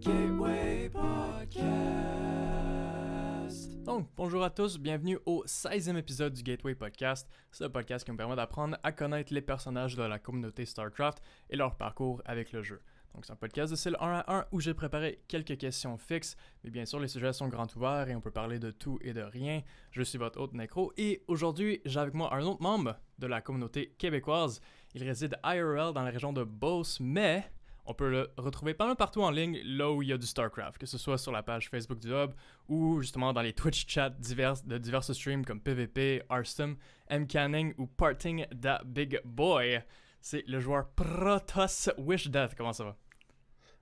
Gateway Podcast. Donc, bonjour à tous, bienvenue au 16e épisode du Gateway Podcast. C'est un podcast qui me permet d'apprendre à connaître les personnages de la communauté StarCraft et leur parcours avec le jeu. Donc, c'est un podcast de style 1 à 1 où j'ai préparé quelques questions fixes, mais bien sûr, les sujets sont grands ouverts et on peut parler de tout et de rien. Je suis votre hôte Necro et aujourd'hui, j'ai avec moi un autre membre de la communauté québécoise. Il réside IRL dans la région de Beauce, mais on peut le retrouver pas mal partout en ligne, là où il y a du StarCraft, que ce soit sur la page Facebook du Hub ou justement dans les Twitch chats de divers streams comme PvP, Hearthstone, M-Canning ou Parting da Big Boy. C'est le joueur Protoss Wishdeath. Comment ça va?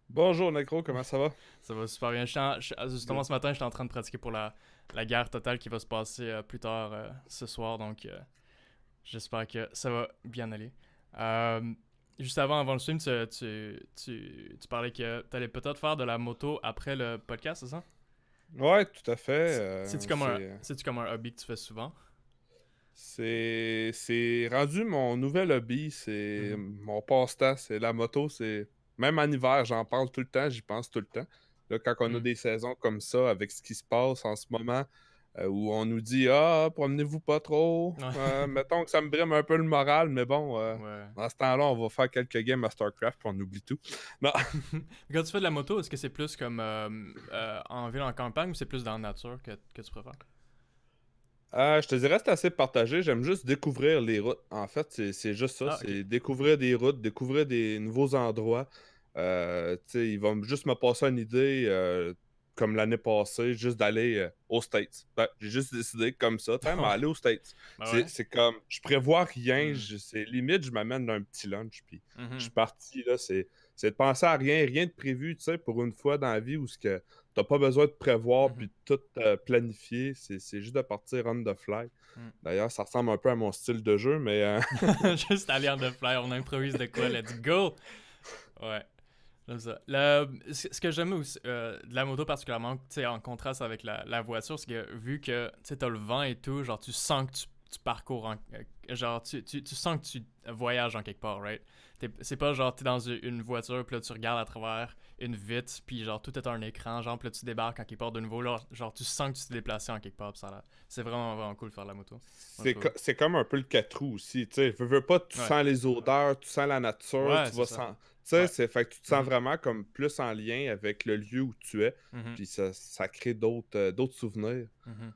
Bonjour Necro, comment ça va? Ça va super bien. Justement, ce matin, j'étais en train de pratiquer pour la guerre totale qui va se passer plus tard ce soir, donc j'espère que ça va bien aller. Juste avant le stream, tu parlais que tu allais peut-être faire de la moto après le podcast, c'est ça? Ouais, tout à fait. C'est-tu comme un hobby que tu fais souvent? C'est rendu mon nouvel hobby, c'est Mhm. mon passe-temps, c'est la moto, c'est même en hiver, j'en parle tout le temps, j'y pense tout le temps. Là, quand on a Mhm. des saisons comme ça, avec ce qui se passe en ce moment, où on nous dit «Ah, promenez-vous pas trop», Ouais. mettons que ça me brime un peu le moral, mais bon, Ouais. dans ce temps-là, on va faire quelques games à StarCraft, puis on oublie tout. Non. Quand tu fais de la moto, est-ce que c'est plus comme en ville, en campagne, ou c'est plus dans la nature que tu préfères? Je te dirais que c'est assez partagé. J'aime juste découvrir les routes. En fait, c'est juste ça. Ah, ok. C'est découvrir des routes, découvrir des nouveaux endroits. Tu sais, il va juste me passer une idée, comme l'année passée, juste d'aller aux States. Ben, j'ai juste décidé comme ça, tiens, mais aller aux States. Bah C'est ouais. c'est comme, je prévois rien. Mhm. C'est limite, je m'amène d'un petit lunch, puis je suis Mhm. parti, là. C'est de penser à rien, rien de prévu, tu sais, pour une fois dans la vie où ce que t'as pas besoin de prévoir puis Mhm. de tout planifier. C'est juste de partir on the fly. Mhm. D'ailleurs, ça ressemble un peu à mon style de jeu, mais Juste aller en the fly, on improvise de quoi, let's go! Ouais, j'aime ça. Ce que j'aime aussi de la moto particulièrement, tu sais, en contraste avec la voiture, c'est que vu que tu sais, t'as le vent et tout, genre tu sens que tu parcours, genre tu sens que tu voyages en quelque part, right? C'est pas genre t'es dans une voiture, puis là tu regardes à travers une vitre, puis genre tout est un écran, genre puis là tu débarques en quelque part de nouveau, là, genre tu sens que tu t'es déplacé en quelque part, c'est vraiment, vraiment cool de faire de la moto, moi je trouve. c'est comme un peu le 4 roues aussi. Tu sais, veux pas, tu Ouais, sens les odeurs, tu sens la nature, ouais, tu c'est vas ça. Tu sais, Ouais. fait que tu te sens Mhm. vraiment comme plus en lien avec le lieu où tu es, Mhm. puis ça crée d'autres souvenirs. Mhm.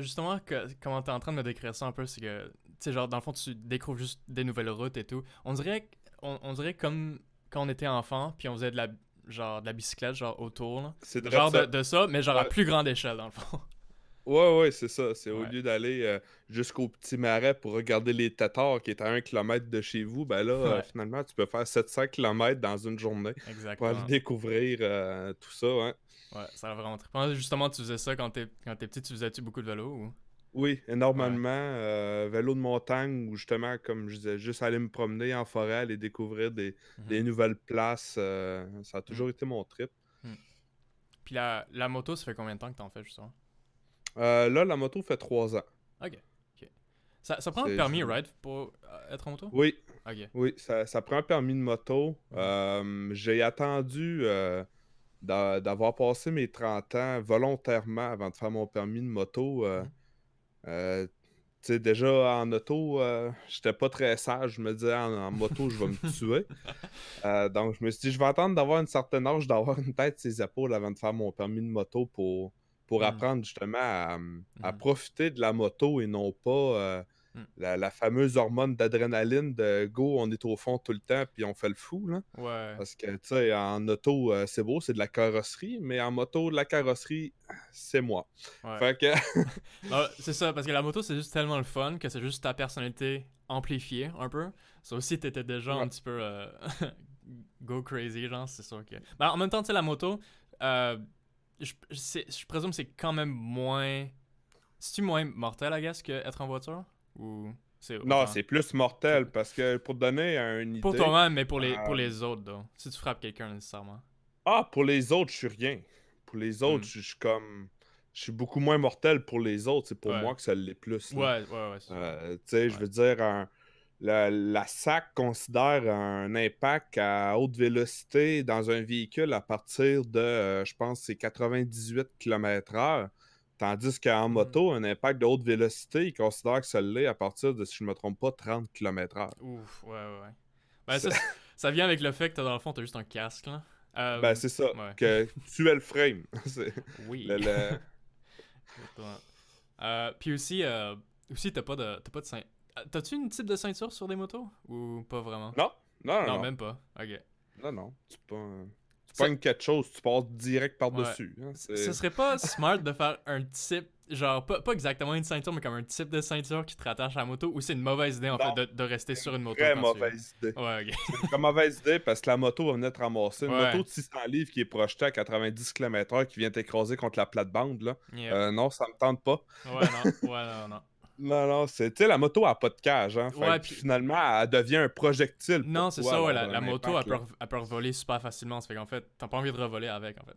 Justement, comment t'es en train de me décrire ça un peu, c'est que, tu sais, genre, dans le fond, tu découvres juste des nouvelles routes et tout. On dirait comme quand on était enfant, puis on faisait genre, de la bicyclette, genre, autour, là. C'est vrai de Genre ça. de ça, mais genre à Ouais. plus grande échelle, dans le fond. Ouais, c'est ça. C'est au Ouais, lieu d'aller jusqu'au petit marais pour regarder les têtards qui est à 1 kilomètre de chez vous, ben là, ouais, finalement, tu peux faire 700 kilomètres dans une journée pour aller exactement. découvrir tout ça, hein. Ouais, ça a vraiment trippant. Justement, tu faisais ça quand t'es petit, tu faisais-tu beaucoup de vélo ou? Oui, Ouais. énormément. Vélo de montagne ou justement, comme je disais, juste aller me promener en forêt, aller découvrir Mhm. des nouvelles places. Ça a Mhm. toujours été mon trip. Mhm. Puis la moto, ça fait combien de temps que t'en fais, justement? Là, la moto fait 3 ans. Ok, ok. Ça prend un C'est, permis, right, pour être en moto? Oui, Ok. oui, ça prend un permis de moto. Mhm. J'ai attendu d'avoir passé mes 30 ans volontairement avant de faire mon permis de moto. Mhm. Euh, Tu sais, déjà en auto, j'étais pas très sage. Je me disais en moto, je vais me tuer. Donc, je me suis dit, je vais attendre d'avoir une certaine âge, d'avoir une tête sur les épaules avant de faire mon permis de moto pour Mhm. apprendre justement à Mhm. profiter de la moto et non pas Mhm. la fameuse hormone d'adrénaline de go, on est au fond tout le temps puis on fait le fou, là. Ouais, Parce que, tu sais, en auto, c'est beau, c'est de la carrosserie, mais en moto, de la carrosserie, c'est moi. ouais. Fait que, Bah, c'est ça, parce que la moto, c'est juste tellement le fun que c'est juste ta personnalité amplifiée un peu. Ça aussi, t'étais déjà un ouais, petit peu go crazy, genre, c'est sûr que. Bah, en même temps, tu sais, la moto, euh, je présume que c'est quand même moins. C'est-tu moins mortel, I guess, que être en voiture? Ou c'est non, autant? c'est plus mortel parce que pour te donner une Pour idée, toi-même, mais pour euh, les autres, donc. Si tu frappes quelqu'un nécessairement. pour les autres, je suis rien. Pour les autres, Hmm. je suis comme. Je suis beaucoup moins mortel pour les autres. C'est pour Ouais. moi que ça l'est plus, là. Ouais, c'est sûr. Tu sais, je Ouais. veux dire, la SAC considère un impact à haute vélocité dans un véhicule à partir de, je pense, c'est 98 km/h. Tandis qu'en Mhm. moto, un impact de haute vélocité, ils considèrent que ça l'est à partir de, si je ne me trompe pas, 30 km/h. Ouf, ouais. Ben ça vient avec le fait que dans le fond, t'as juste un casque, là. Ben, c'est ça, Ouais. que tu es le frame. C'est Oui. le, le- Exactement. Puis aussi t'as pas de ceinture. T'as-tu une type de ceinture sur des motos? Ou pas vraiment? Non, non, non, Non, non. même pas. Ok. Non, non. Tu Ça, pognes quelque chose, tu passes direct ouais. par-dessus. Hein, Ce serait pas smart de faire un type, genre, pas exactement une ceinture, mais comme un type de ceinture qui te rattache à la moto, ou c'est une mauvaise idée, en fait, Non, de rester c'est sur une une moto très quand tu... mauvaise idée. Ouais, ok. C'est une très mauvaise idée parce que la moto va venir te ramasser. Une moto Ouais. de 600 livres qui est projetée à 90 km/h qui vient t'écraser contre la plate-bande, là. Yep. Non, ça me tente pas. Ouais, non. Ouais, non. Non, non, c'est. Tu sais, la moto a pas de cage, hein. Fait Ouais, que puis... finalement, elle devient un projectile Non, pour c'est toi ça, ouais, lors la d'un moto, impact, là. elle peut revoler super facilement, ça fait qu'en fait, t'as pas envie de revoler avec, en fait.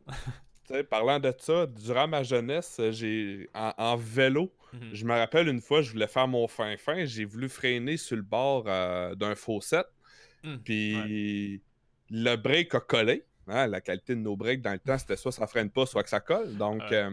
Tu sais, parlant de ça, durant ma jeunesse, j'ai en vélo, Mhm. je me rappelle une fois, je voulais faire mon fin-fin, j'ai voulu freiner sur le bord d'un fossette, Ouais. puis le break a collé. Hein, la qualité de nos breaks dans le temps, c'était soit ça freine pas, soit que ça colle. Donc, Ouais.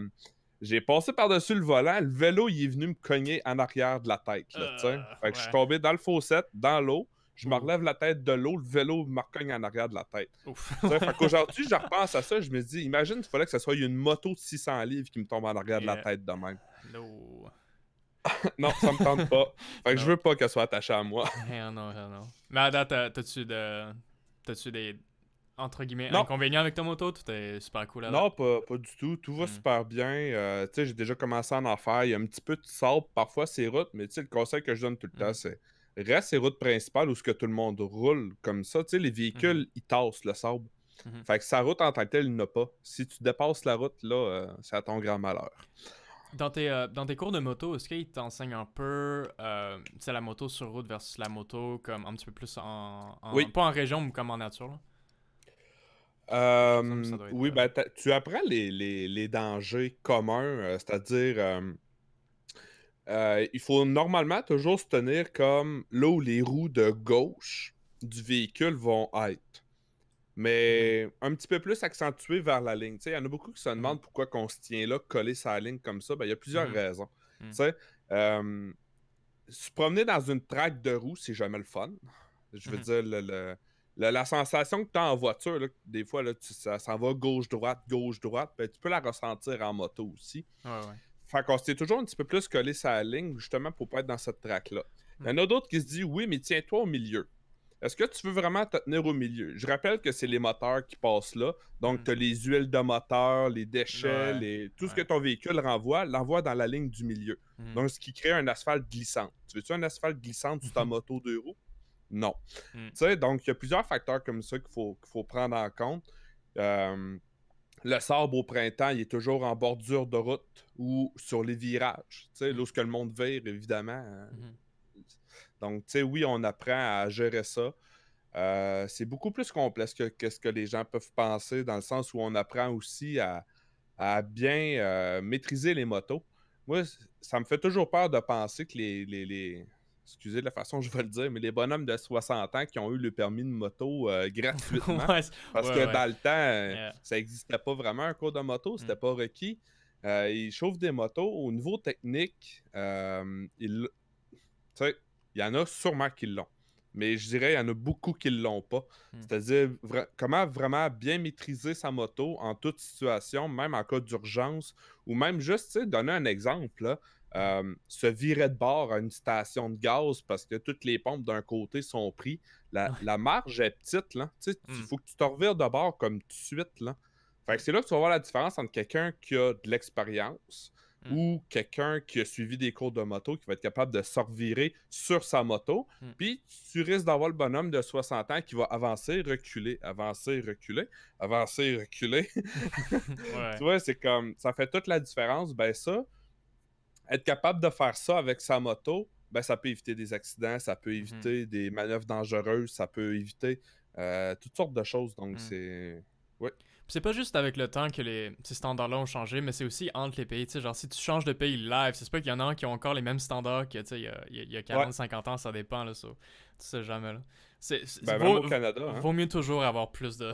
j'ai passé par-dessus le volant. Le vélo, il est venu me cogner en arrière de la tête. Là, tu sais. Fait que je suis Ouais. tombé dans le fossette, dans l'eau. Je me Ouh. relève la tête de l'eau. Le vélo me recogne en arrière de la tête. Ouf. Tu sais, fait qu'aujourd'hui, je repense à ça. Je me dis, imagine, il fallait que ce soit une moto de 600 livres qui me tombe en arrière de la Yeah. tête de même. No. Non, ça me tente pas. Fait que je Non. veux pas qu'elle soit attachée à moi. Hell no, hell no. Mais à date, t'as-tu des, entre guillemets, Non, inconvénients avec ta moto? Tout est super cool à date? non, pas du tout. Tout va Hmm. super bien. Tu sais, j'ai déjà commencé à en faire. Il y a un petit peu de sable parfois ces routes, mais tu sais, le conseil que je donne tout le temps, Mhm. c'est reste ces routes principales où ce que tout le monde roule comme ça. Tu sais, les Mhm. véhicules, ils tassent le sable. Mhm. Fait que sa route en tant que telle, il n'a pas. Si tu dépasses la route, là, c'est à ton grand malheur. Dans tes cours de moto, est-ce qu'ils t'enseignent un peu tu sais, la moto sur route versus la moto comme un petit peu plus Oui. pas en région, mais comme en nature, là? Je présume que ça doit être... Oui, ben, tu apprends les dangers communs, c'est-à-dire, il faut normalement toujours se tenir comme là où les roues de gauche du véhicule vont être. Mhm. Mais un petit peu plus accentué vers la ligne. Tu sais, il y en a beaucoup qui se Mhm. demandent pourquoi on se tient là, collé sur la ligne comme ça. Ben, il y a plusieurs Mhm. raisons. Tu Mhm. sais, se promener dans une traque de roues, c'est jamais le fun. Je veux Mhm. dire, la sensation que tu as en voiture, là, des fois, là, ça s'en va gauche-droite, ben, tu peux la ressentir en moto aussi. Ouais. Fait qu'on s'est toujours un petit peu plus collé sur la ligne, justement, pour pas être dans cette traque-là. Il y Mhm. en a d'autres qui se disent, oui, mais tiens-toi au milieu. Est-ce que tu veux vraiment te tenir au milieu? Je rappelle que c'est les moteurs qui passent là. Donc, Mhm. tu as les huiles de moteur, les déchets, Ouais. tout ce que Ouais. ton véhicule renvoie, l'envoie dans la ligne du milieu. Mhm. Donc, ce qui crée un asphalte glissant. Tu veux-tu un asphalte glissant sur ta moto 2 roues? Non. Mhm. Tu sais, donc, il y a plusieurs facteurs comme ça qu'il faut prendre en compte. Euh, le sable au printemps, il est toujours en bordure de route ou sur les virages. Tu sais, Mhm. lorsque le monde vire, évidemment. Mhm. Donc, tu sais, oui, on apprend à gérer ça. C'est beaucoup plus complexe que ce que les gens peuvent penser, dans le sens où on apprend aussi à bien maîtriser les motos. Moi, ça me fait toujours peur de penser que excusez la façon dont je vais le dire, mais les bonhommes de 60 ans qui ont eu le permis de moto gratuitement, Ouais, parce que ouais. dans le temps, Yeah. ça n'existait pas vraiment un cours de moto, c'était Mhm. pas requis. Ils chauffent des motos. Au niveau technique, tu sais, il y en a sûrement qui l'ont. Mais je dirais, il y en a beaucoup qui ne l'ont pas. Mhm. C'est-à-dire, comment vraiment bien maîtriser sa moto en toute situation, même en cas d'urgence, ou même juste, tu sais, donner un exemple, là, Mhm. se virer de bord à une station de gaz parce que toutes les pompes d'un côté sont prises. La marge est petite, là. Tu sais, il Mhm. faut que tu te revires de bord comme tout de suite, là. Fait que c'est là que tu vas voir la différence entre quelqu'un qui a de l'expérience Mhm. ou quelqu'un qui a suivi des cours de moto qui va être capable de se revirer sur sa moto. Mhm. Puis tu risques d'avoir le bonhomme de 60 ans qui va avancer, reculer, avancer, reculer, avancer, reculer. Tu Ouais. vois, c'est comme ça fait toute la différence. Ben ça, être capable de faire ça avec sa moto, ben ça peut éviter des accidents, ça peut Mhm. éviter des manœuvres dangereuses, ça peut éviter toutes sortes de choses. Donc Mhm. Oui. Puis c'est pas juste avec le temps que ces standards-là ont changé, mais c'est aussi entre les pays. Tu sais, genre, si tu changes de pays live, c'est pas qu'il y en a un qui ont encore les mêmes standards que, tu sais, il y a Ouais. 40, 50 ans, ça dépend, là, ça. Tu sais jamais, là. Ben, même au Canada, hein. Vaut mieux toujours avoir plus de,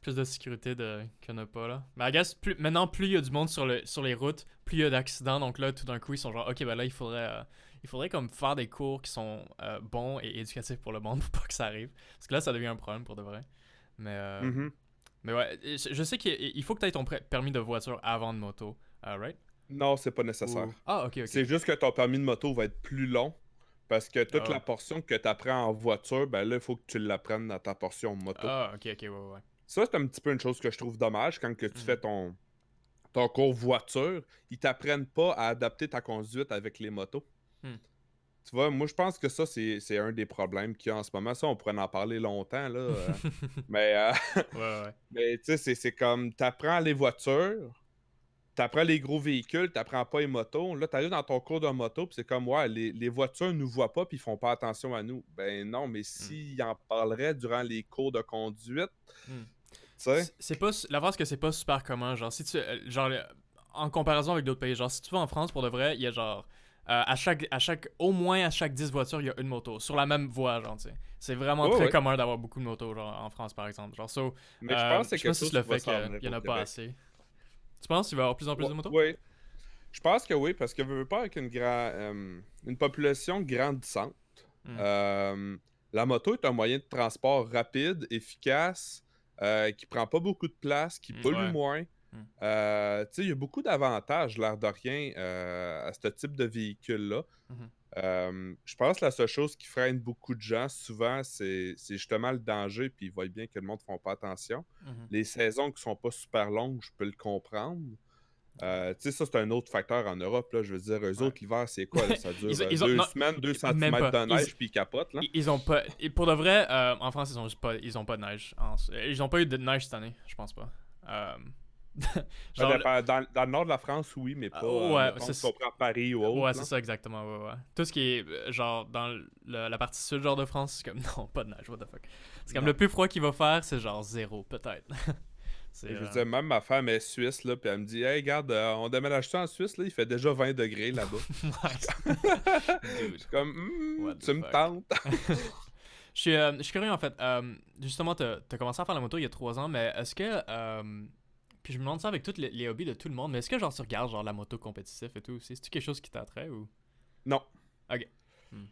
plus de sécurité qu'il n'y en a pas, là. Mais I guess, maintenant, plus il y a du monde sur les routes, plus il y a d'accidents. Donc là, tout d'un coup, ils sont genre, OK, ben là, il faudrait comme faire des cours qui sont bons et éducatifs pour le monde pour pas que ça arrive. Parce que là, ça devient un problème pour de vrai. Mais, Mhm. mais ouais, je sais qu'il faut que tu aies ton permis de voiture avant de moto, right? Non, c'est pas nécessaire. Ah, ok, C'est ok. juste que ton permis de moto va être plus long. Parce que toute la Ah, portion que tu apprends en voiture, ben là, il faut que tu l'apprennes dans ta portion moto. ok, ok, ouais, ouais. Ça, c'est un petit peu une chose que je trouve dommage quand que tu fais Mhm. ton cours voiture. Ils t'apprennent pas à adapter ta conduite avec les motos. Hmm. Tu vois, moi, je pense que ça, c'est un des problèmes qu'il y a en ce moment. Ça, on pourrait en parler longtemps, là. Mais, Ouais, ouais. mais tu sais, c'est comme, t'apprends les voitures, t'apprends les gros véhicules, t'apprends pas les motos. Là, t'arrives dans ton cours de moto, puis c'est comme, ouais, les voitures nous voient pas, puis ils font pas attention à nous. Ben non, mais Hmm. s'ils en parleraient durant les cours de conduite, Hmm. tu sais, C'est pas la phrase que c'est pas super commun, genre si tu genre en comparaison avec d'autres pays, genre si tu vas en France pour de vrai, il y a genre au moins à chaque 10 voitures, il y a une moto sur la même voie, genre, tu sais. C'est vraiment ouais, très ouais. commun d'avoir beaucoup de motos genre en France par exemple. Genre Mais je pense que c'est je sais pas quelque si c'est chose le qui va fait s'en qu'il venir y en au a pas Québec. assez. Tu penses qu'il va y avoir plus en plus Ouais, de motos? ouais. Je pense que oui, parce que veux pas avec une population grandissante, Hmm. euh, la moto est un moyen de transport rapide, efficace, qui prend pas beaucoup de place, qui pollue Ouais. moins. Hmm. Tu sais, il y a beaucoup d'avantages, l'air de rien, à ce type de véhicule-là. Mhm. Je pense que la seule chose qui freine beaucoup de gens, souvent, c'est justement le danger, puis ils voient bien que le monde ne font pas attention. Mhm. Les saisons qui sont pas super longues, je peux le comprendre. Ouais. Tu sais, ça, c'est un autre facteur en Europe, là. Je veux dire, eux Ouais. autres, l'hiver, c'est quoi, là? Ça dure Ils ont deux non, semaines, deux même centimètres pas. de neige, puis ils capotent, là. Ils ont pas. Et pour de vrai, en France, ils ont pas de neige. Ils ont pas eu de neige cette année, je pense pas. Euh, Ça genre, dépend. Dans le nord de la France, oui, mais pas, ouais, mettons, si on prend Paris ou autre, c'est là. ça exactement. Ouais, ouais. Tout ce qui est genre dans la partie sud genre de France, c'est comme non, pas de neige, what the fuck. C'est comme Non. le plus froid qu'il va faire, c'est genre zéro, peut-être. c'est. Je veux dire, même ma femme est suisse, là, puis elle me dit, hey, regarde, on déménage ça en Suisse, là, il fait déjà 20 degrés là-bas. Je Dude, suis comme, what the tu me fuck. tentes. Je suis curieux en fait. Justement, t'as commencé à faire la moto il y a 3 ans, mais est-ce que. Puis je me demande ça avec tous les hobbies de tout le monde, mais est-ce que genre tu regardes genre la moto compétitif et tout aussi? C'est-tu quelque chose qui t'attrait ou. Non. Ok. Hmm.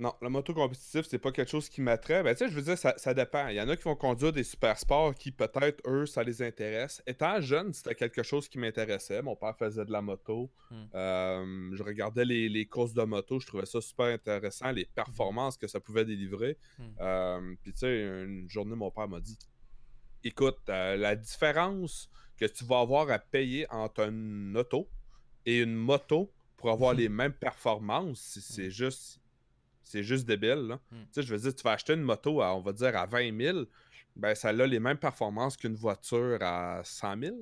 Non, la moto compétitive, c'est pas quelque chose qui m'attrait. Ben, tu sais, je veux dire, ça dépend. Il y en a qui vont conduire des super sports qui, peut-être, eux, ça les intéresse. Étant jeune, c'était quelque chose qui m'intéressait. Mon père faisait de la moto. Hmm. Je regardais les courses de moto. Je trouvais ça super intéressant, les Mhm. performances que ça pouvait délivrer. Hmm. Puis, tu sais, une journée, mon père m'a dit, écoute, la différence que tu vas avoir à payer entre une auto et une moto pour avoir les mêmes performances, Hmm. c'est juste débile, là. Hmm. Tu sais, je veux dire, tu vas acheter une moto à, on va dire, à 20 000, ben ça a les mêmes performances qu'une voiture à 100 000.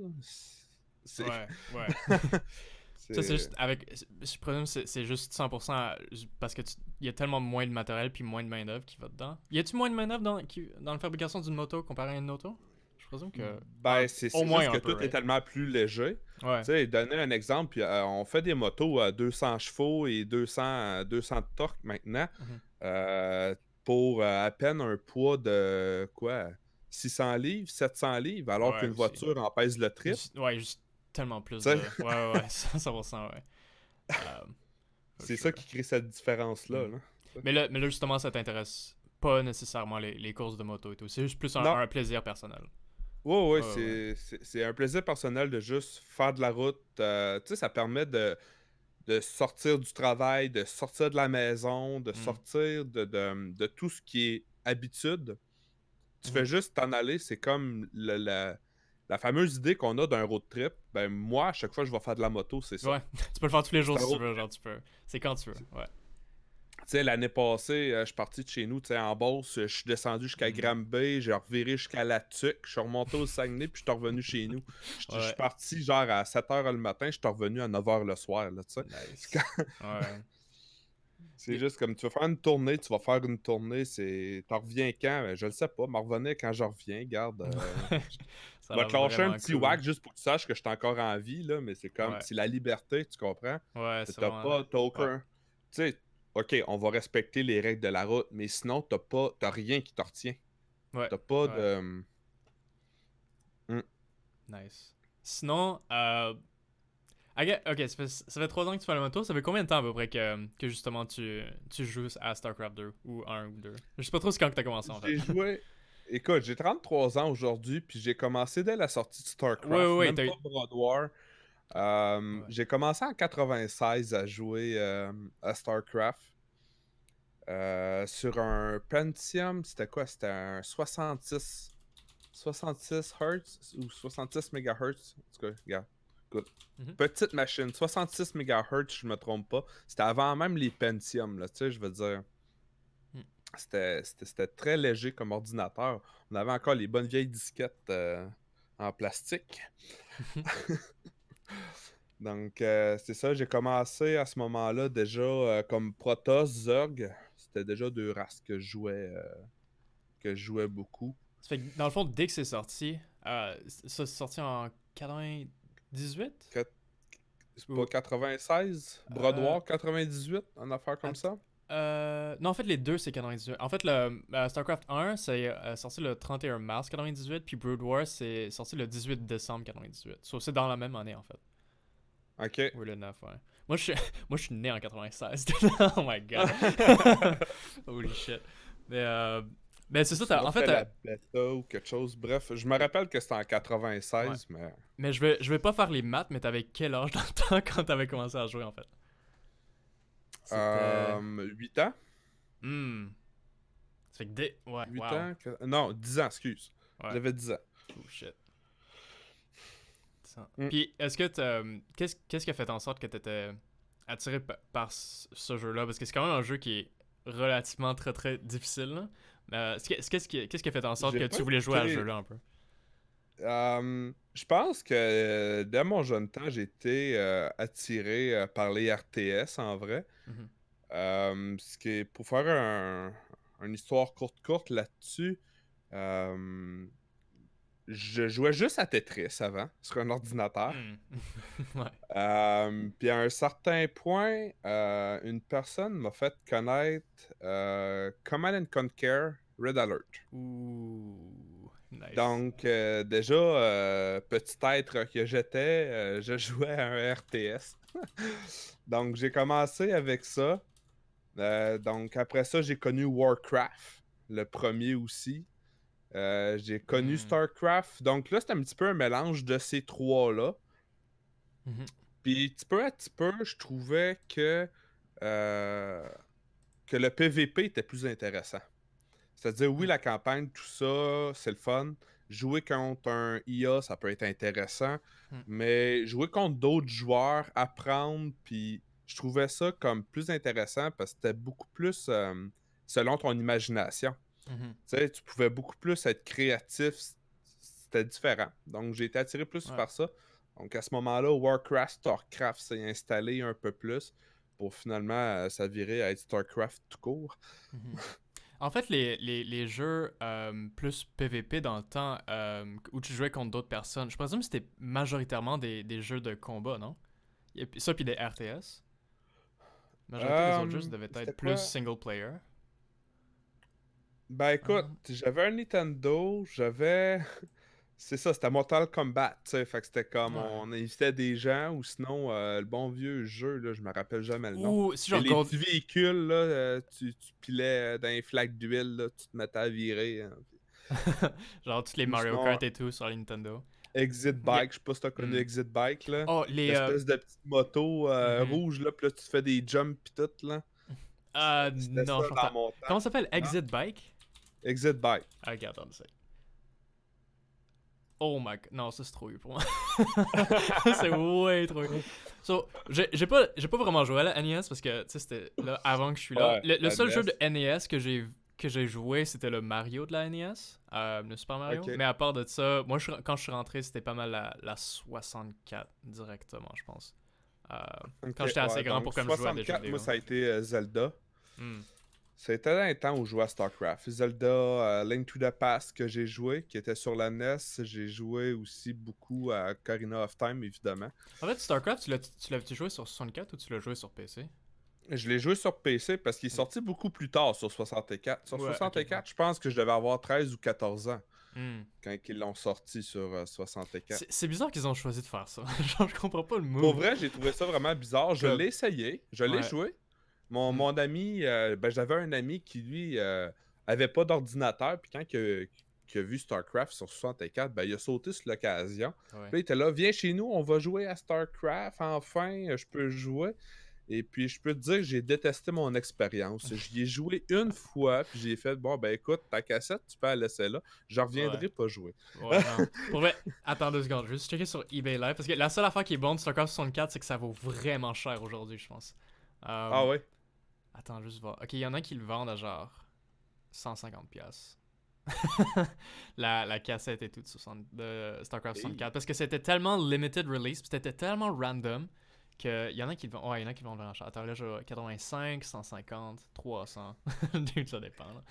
C'est... Ouais, ouais. Ça, c'est c'est... juste avec. Je présume que c'est juste 100% parce que il y a tellement moins de matériel puis moins de main-d'œuvre qui va dedans. Y a-tu moins de main-d'œuvre dans la fabrication d'une moto comparé à une auto? Je présume que. Ben, Au c'est juste moins que un peu, tout est right? tellement plus léger. Ouais. Tu sais, donner un exemple, puis, on fait des motos à 200 chevaux et 200 de torque maintenant, Mhm. euh, pour à peine un poids de, quoi, 600 livres, 700 livres, alors Ouais, qu'une aussi. voiture en pèse le triple. Ouais, juste tellement plus Tu sais, de. Ouais, ouais, ouais, 100%, ouais. Um, for c'est ça sure. qui crée cette différence-là, Hmm. là. Mais là, justement, ça t'intéresse pas nécessairement les courses de moto et tout. C'est juste plus Non, un plaisir personnel. ouais, ouais, Ouais, ouais. c'est un plaisir personnel de juste faire de la route. Tu sais, ça permet de sortir du travail, de sortir de la maison, de Hmm. sortir de tout ce qui est habitude. Tu fais Mhm. juste t'en aller. C'est comme la fameuse idée qu'on a d'un road trip. Ben, moi, à chaque fois que je vais faire de la moto, c'est ça. Ouais, tu peux le faire tous les jours C'est un si tu road veux, trip. genre tu peux. C'est quand tu veux, ouais. Tu sais, l'année passée, je suis parti de chez nous, tu sais, en Beauce, je suis descendu jusqu'à Hmm. Granby, j'ai reviré jusqu'à La Tuque, je suis remonté au Saguenay, puis je suis revenu chez nous. Je suis Ouais, parti genre à 7 h le matin, je suis revenu à 9 h le soir, là, tu sais. nice. Ouais. C'est juste comme tu vas faire une tournée, tu vas faire une tournée, c'est. T'en reviens quand? Ben, je le sais pas, m'en revenir quand je reviens, garde. Ça a Va l'air te lâcher un vraiment petit cool. whack juste pour que tu saches que je suis encore en vie, là, mais c'est comme. Ouais. C'est la liberté, tu comprends? Ouais, c'est T'as vraiment. pas. T'as Ouais. aucun. Tu sais, ok, on va respecter les règles de la route, mais sinon, t'as pas. T'as rien qui te retient. Ouais. T'as pas Ouais. de. Hmm. Nice. Sinon, ok, ça fait 3 ans que tu fais le moto. Ça fait combien de temps à peu près que justement tu joues à StarCraft 2 ou 1 ou 2? Je sais pas trop c'est quand que t'as commencé en fait. J'ai joué. Écoute, j'ai 33 ans aujourd'hui, puis j'ai commencé dès la sortie de Ouais, ouais, StarCraft, ouais, même pas Broad War. Ouais. J'ai commencé en 96 à jouer à StarCraft sur un Pentium. C'était quoi? C'était un 66 Hz ou 66 MHz. En tout cas, regarde. Écoute, Mhm. petite machine, 66 MHz, je me trompe pas. C'était avant même les Pentium, là, tu sais, je veux dire. Mm. C'était très léger comme ordinateur. On avait encore les bonnes vieilles disquettes en plastique. Donc, c'est ça, j'ai commencé à ce moment-là déjà comme Protoss, Zerg. C'était déjà deux races que je jouais beaucoup. Ça fait que dans le fond, dès que c'est sorti, ça c'est sorti en 98? Quat- C'est pas Ou, 96? Broad euh, War 98? Une affaire comme ça? non, en fait, les deux, c'est 98. En fait, le StarCraft 1, c'est sorti le 31 mars 98, puis Brood War, c'est sorti le 18 décembre 98. So, c'est dans la même année, en fait. Ok. Oui, le 9, ouais. Moi, je suis, moi, je suis né en 96. Oh my god. Holy shit. Mais, c'est ça, Ça en m'a fait, fait la bêta ou quelque chose. Bref, je me rappelle que c'était en ouais. 96, mais. Mais je vais pas faire les maths, mais t'avais quel âge dans le temps quand t'avais commencé à jouer, en fait? C'était... 8 ans? Hmm. Ça fait que dès... Ouais, 8 wow. ans? Non, 10 ans, excuse. Ouais. J'avais 10 ans. Oh shit. Ça. Hmm. Puis, est-ce que qu'est-ce qui a fait en sorte que t'étais attiré par ce jeu-là? Parce que c'est quand même un jeu qui est relativement très très difficile, là. Qu'est-ce qui a fait en sorte J'ai que pas tu voulais jouer à ce été. jeu-là un peu? Je pense que dès mon jeune temps, j'ai été attiré par les RTS en vrai. Mhm. Ce qui est, pour faire une histoire courte là-dessus, euh, je jouais juste à Tetris avant, sur un ordinateur. Hmm. Ouais. Puis à un certain point, une personne m'a fait connaître Command and Conquer Red Alert. Ouh. Nice. Donc, déjà, petit être que j'étais, je jouais à un RTS. Donc, j'ai commencé avec ça. Donc, après ça, j'ai connu Warcraft, le premier aussi. J'ai connu Hmm. StarCraft. Donc là, c'est un petit peu un mélange de ces trois-là. Mhm. Puis, petit peu à petit peu, je trouvais euh, que le PVP était plus intéressant. C'est-à-dire, oui, Hmm. la campagne, tout ça, c'est le fun. Jouer contre un IA, ça peut être intéressant. Hmm. Mais jouer contre d'autres joueurs, apprendre, puis je trouvais ça comme plus intéressant parce que c'était beaucoup plus selon ton imagination. Mhm. Tu sais, tu pouvais beaucoup plus être créatif. C'était différent. Donc, j'ai été attiré plus Ouais. par ça. Donc, à ce moment-là, Warcraft, StarCraft s'est installé un peu plus pour finalement s'avirer à être StarCraft tout court. Mhm. En fait, les jeux plus PVP dans le temps où tu jouais contre d'autres personnes, je présume que c'était majoritairement des jeux de combat, non? Et puis, ça, puis des RTS. La majorité des autres jeux, ça devait C'était être plus quoi? single player. Ben écoute, j'avais un Nintendo, j'avais. C'est ça, c'était Mortal Kombat, tu sais. Fait que c'était comme Ouais. on invitait des gens ou sinon le bon vieux jeu, là, je me rappelle jamais le nom. Ou si Mais genre les Gold. petits véhicules, là, tu pilais dans les flaques d'huile, là, tu te mettais à virer. Hein. Genre tous les Ou Mario sinon Kart et tout sur la Nintendo. Exit Ok. Bike, je sais pas si t'as connu Hmm. Exit Bike, là. Oh, les. L'espèce de petite moto Mhm. rouge, là, puis là tu fais des jumps pis tout, là. C'était Non, ça je pense dans pas. mon temps. Comment ça s'appelle? Non? Exit Bike? Exit Bike. Ah, ok, attends, c'est. Oh my god. Non, ça c'est trop vieux pour moi. C'est way trop vieux. So, j'ai pas vraiment joué à la NES parce que, tu sais, c'était là avant que je suis là. Ouais, Le la seul jeu NES. de NES que j'ai joué, c'était le Mario de la NES, le Super Mario. Ok. Mais à part de ça, moi, quand je suis rentré, c'était pas mal la 64 directement, je pense. Quand j'étais assez grand pour comme jouer à des jeux 64, vidéo. moi, ça a été Zelda. Hmm. C'était dans les temps où je jouais à StarCraft. Zelda, Link to the Past que j'ai joué, qui était sur la NES. J'ai joué aussi beaucoup à Ocarina of Time, évidemment. En fait, StarCraft, tu l'as-tu joué sur 64 ou tu l'as joué sur PC? Je l'ai joué sur PC parce qu'il est sorti beaucoup plus tard sur 64. Sur Ouais, 64, je pense que je devais avoir 13 ou 14 ans Hmm. quand ils l'ont sorti sur 64. C'est bizarre qu'ils ont choisi de faire ça. Genre, je comprends pas le move. Pour vrai, j'ai trouvé ça vraiment bizarre. Je Comme- l'ai essayé, je l'ai Ouais. joué. Mm. Mon ami, j'avais un ami qui, lui, avait pas d'ordinateur. Puis quand il a vu StarCraft sur 64, ben, il a sauté sur l'occasion. Ouais. Puis là, il était là, viens chez nous, on va jouer à StarCraft. Enfin, je peux jouer. Et puis, je peux te dire que j'ai détesté mon expérience. J'y ai joué une fois, puis j'ai fait, bon, ben écoute, ta cassette, tu peux la laisser là. Je reviendrai pas jouer. Ouais, non. Pour vrai, attends 2 secondes, je vais juste checker sur eBay Live, parce que la seule affaire qui est bonne de StarCraft 64, c'est que ça vaut vraiment cher aujourd'hui, je pense. Ah ouais? Attends, juste voir. Ok, il y en a qui le vendent à genre 150$. la cassette et tout de StarCraft 64. Parce que c'était tellement limited release, puis c'était tellement random, qu'il y en a qui le vendent. Ouais, il y en a qui le vendent vraiment cher. Attends, là, j'ai 85, 150, 300. Dude, ça dépend, là.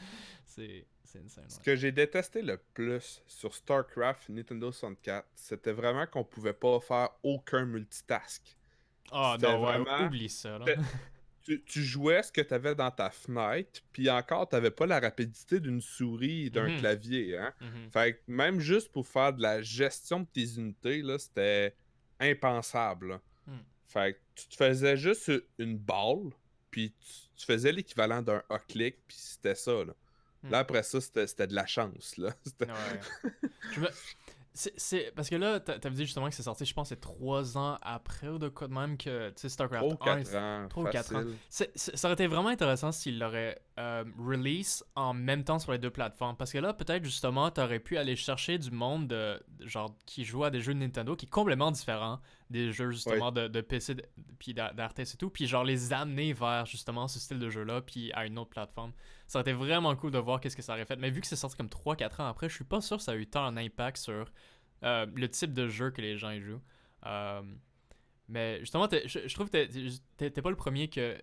C'est insane, Ce ouais. que j'ai détesté le plus sur StarCraft Nintendo 64, c'était vraiment qu'on pouvait pas faire aucun multitask. Ah C'était non, ouais, vraiment... oublie ça, là. Tu jouais ce que tu avais dans ta fenêtre, puis encore, tu n'avais pas la rapidité d'une souris et d'un Mhm. clavier. Hein? Mhm. Fait que même juste pour faire de la gestion de tes unités, là, c'était impensable. Là. Hmm. Fait que tu te faisais juste une balle, puis tu faisais l'équivalent d'un A-click, puis c'était ça. Là. Hmm. Là, après ça, c'était de la chance. Là. Ouais. Je me... Parce que là, t'avais dit justement que c'est sorti, je pense, c'est 3 ans après ou de quoi de même que, tu sais, StarCraft 3 ou 1. 4 ans, 3 ou 4 ans. facile. Ça aurait été vraiment intéressant s'il l'aurait release en même temps sur les deux plateformes. Parce que là, peut-être justement, t'aurais pu aller chercher du monde genre qui joue à des jeux de Nintendo qui est complètement différent des jeux justement de PC puis d'artistes et tout. Puis genre les amener vers justement ce style de jeu-là puis à une autre plateforme. Ça aurait été vraiment cool de voir qu'est-ce que ça aurait fait. Mais vu que c'est sorti comme 3-4 ans après, je suis pas sûr que ça a eu tant un impact sur le type de jeu que les gens y jouent. Mais justement, je trouve que t'es pas le premier que,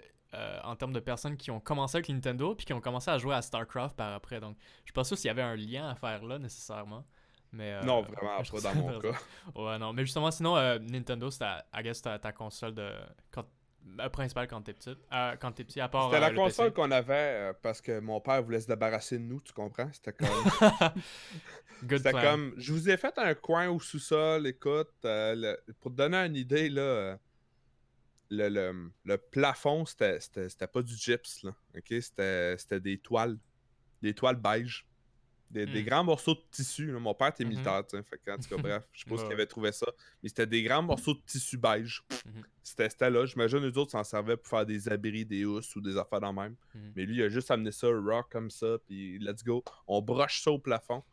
en termes de personnes qui ont commencé avec Nintendo puis qui ont commencé à jouer à StarCraft par après. Donc, je suis pas sûr s'il y avait un lien à faire là nécessairement. Mais, Non, vraiment pas dans mon cas. Ouais, non. Mais justement, sinon, Nintendo, c'était, I guess, ta console principale quand t'es petit. À part C'était la le console PC. qu'on avait parce que mon père voulait se débarrasser de nous, tu comprends? C'était comme. Good C'était plan. comme. Je vous ai fait un coin au sous-sol, écoute. Pour te donner une idée, là. Le plafond, c'était pas du gyps, là. OK? C'était des toiles. Des toiles beige. Des grands morceaux de tissu. Là. Mon père était militaire, tu sais. Fait que, en tout cas, bref, je sais pas ce qu'il avait trouvé ça. Mais c'était des grands morceaux de tissu beige. Mhm. C'était là. J'imagine les autres s'en servaient pour faire des abris, des housses ou des affaires dans le même. Mhm. Mais lui, il a juste amené ça rock comme ça. Puis let's go. On broche ça au plafond.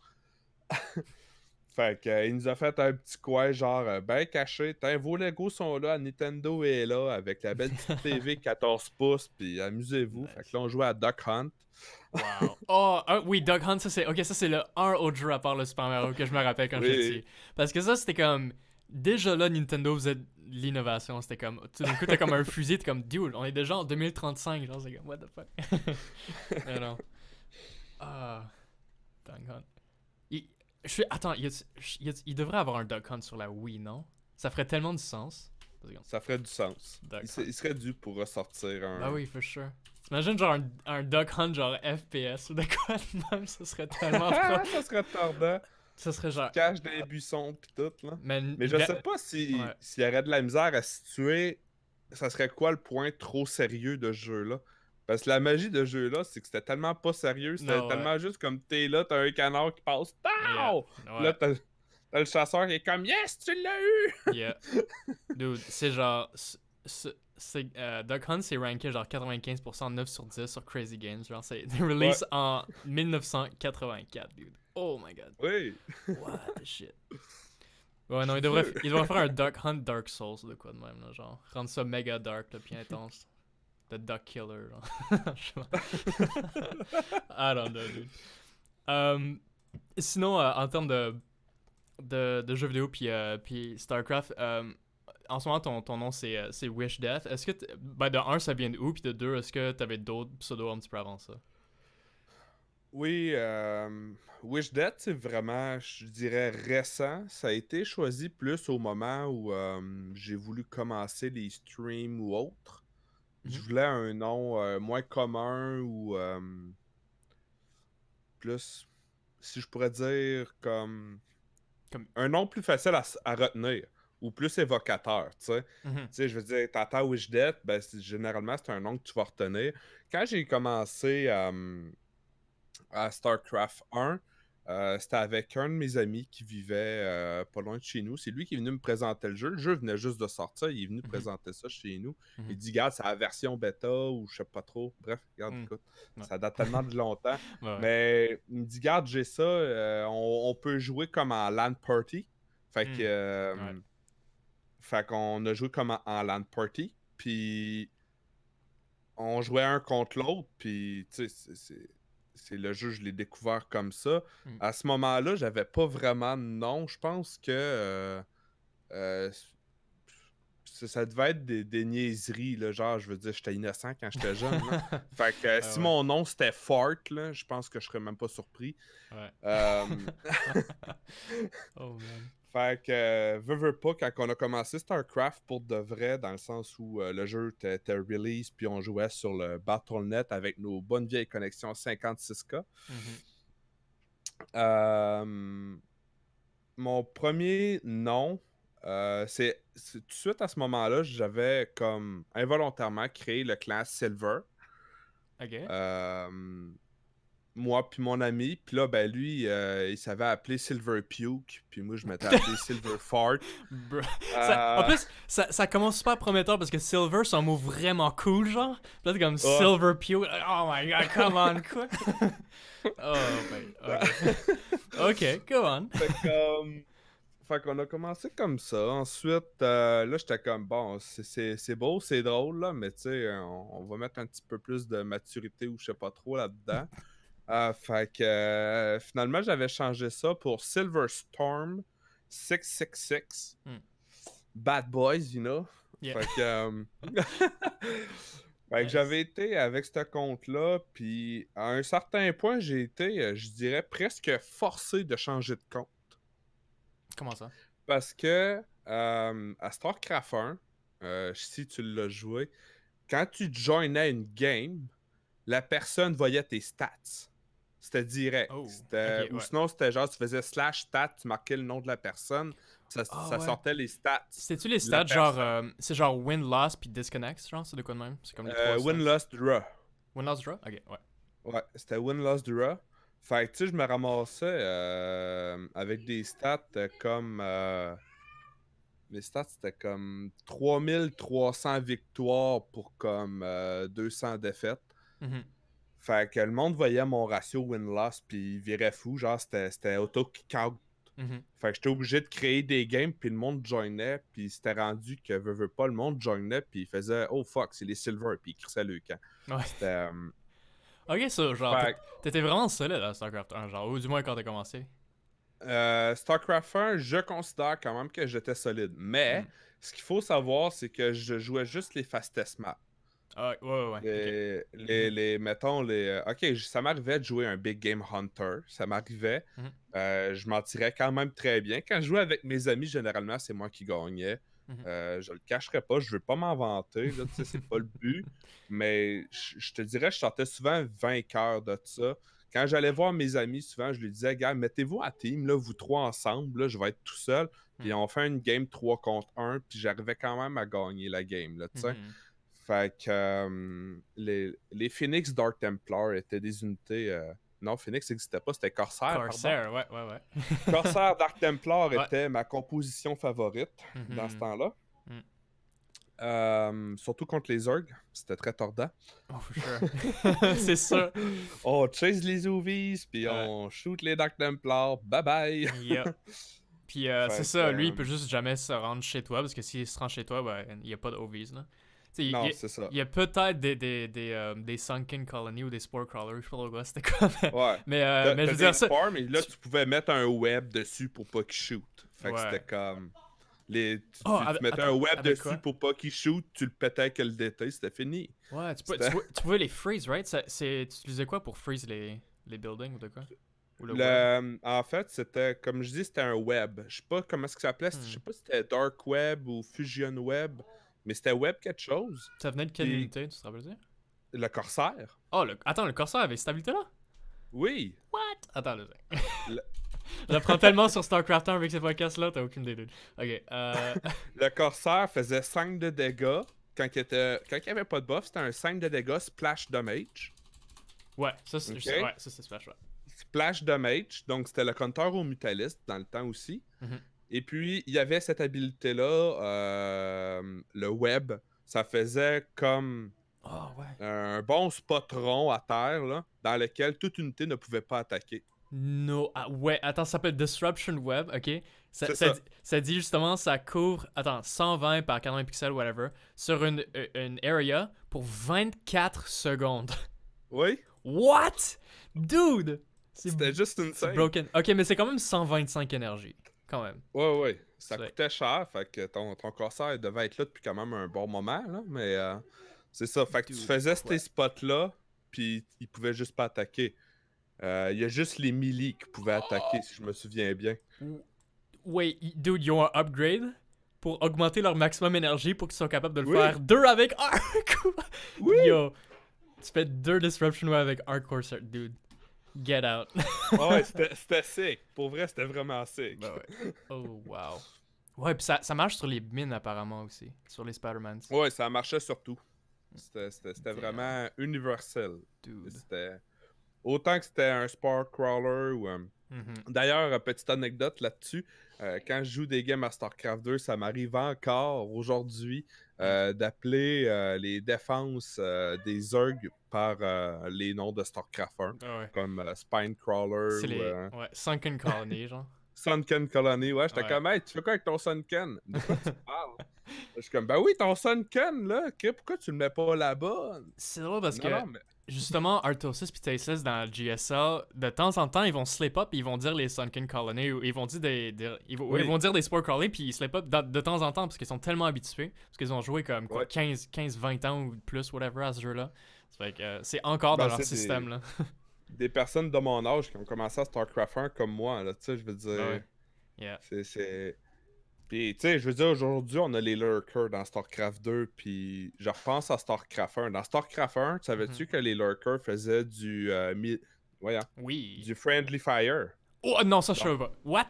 Fait que, il nous a fait un petit coin genre ben caché. Vos Legos sont là, Nintendo est là avec la belle petite TV 14 pouces, puis amusez-vous. Nice. Fait que là, on jouait à Duck Hunt. Wow. Oh, oui, Duck Hunt, ça c'est le un autre jeu à part le Super Mario que je me rappelle quand j'étais petit. Parce que ça, c'était comme. Déjà là, Nintendo faisait de l'innovation. C'était comme. Tout d'un coup, t'as comme un fusil, t'es comme, dude, on est déjà en 2035. Genre, c'est comme, what the fuck. Mais non. Ah. Duck Hunt. Attends, il devrait avoir un Duck Hunt sur la Wii, non? Ça ferait tellement du sens. Ça ferait du sens. Il serait dû pour ressortir un. Ah oui, for sure. T'imagines genre un Duck Hunt genre FPS ou de quoi de même, ça serait tellement trop. Ça serait tordant. Ça serait genre. Cache des buissons pis tout, là. Mais je sais pas s'il y aurait de la misère à situer. Ça serait quoi le point trop sérieux de ce jeu-là? Parce que la magie de ce jeu-là, c'est que c'était tellement pas sérieux. C'était tellement juste comme t'es là, t'as un canard qui passe. Pow! Ouais. Là, t'as le chasseur qui est comme Yes, tu l'as eu! Yeah. Dude, c'est genre. Duck Hunt, c'est ranké genre 95% 9 sur 10 sur Crazy Games. Genre, c'est release en 1984, dude. Oh my god. Oui. What the shit. Ouais, non, il devrait faire un Duck Hunt Dark Souls ou de quoi de même, là, genre. Rendre ça méga dark, là, pis intense. The Duck Killer, genre. I don't know, dude. Sinon, en termes de jeux vidéo puis StarCraft, en ce moment, ton nom, c'est Wish Death. Est-ce que, ben, de un, ça vient d'où? Puis de deux, est-ce que t'avais d'autres pseudos un petit peu avant ça? Oui, Wish Dead, c'est vraiment, je dirais, récent. Ça a été choisi plus au moment où j'ai voulu commencer les streams ou autres. Je Mhm. voulais un nom moins commun ou plus, si je pourrais dire, comme Comme... un nom plus facile à retenir ou plus évocateur, tu sais. Mhm. Tu sais, je veux dire, t'entends Wish Dead, ben, généralement, c'est un nom que tu vas retenir. Quand j'ai commencé à StarCraft 1. C'était avec un de mes amis qui vivait pas loin de chez nous. C'est lui qui est venu me présenter le jeu. Le jeu venait juste de sortir. Il est venu Mhm. présenter ça chez nous. Mhm. Il dit, regarde, c'est la version bêta ou je sais pas trop. Bref, regarde, Mhm. écoute, Ouais. ça date tellement de longtemps. Ouais, ouais. Mais il me dit, regarde, j'ai ça. On peut jouer comme en LAN party. Fait que, Mhm. Ouais. fait qu'on a joué comme en LAN party. Puis on jouait un contre l'autre, puis tu sais, c'est le jeu, je l'ai découvert comme ça. Mhm. À ce moment-là, j'avais pas vraiment de nom. Je pense que euh, ça devait être des niaiseries, là, genre, je veux dire, j'étais innocent quand j'étais jeune, là. Fait que si Ouais. mon nom c'était Fart, là, je pense que je serais même pas surpris. Ouais. Euh, Oh man. Fait que, veux pas, quand on a commencé StarCraft pour de vrai, dans le sens où le jeu était release, puis on jouait sur le Battle.net avec nos bonnes vieilles connexions 56K. Mhm. Euh, Mon premier nom, c'est tout de suite à ce moment-là, j'avais comme involontairement créé le clan Silver. Ok. Euh, Moi puis mon ami, puis là, ben lui, il savait appeler Silver Puke, puis moi, je m'étais appelé Silver Fart. Bro. En Euh, plus, ça commence super prometteur parce que Silver, c'est un mot vraiment cool, genre. Peut-être comme ah. Silver Pew. Oh my god, come on, quoi? Oh, ben, ok. Ok, come on. Fait comme... Fait qu'on a commencé comme ça. Ensuite, là, j'étais comme, bon, c'est beau, c'est drôle, là, mais tu sais, on va mettre un petit peu plus de maturité ou je sais pas trop là-dedans. Fait que finalement, j'avais changé ça pour Silver Storm 666. Hmm. Bad Boys, you know. Yeah. Fait que, fait que Nice. j'avais été avec ce compte-là, puis à un certain point, j'ai été, je dirais, presque forcé de changer de compte. Comment ça? Parce que à StarCraft 1, si tu l'as joué, quand tu joinais une game, la personne voyait tes stats. C'était direct. Oh, C'était... ok, Ou ouais. sinon, c'était genre, tu faisais slash stat, tu marquais le nom de la personne, Ah ça ouais. sortait les stats C'était-tu les de la stats genre. personne. C'est genre win-loss puis disconnect, genre? C'est de quoi de même? C'est comme les trois Win, stats. loss, draw. Win-loss draw? Ok, ouais. Ouais, c'était win, loss, draw. Fait que, tu sais, je me ramassais avec des stats comme... mes stats, c'était comme 3300 victoires pour comme 200 défaites. Mhm. Fait que le monde voyait mon ratio win-loss, puis il virait fou. Genre, c'était auto-kick-out. Mhm. Fait que j'étais obligé de créer des games, puis le monde joinait, puis c'était rendu que veut pas, le monde joinait, puis il faisait « Oh fuck, c'est les Silver », puis il crissait le camp. Ouais. C'était... Ok, ça, genre, Fait t'étais vraiment solide à StarCraft 1, genre, ou du moins quand t'as commencé. StarCraft 1, je considère quand même que j'étais solide. Mais, Hmm. ce qu'il faut savoir, c'est que je jouais juste les fastest maps. Ah, ouais, ok. Mettons, Ok, ça m'arrivait de jouer un Big Game Hunter. Ça m'arrivait. Mhm. Je m'en tirais quand même très bien. Quand je jouais avec mes amis, généralement, c'est moi qui gagnais. Mhm. Je le cacherai pas, je veux pas m'en vanter, là, tu sais, c'est pas le but. Mais je te dirais, je sortais souvent vainqueur de ça. Quand j'allais voir mes amis, souvent, je lui disais, gars, mettez-vous à team, là, vous trois ensemble, là, je vais être tout seul. Puis Mhm. on fait une game 3 contre 1, puis j'arrivais quand même à gagner la game, là, tu sais. Mhm. Fait que les Phoenix Dark Templar étaient des unités. Non, Phoenix n'existait pas, c'était Corsair, pardon. Corsair, ouais. Corsair Dark Templar Ouais. était ma composition favorite dans ce Mhm. temps-là. Mhm. Surtout contre les Zerg, c'était très tordant. Oh, for sure. C'est ça. On chase les Zoovies, puis Ouais. on shoot les Dark Templars, bye bye! Yep. Puis c'est Fait ça, lui, il que, peut juste jamais se rendre chez toi, parce que s'il se rend chez toi, ben, il n'y a pas d'OVs, là. Tu sais, non, c'est ça. il y a peut-être des Sunken Colony ou des Spore Crawlers, je sais pas trop quoi, c'était quoi. Ouais. Mais je veux T'as dire des ça. spores, mais là, tu pouvais mettre un web dessus pour pas qu'ils shoot. Fait que Ouais. c'était comme... Oh, Tu mettais un attends, web avec dessus quoi? pour pas qu'il shoot, tu le pétais avec le DT, c'était fini. Ouais, C'était tu pouvais les freeze, right? Tu utilisais quoi pour freeze les buildings ou de quoi? Ou le web? En fait, c'était, comme je dis, c'était un web. Je sais pas comment est-ce que ça s'appelait. Je Hmm. sais pas si c'était Dark Web ou Fusion Web, mais c'était Web quelque chose. Ça venait de quelle Puis unité, tu te rappelles? le Corsair. Oh, attends, le Corsair avait cette habilité-là? Oui. What? Attends, là. Le, J'apprends tellement sur StarCraft 1 avec ces podcasts-là, t'as aucune idée, dude. Ok, le Corsair faisait 5 de dégâts. Quand il y avait pas de buff, c'était un 5 de dégâts splash damage. ouais, ça, c'est OK? ouais, ça, c'est Splash, ouais. Splash damage, donc c'était le compteur au mutaliste dans le temps aussi. Mhm. Et puis, il y avait cette habilité-là, le web. Ça faisait comme Oh, ouais. un bon spot rond à terre, là, dans lequel toute unité ne pouvait pas attaquer. No, ah, ouais, attends, ça s'appelle Disruption Web, ok? C'est ça. Ça dit justement, ça couvre, attends, 120 par 80 pixels, whatever, sur une area pour 24 secondes. Oui, What? Dude! c'était juste une C'est scène. broken. Ok, mais c'est quand même 125 énergie, quand même. Ouais, ouais. Ça C'est- coûtait cher, fait que ton corsaire devait être là depuis quand même un bon moment, là, mais c'est ça. Fait que tu Dude, faisais quoi? ces spots-là, puis ils pouvaient juste pas attaquer. Il y a juste les melee qui pouvaient attaquer, si je me souviens bien. Wait, dude, ils ont un upgrade pour augmenter leur maximum énergie pour qu'ils soient capables de le Oui. faire deux avec Arc. Oui! Yo, tu fais deux Disruption Web avec Arc Corsair, dude. Get out. Ah ouais, c'était sick. Pour vrai, c'était vraiment sick. Ben ouais. Oh, wow. Ouais, pis ça marche sur les mines apparemment aussi, sur les Spider-Mans. Ouais, ça marchait surtout. C'était Damn. vraiment universel. Dude. C'était... Autant que c'était un Spore Crawler ou... Mhm. D'ailleurs, petite anecdote là-dessus, quand je joue des games à StarCraft 2, ça m'arrive encore aujourd'hui d'appeler les défenses des Zerg par les noms de StarCraft 1, Ah ouais. comme Spine Crawler C'est ou les ouais, Sunken Colony, genre. Sunken Colony. Ouais, j'étais Ouais. comme, hey, tu fais quoi avec ton Sunken? De quoi tu parles? Je suis comme, ben oui, ton Sunken, là, pourquoi tu le mets pas là-bas? C'est drôle parce Non, que non, mais... justement, Artosis pis Tasis dans le GSL, de temps en temps, ils vont slip up et ils vont dire les Sunken Colony ou ils vont dire Oui. ils vont dire des Spore Colony puis ils slip up de temps en temps parce qu'ils sont tellement habitués, parce qu'ils ont joué comme quoi, Ouais. 15-20 ans ou plus, whatever, à ce jeu-là. Ça fait que c'est encore Ben, dans leur c'est système, là. des personnes de mon âge qui ont commencé à StarCraft 1 comme moi, là, tu sais, je veux dire... Ben ouais. Yeah. C'est... Puis, tu sais, je veux dire, aujourd'hui, on a les lurkers dans StarCraft 2, puis je repense à StarCraft 1. Dans StarCraft 1, savais-tu que les lurkers faisaient voyons, Oui. du friendly fire? Oh non, ça je Donc, sais pas. What?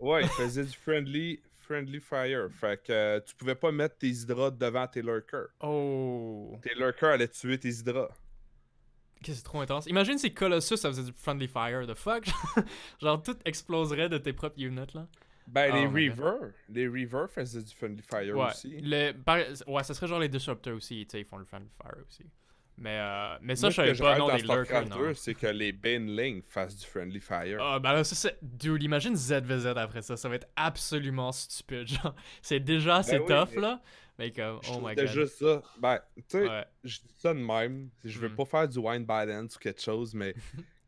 ouais, ils faisaient du friendly fire. Fait que tu pouvais pas mettre tes hydras devant tes lurkers. Oh. Tes lurkers allaient tuer tes hydras. Ok, c'est trop intense. Imagine si Colossus ça faisait du friendly fire. The fuck? Genre tout exploserait de tes propres units là. Ben, Oh my God. les Reavers faisaient du friendly fire Ouais. aussi. Ouais, ça serait genre les Disruptors aussi, tu sais, ils font le friendly fire aussi. Mais ça, Moi, je ce que savais je pas, rêve non, dans des lurkers, StarCraft non. 2, c'est que les Baneling fassent du friendly fire. Ah, ben là, ça, c'est. Dude, imagine ZVZ après ça, ça va être absolument stupide. Genre, c'est déjà assez Ben oui, tough mais là. Mais comme, je oh my trouve god. juste ça. Ben, tu sais, Ouais. je dis ça de même. Je veux Mm. pas faire du wine balance ou quelque chose, mais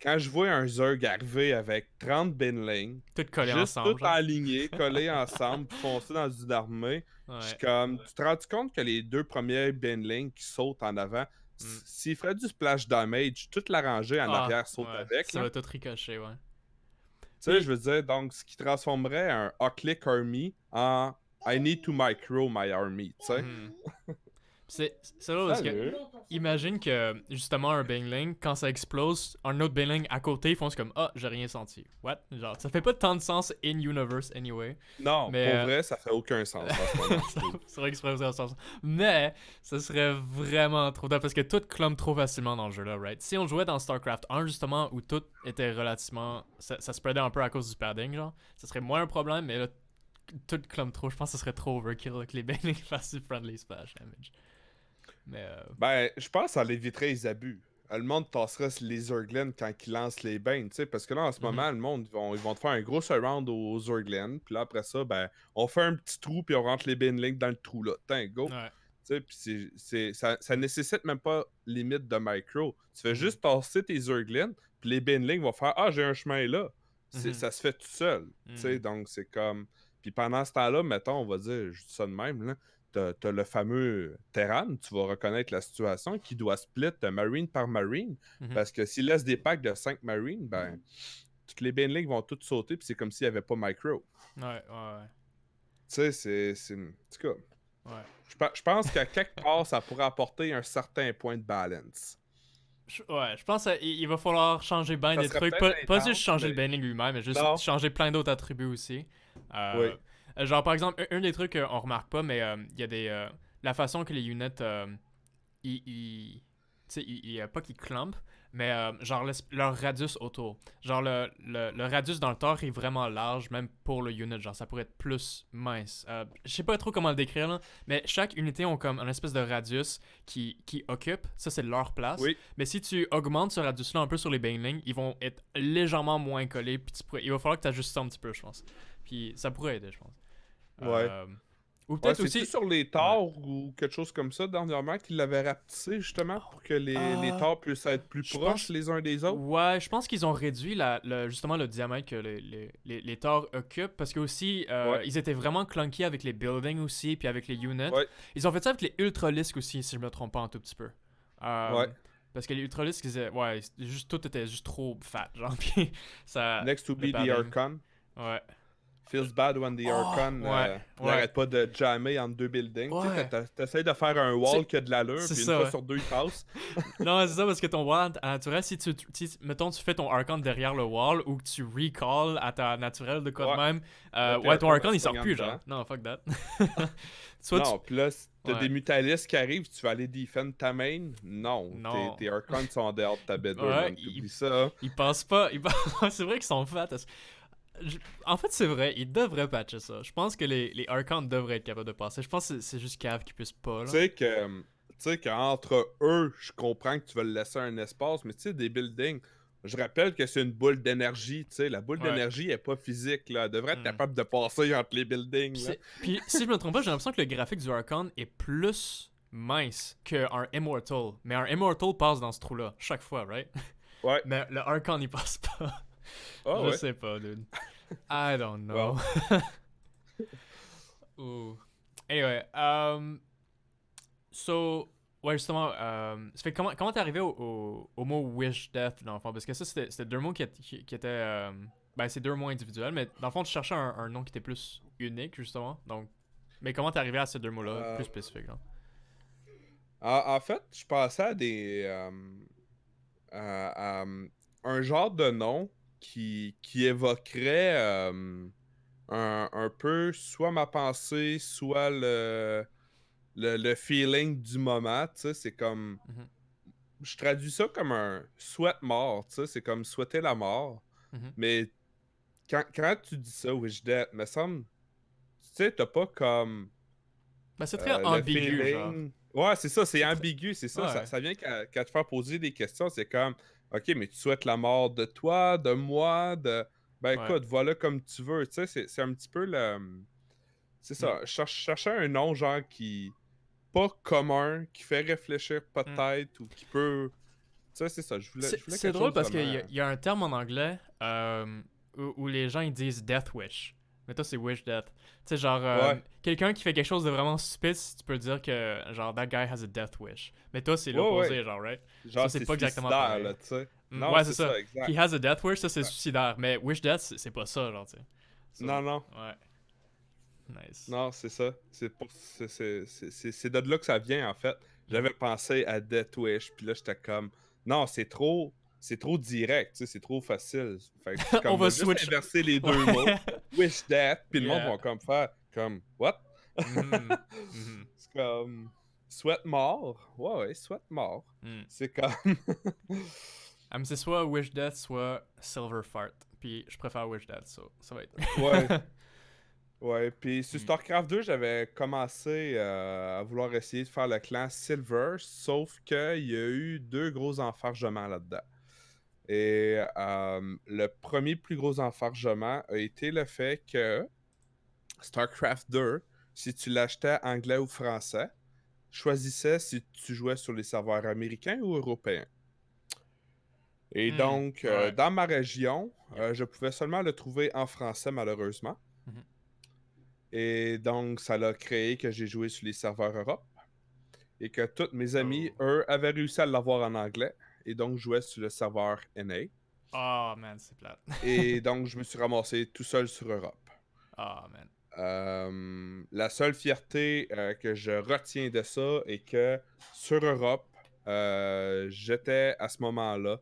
quand je vois un Zerg arriver avec 30 Baneling, Tout collé juste ensemble. tout Genre. alignés, collés ensemble, puis foncer dans une armée, je Ouais. suis comme, tu te rends compte que les deux premiers Baneling qui sautent en avant, Mm. s'ils feraient du splash damage, toute la rangée en Ah, arrière saute ouais. avec, Ça là. va tout ricocher, ouais. Tu sais, Puis- je veux dire, donc, ce qui transformerait un Hocklick Army en I need to micro my army, tu sais. Mhm. C'est là parce que Salut. imagine que justement un Baneling, quand ça explose, un autre Baneling à côté, ils font comme ah, j'ai rien senti. What? Genre, ça fait pas tant de sens in universe anyway. Non, Mais, pour vrai, ça fait aucun sens en ce moment, je trouve. C'est vrai que ça ferait sens. Mais ça serait vraiment trop tard parce que tout clump trop facilement dans le jeu là, right? Si on jouait dans StarCraft 1 justement où tout était relativement. Ça spreadait un peu à cause du padding, genre, ça serait moins un problème, mais là, tout clump trop, je pense que ce serait trop overkill là, que les Banelings fassent du friendly splash damage. Mais Ben, je pense que ça éviterait les abus. Le monde tasserait les Zerglings quand ils lancent les Banes, tu sais, parce que là, en ce moment, le monde, ils vont te faire un gros surround aux Zerglings, puis là, après ça, ben, on fait un petit trou, puis on rentre les Banelings dans le trou, là. Tiens, go! ouais. Tu sais, puis ça nécessite même pas limite de micro. Tu fais juste tasser tes Zerglings, puis les Banelings vont faire « Ah, j'ai un chemin là! » Ça se fait tout seul, tu sais, donc c'est comme... Puis pendant ce temps-là, mettons, on va dire, je dis ça de même, là, t'as le fameux Terran, tu vas reconnaître la situation, qui doit split Marine par Marine, Mhm. parce que s'il laisse des packs de 5 Marines, ben, toutes les Banelings vont toutes sauter, puis c'est comme s'il n'y avait pas Micro. Ouais. Tu sais, en tout cas, Ouais. je pense qu'à quelque part, ça pourrait apporter un certain point de balance. Ouais, je pense qu'il va falloir changer bien Ça des serait trucs. peut-être Pas juste intense, changer mais le banning lui-même, mais juste non. changer plein d'autres attributs aussi. Oui. Genre, par exemple, un des trucs qu'on remarque pas, mais il y a des. La façon que les units. Tu sais, pas qu'ils clumpent, mais genre leur radius autour. Genre, le radius dans le tort est vraiment large, même pour le unit. Genre, ça pourrait être plus mince. Je sais pas trop comment le décrire, là, mais chaque unité ont comme un espèce de radius qui occupe. Ça, c'est leur place. Oui. Mais si tu augmentes ce radius-là un peu sur les banelings, ils vont être légèrement moins collés. Puis il va falloir que tu ajustes ça un petit peu, je pense. Puis ça pourrait aider, je pense. Ouais. Euh, ou Ouais, peut-être c'est-tu aussi. sur les Ouais. torts ou quelque chose comme ça, dernièrement, qu'ils l'avaient rapetissé, justement, pour que les Euh, torts puissent être plus je proches pense. les uns des autres? Ouais, je pense qu'ils ont réduit justement le diamètre que les Thor occupent parce que aussi Ouais. ils étaient vraiment clunky avec les buildings aussi puis avec les units. Ouais. Ils ont fait ça avec les Ultralisks aussi si je me trompe pas un tout petit peu. Ouais. Parce que les Ultralisks ouais, tout était juste trop fat genre puis ça Next to le be the padding. Archon. Ouais. Feels bad when the Oh, Archon il ouais. arrête pas de jammer entre deux buildings. Tu sais, Ouais. t'essayes de faire un wall qui a de l'allure, C'est puis une ça, fois ouais. sur deux, il passe. Non, c'est ça parce que ton wall naturel, mettons, tu fais ton Archon derrière le wall ou que tu recall à ta naturelle de quoi de Ouais. même, Là, tes ouais, ton Archon Archon se il sort pognent en plus, genre. dedans. Non, fuck that. Soit tu. Non, puis là, si t'as Ouais. des Mutalisks qui arrivent, tu vas aller defend ta main. Non, Non. tes Archons sont en dehors de ta B2, Ouais, man. T'oublies ça. ils passent pas. C'est vrai qu'ils sont fat. En fait, c'est vrai, ils devraient patcher ça. Je pense que les Archons devraient être capables de passer. Je pense que c'est juste Cav qui puisse pas, Tu là. sais que. Tu sais qu'entre eux, je comprends que tu veux laisser un espace, mais tu sais, des buildings, je rappelle que c'est une boule d'énergie, tu sais, la boule Ouais. d'énergie est pas physique, là, elle devrait être Hmm. capable de passer entre les buildings, là. Puis, si je me trompe pas, j'ai l'impression que le graphique du Archon est plus mince qu'un Immortal. Mais un Immortal passe dans ce trou-là, chaque fois, right? Ouais. Mais le Archon, il passe pas. Ah Je ouais. sais pas, dude. I don't know. Well. Ooh. Anyway, so, ouais, justement, ça fait comment t'es arrivé au mot Wish Death, dans le fond? Parce que ça, c'était deux mots qui étaient. Ben, c'est deux mots individuels, mais dans le fond, tu cherchais un nom qui était plus unique, justement. Donc, mais comment t'es arrivé à ces deux mots-là, Euh, plus spécifiques, là? en fait, je pensais à à un genre de nom qui évoquerait un peu soit ma pensée, soit le feeling du moment, tu sais, c'est comme... Mhm, Je traduis ça comme un souhait mort, tu sais, c'est comme souhaiter la mort. mhm. Mais quand tu dis ça, Wish Death, me semble, tu sais, t'as pas comme Ben, c'est très le ambigu, genre. feeling. Ouais, c'est ça, c'est C'est très. ambigu, c'est ça. Ça. Ouais. Ça vient qu'à te faire poser des questions. C'est comme, OK, mais tu souhaites la mort de toi, de moi, de. Ben Ouais. écoute, voilà comme tu veux. Tu sais, c'est un petit peu le. C'est Mm, ça. Chercher un nom, genre, qui. Pas commun, qui fait réfléchir mm. peut-être, ou qui peut. Tu sais, c'est ça. Je voulais C'est quelque drôle chose parce vraiment. qu'il y a un terme en anglais où les gens ils disent Death Wish. Mais toi, c'est Wish Death. Tu sais, genre, Ouais. quelqu'un qui fait quelque chose de vraiment stupide, tu peux dire que, genre, that guy has a death wish. Mais toi, c'est Ouais, ouais. l'opposé, genre, right? Ça, Genre, c'est c'est pas exactement suicidaire, pareil. là, tu sais. Mm, Non, ouais, c'est c'est ça. ça, exact. He has a death wish, ça, c'est Ouais. suicidaire. Mais Wish Death, c'est pas ça, genre, tu sais. Non, So, non. ouais. Nice. Non, c'est ça. C'est de là que ça vient, en fait. J'avais Mhm. pensé à Death Wish, puis là, j'étais comme, non, c'est trop direct, tu sais, c'est trop facile. Fait que je suis On comme, va va juste switch. inverser les deux mots. Ouais. Wish Death, puis le monde Yeah. va comme faire, comme, what? Mhm. Mhm. C'est comme, souhaite mort. Ouais, ouais, souhaite mort. Mm. C'est comme, Ah, mais c'est soit Wish Death, soit Silver Fart. Puis je préfère Wish Death, ça va être. ouais. Ouais, puis sur Mm. StarCraft 2, j'avais commencé à vouloir essayer de faire le clan Silver, sauf qu'il y a eu deux gros enfargements là-dedans. Et le premier plus gros enfargement a été le fait que StarCraft 2, si tu l'achetais anglais ou français, choisissais si tu jouais sur les serveurs américains ou européens. Et Mm. donc, Ouais. dans ma région, Yep. je pouvais seulement le trouver en français, malheureusement. Mhm. Et donc, ça l'a créé que j'ai joué sur les serveurs Europe. Et que tous mes amis, Oh. eux, avaient réussi à l'avoir en anglais. Et donc, je jouais sur le serveur NA. Oh, man, c'est plate. Et donc, je me suis ramassé tout seul sur Europe. Oh, man. La seule fierté que je retiens de ça est que sur Europe, j'étais à ce moment-là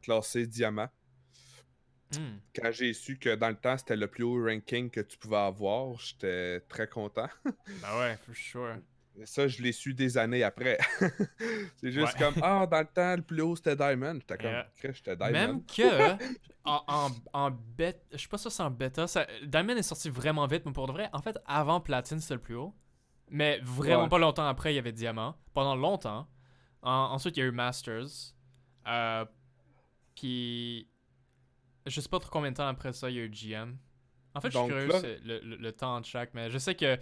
classé diamant. Hmm. Quand j'ai su que dans le temps, c'était le plus haut ranking que tu pouvais avoir, j'étais très content. Ben ouais, for sure. Et ça, je l'ai su des années après. C'est Ouais. juste comme, ah, dans le temps, le plus haut, c'était Diamond. J'étais comme, Yeah. Chris, j'étais Diamond. Même que en bêta, je sais pas si c'est en bêta, Diamond est sorti vraiment vite, mais pour de vrai, en fait, avant Platine, c'était le plus haut. Mais vraiment Ouais. pas longtemps après, il y avait Diamant. Pendant longtemps. Ensuite, il y a eu Masters. Euh, Puis, je sais pas trop combien de temps après ça, il y a eu GM. En fait, je suis Donc curieux là, c'est le temps de chaque, mais je sais que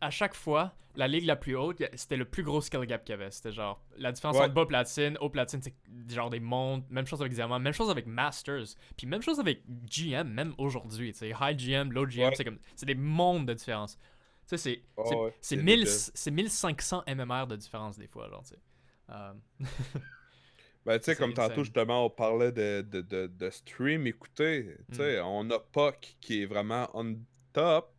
à chaque fois, la ligue la plus haute, c'était le plus gros skill gap qu'il y avait. C'était genre, la différence ouais, entre bas platine, haut platine, c'est genre des mondes, même chose avec Diamant, même chose avec Masters, puis même chose avec GM, même aujourd'hui. Tu sais, High GM, Low GM, ouais, c'est des mondes de différence. Tu sais, oh, ouais, c'est c'est débile. 1500 MMR de différence des fois, genre, tu sais. Euh, Ben, tu sais, c'est comme tantôt, insane. justement, on parlait de stream. Écoutez, tu Hmm. sais, on a Puck qui est vraiment on top.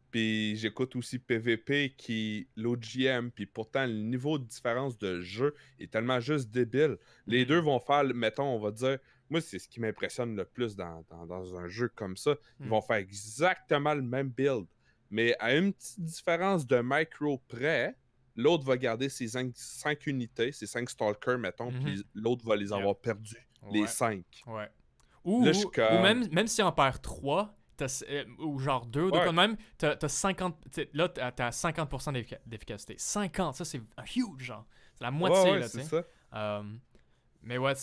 Puis j'écoute aussi PVP qui l'OGM. Puis pourtant, le niveau de différence de jeu est tellement juste débile. Les deux Hmm. vont faire, mettons, on va dire, moi, c'est ce qui m'impressionne le plus dans un jeu comme ça. Ils Hmm. vont faire exactement le même build. Mais à une petite différence de micro près, l'autre va garder ses 5 unités, ses 5 stalkers, mettons, Mhm. puis l'autre va les Yep. avoir perdus, les Ouais. 5. Ouais. Là, je suis Ou comme, même si on perd 3 ou genre 2 ou de quoi ouais, de même, t'as 50. Là, t'as 50% d'efficacité. 50, ça c'est huge, genre. C'est la ouais, moitié, ouais, là, tu c'est sais. ça. Euh, mais ouais,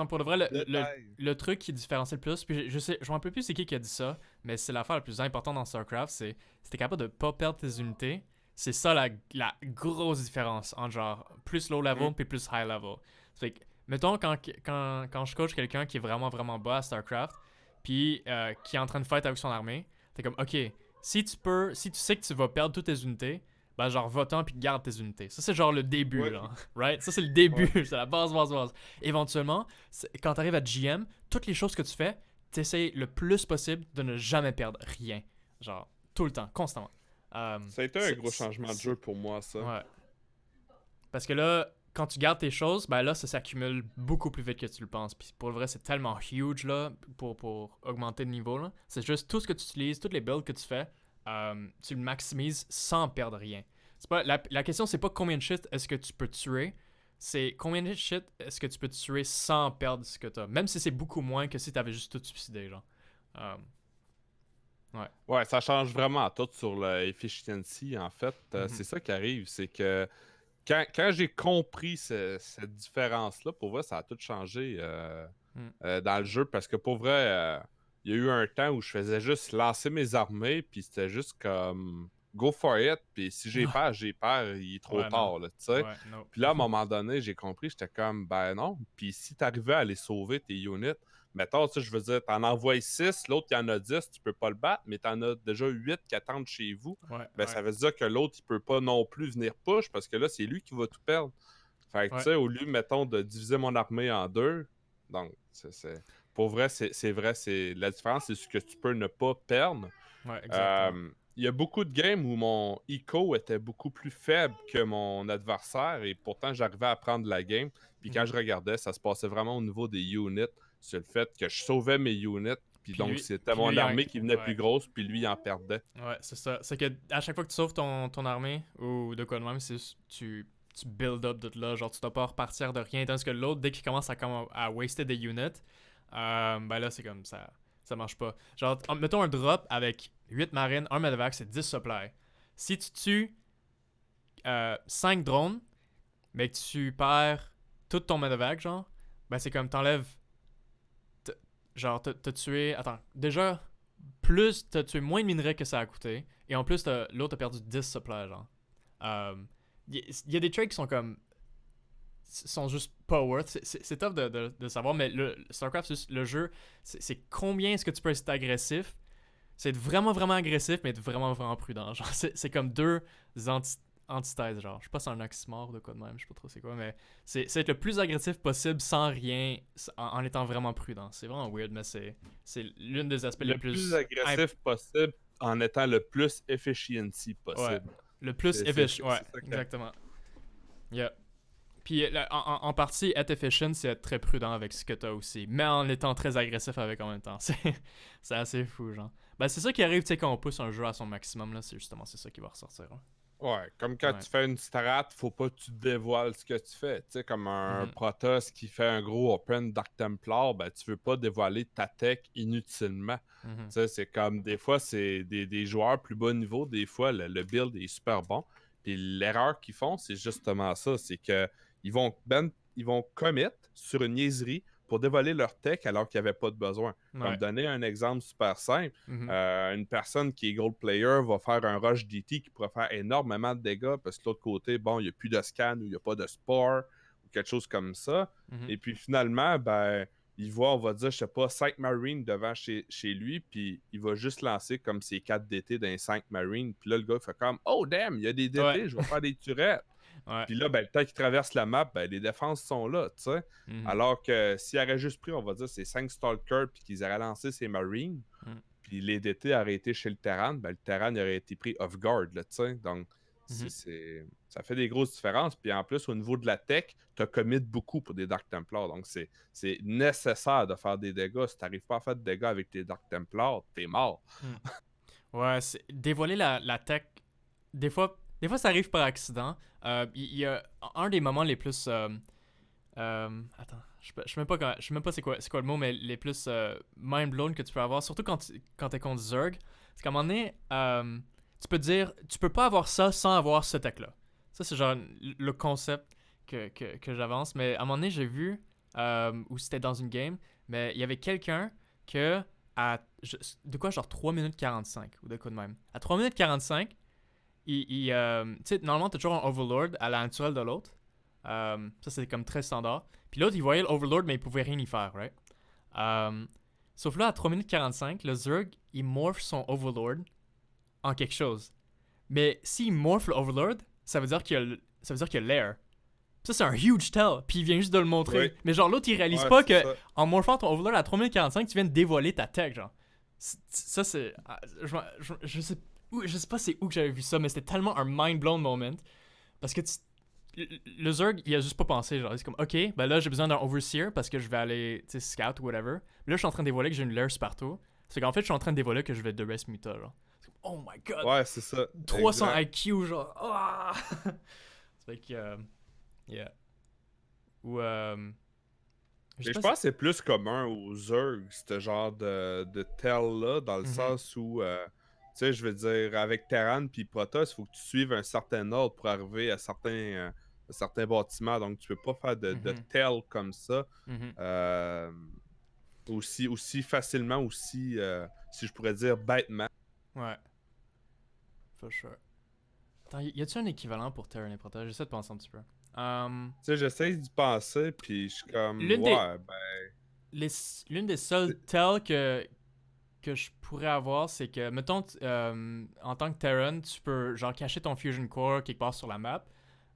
pour de vrai, Détail. le truc qui différencie le plus, puis je me rappelle plus c'est qui a dit ça, mais c'est l'affaire la plus importante dans StarCraft, c'est si t'es capable de pas perdre tes unités, c'est ça la grosse différence entre genre plus low Mm. level puis plus high level. Fait que, mettons, quand je coach quelqu'un qui est vraiment vraiment bas à StarCraft, puis qui est en train de fight avec son armée, t'es comme, ok, si tu sais que tu vas perdre toutes tes unités, ben genre va-t'en puis garde tes unités. Ça c'est genre le début, Ouais, là, right? Ça c'est le début, ouais. c'est la base. Éventuellement, quand t'arrives à GM, toutes les choses que tu fais, t'essayes le plus possible de ne jamais perdre rien. Genre, tout le temps, constamment. Euh, Ça a été un gros changement de jeu pour moi, ça. ouais. Parce que là, quand tu gardes tes choses, ben là, ça s'accumule beaucoup plus vite que tu le penses. Puis pour le vrai, c'est tellement huge là, pour augmenter le niveau. Là. C'est juste tout ce que tu utilises, toutes les builds que tu fais, tu le maximises sans perdre rien. C'est pas, la question, c'est pas combien de shit est-ce que tu peux tuer, c'est combien de shit est-ce que tu peux tuer sans perdre ce que t'as. Même si c'est beaucoup moins que si t'avais juste tout suicidé, genre. Euh, ouais. Ouais, ça change vraiment tout sur l'efficiency, en fait. Mhm. C'est ça qui arrive, c'est que quand j'ai compris cette différence-là, pour vrai, ça a tout changé Mm. dans le jeu, parce que pour vrai, il y a eu un temps où je faisais juste lancer mes armées, puis c'était juste comme go for it, puis si j'ai peur, il est trop Ouais, non. tard, là, tu sais. Ouais, non. Puis là, à un moment donné, j'ai compris, j'étais comme, ben non. Puis si t'arrivais à les sauver, tes units, mettons, tu sais, je veux dire, t'en envoies 6, l'autre, il y en a 10, tu peux pas le battre, mais t'en as déjà 8 qui attendent chez vous, Ouais, ben ouais, ça veut dire que l'autre, il peut pas non plus venir push, parce que là, c'est lui qui va tout perdre. Fait que, tu ouais. sais, au lieu, mettons, de diviser mon armée en deux, donc, pour vrai, c'est vrai, la différence, c'est ce que tu peux ne pas perdre. Ouais, exactement. Il y a beaucoup de games où mon eco était beaucoup plus faible que mon adversaire et pourtant j'arrivais à prendre la game. Puis quand Mhm. je regardais, ça se passait vraiment au niveau des units, sur le fait que je sauvais mes units. Puis donc c'était Puis mon lui, armée qui venait plus ouais. grosse, puis lui il en perdait. Ouais, c'est ça. C'est que à chaque fois que tu sauves ton armée ou de quoi de même, c'est tu build up de là. Genre, tu dois pas repartir de rien. Tandis que l'autre, dès qu'il commence à waster des units, ben là, c'est comme ça. Ça marche pas. Genre, mettons un drop avec 8 marines, 1 medevac, c'est 10 supply. Si tu tues 5 drones, mais que tu perds tout ton medevac, genre, ben c'est comme t'enlèves. Genre, t'as tué. Attends, déjà, t'as tué moins de minerais que ça a coûté. Et en plus, l'autre a perdu 10 supplies, genre. Il y a des trades qui sont comme. Sont juste pas worth. C'est tough de savoir, mais StarCraft, le jeu, c'est combien est-ce que tu peux être agressif c'est être vraiment, vraiment agressif, mais être vraiment, vraiment prudent. Genre, c'est comme deux antithèses, genre. Je sais pas si c'est un oxymore ou de quoi de même, je sais pas trop c'est quoi, mais c'est être le plus agressif possible sans rien, en étant vraiment prudent. C'est vraiment weird, mais c'est l'une des aspects les Le plus plus... agressif possible en étant le plus efficiency Ouais, possible. le plus efficient, ouais, C'est ça que... exactement. Yeah. Puis en partie, être efficient, c'est être très prudent avec ce que t'as aussi, mais en étant très agressif avec en même temps. C'est assez fou, genre. Ben, c'est ça qui arrive, tu sais, quand on pousse un jeu à son maximum, là, c'est justement c'est ça qui va ressortir. Hein. Ouais, comme quand Ouais. tu fais une strat, faut pas que tu dévoiles ce que tu fais. Tu sais, comme un Mhm. Protoss qui fait un gros open Dark Templar, ben tu veux pas dévoiler ta tech inutilement. Tu Mhm. sais, c'est comme des fois, c'est des joueurs plus bas niveau, des fois, le build est super bon. Puis l'erreur qu'ils font, c'est justement ça, c'est que ils vont commit sur une niaiserie pour dévoiler leur tech alors qu'il n'y avait pas de besoin. Comme Ouais. donner un exemple super simple, Mhm. une personne qui est gold player va faire un rush DT qui pourrait faire énormément de dégâts parce que de l'autre côté, bon, il n'y a plus de scan ou il n'y a pas de spore ou quelque chose comme ça. Mhm. Et puis finalement, ben, il voit, on va dire, je sais pas, 5 Marines devant chez lui, puis il va juste lancer comme ses 4 DT d'un 5 Marines. Puis là, le gars il fait comme oh damn, il y a des Ouais. DT, je vais faire des turettes. Ouais. Puis là, ben, le temps qu'il traverse la map, ben, les défenses sont là, tu sais. Mhm. Alors que s'il aurait juste pris, on va dire, ces 5 Stalkers, puis qu'ils auraient lancé ses Marines, Mhm. puis les DT auraient été chez le Terran, ben, le Terran aurait été pris off guard, là, tu sais. Donc, Mhm. ça fait des grosses différences. Puis en plus, au niveau de la tech, tu as commit beaucoup pour des Dark Templars. Donc, c'est nécessaire de faire des dégâts. Si tu n'arrives pas à faire de dégâts avec tes Dark Templars, t'es mort. Mhm. Ouais, dévoiler la tech, des fois ça arrive par accident. Il y a un des moments les plus... attends, je sais même pas, je sais même pas c'est quoi le mot, mais les plus mind blown que tu peux avoir, surtout quand t'es contre Zerg, c'est qu'à un moment donné, tu peux te dire, tu peux pas avoir ça sans avoir ce tech-là. Ça, c'est genre le concept que j'avance, mais à un moment donné, j'ai vu, où c'était dans une game, mais il y avait quelqu'un que, de quoi, genre 3 minutes 45, ou de quoi de même. À 3 minutes 45, tu sais, normalement, t'as toujours un Overlord à la naturelle de l'autre. Ça, c'est comme très standard. Puis l'autre, il voyait l'Overlord, mais il pouvait rien y faire, right? Euh, Sauf là, à 3 minutes 45, le Zerg, il morph son Overlord en quelque chose. Mais s'il morph l'Overlord, ça veut dire ça veut dire qu'il y a l'air. Ça, c'est un huge tell. Puis il vient juste de le Oui, montrer. Mais genre, l'autre, il réalise ouais, pas c'est que ça. en morphant ton Overlord à 3 minutes 45, tu viens de dévoiler ta tech, genre. Ça, c'est. Je sais pas c'est où que j'avais vu ça, mais c'était tellement un mind blown moment. Parce que le Zerg, il a juste pas pensé. Genre, c'est comme, ok, ben là, j'ai besoin d'un Overseer parce que je vais aller, tu sais, scout ou whatever. Mais là, je suis en train de dévoiler que j'ai une lair partout. C'est qu'en fait, je suis en train de dévoiler que je vais de rest muta, genre. C'est comme, oh my god, Ouais, c'est ça. 300 Exact. IQ, genre. Ah! C'est fait que, yeah. Ou, je sais Et je pas pense si. que c'est plus commun aux Zerg, ce genre de tell-là, dans le Mhm, sens où, tu sais, je veux dire, avec Terran puis Protoss, il faut que tu suives un certain ordre pour arriver à certains bâtiments. Donc, tu peux pas faire de mhm, tell comme ça mhm. euh, aussi facilement, aussi, si je pourrais dire, bêtement. Ouais, for sure. Attends, y a-tu un équivalent pour Terran et Protege? J'essaie de penser un petit peu. Tu sais, j'essaie d'y penser, puis je suis comme, L'une des, ouais, ben, les, l'une des seules tells que je pourrais avoir, c'est que, mettons, en tant que Terran, tu peux genre cacher ton Fusion Core quelque part sur la map.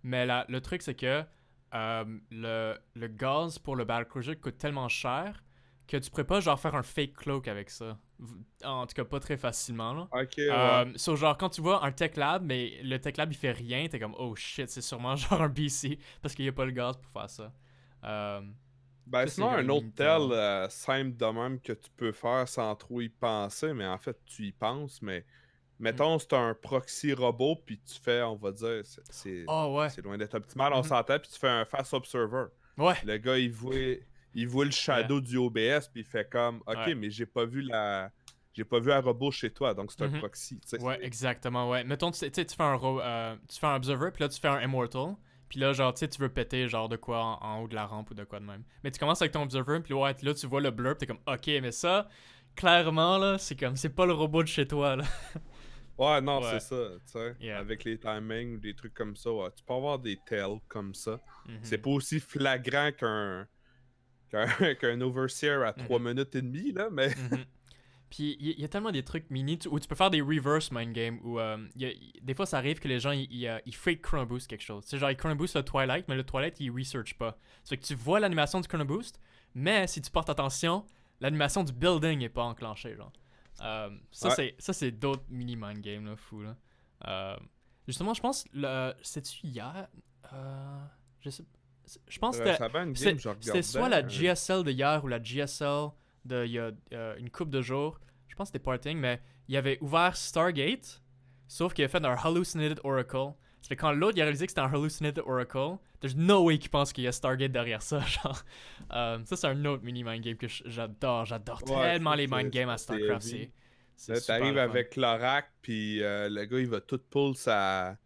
Mais le truc, c'est que le gaz pour le Battlecruiser coûte tellement cher que tu pourrais pas genre faire un fake cloak avec ça. En tout cas, pas très facilement. Là. ok, ouais. Genre, quand tu vois un Tech Lab, mais le Tech Lab il fait rien, t'es comme oh shit, c'est sûrement genre un BC parce qu'il y a pas le gaz pour faire ça. Euh, Ben ça, c'est sinon, comme un une autre mini tel tell. simple de même que tu peux faire sans trop y penser, mais en fait, tu y penses, mais Mm. mettons, c'est un proxy robot, puis tu fais, on va dire, Oh ouais. c'est loin d'être optimal, on Mhm. s'entend, puis tu fais un fast observer. Ouais. Le gars, il voit le Yeah. shadow du OBS, puis il fait comme, OK, Ouais. mais j'ai pas vu un robot chez toi, donc c'est un Mhm. proxy, tu sais. Ouais, exactement, ouais. Mettons, tu sais, tu fais tu fais un observer, puis là, tu fais un immortal. Puis là, genre, tu sais, tu veux péter, genre, de quoi en haut de la rampe ou de quoi de même. Mais tu commences avec ton observer, puis ouais, là, tu vois le blur, puis t'es comme, ok, mais ça, clairement, là, c'est comme, c'est pas le robot de chez toi, là. Ouais, non, c'est Ouais, ça, tu sais. yeah. Avec les timings ou des trucs comme ça, ouais, tu peux avoir des tells comme ça. C'est Mhm. pas aussi flagrant qu'un overseer à 3 Mhm. minutes et demie, là, mais. Mhm. Puis il y a tellement des trucs mini où tu peux faire des reverse mind games où des fois ça arrive que les gens ils fake chrono boost quelque chose. C'est genre ils chrono boost le Twilight, mais le Twilight il research pas. Ça fait que tu vois l'animation du chrono boost, mais si tu portes attention, l'animation du building est pas enclenchée genre. C'est d'autres mini mind games là, fou là. Justement, je pense c'est-tu hier je sais je pense que Ça va une game, je c'était soit la regardais. GSL de hier ou la GSL de il y a une couple de jours. Je pense que c'était Parting, mais il avait ouvert Stargate, sauf qu'il a fait un Hallucinated Oracle. Ça fait quand l'autre il a réalisé que c'était un Hallucinated Oracle, there's no way qu'il pense qu'il y a Stargate derrière ça. Genre. Ça, c'est un autre mini mind game que j'adore. J'adore tellement Ça, les mind games à c'est StarCraft. heavy. C'est Là, super t'arrives le fun. avec l'oracle, puis le gars, il va tout pull sa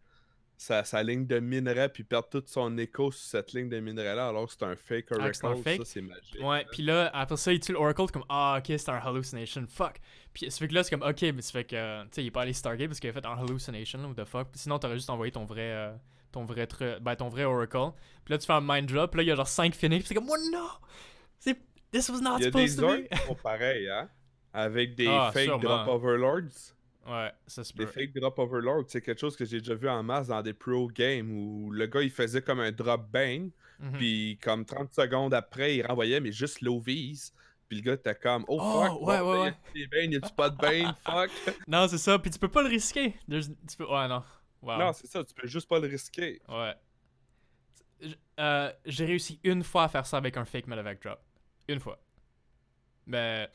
ligne de minerai, puis perdre tout son écho sur cette ligne de minerai-là, alors que c'est un fake Ah, que c'est un oracle. Ça, fake. c'est magique. Ouais, puis là, après ça, il tue l'Oracle comme ah, ok, c'est un hallucination, fuck. Puis ça fait que là, c'est comme ok, mais ça fait que, tu sais, il est pas allé Stargate parce qu'il a fait un hallucination, what the fuck. Sinon, t'aurais juste envoyé ton vrai Oracle. Puis là, tu fais un mind drop, puis là, il y a genre 5 finis, puis c'est comme, oh no! This was not Il y a supposed des to orcs be! qui sont pareils, hein? Avec des Ah, fake drop sûrement. overlords. Ouais, ça se Des peut. fake drop overlords, c'est quelque chose que j'ai déjà vu en masse dans des pro games où le gars il faisait comme un drop bane, Mhm. puis comme 30 secondes après il renvoyait mais juste low vise. Puis le gars était comme oh fuck, Oh, bon ouais, là ouais, y ouais. a-tu des banes, y a-tu pas de bane, fuck. Non, c'est ça, puis tu peux pas le risquer. Ouais, non. Wow. Non, c'est ça, tu peux juste pas le risquer. Ouais. J'ai réussi une fois à faire ça avec un fake medevac drop. Une fois. Mais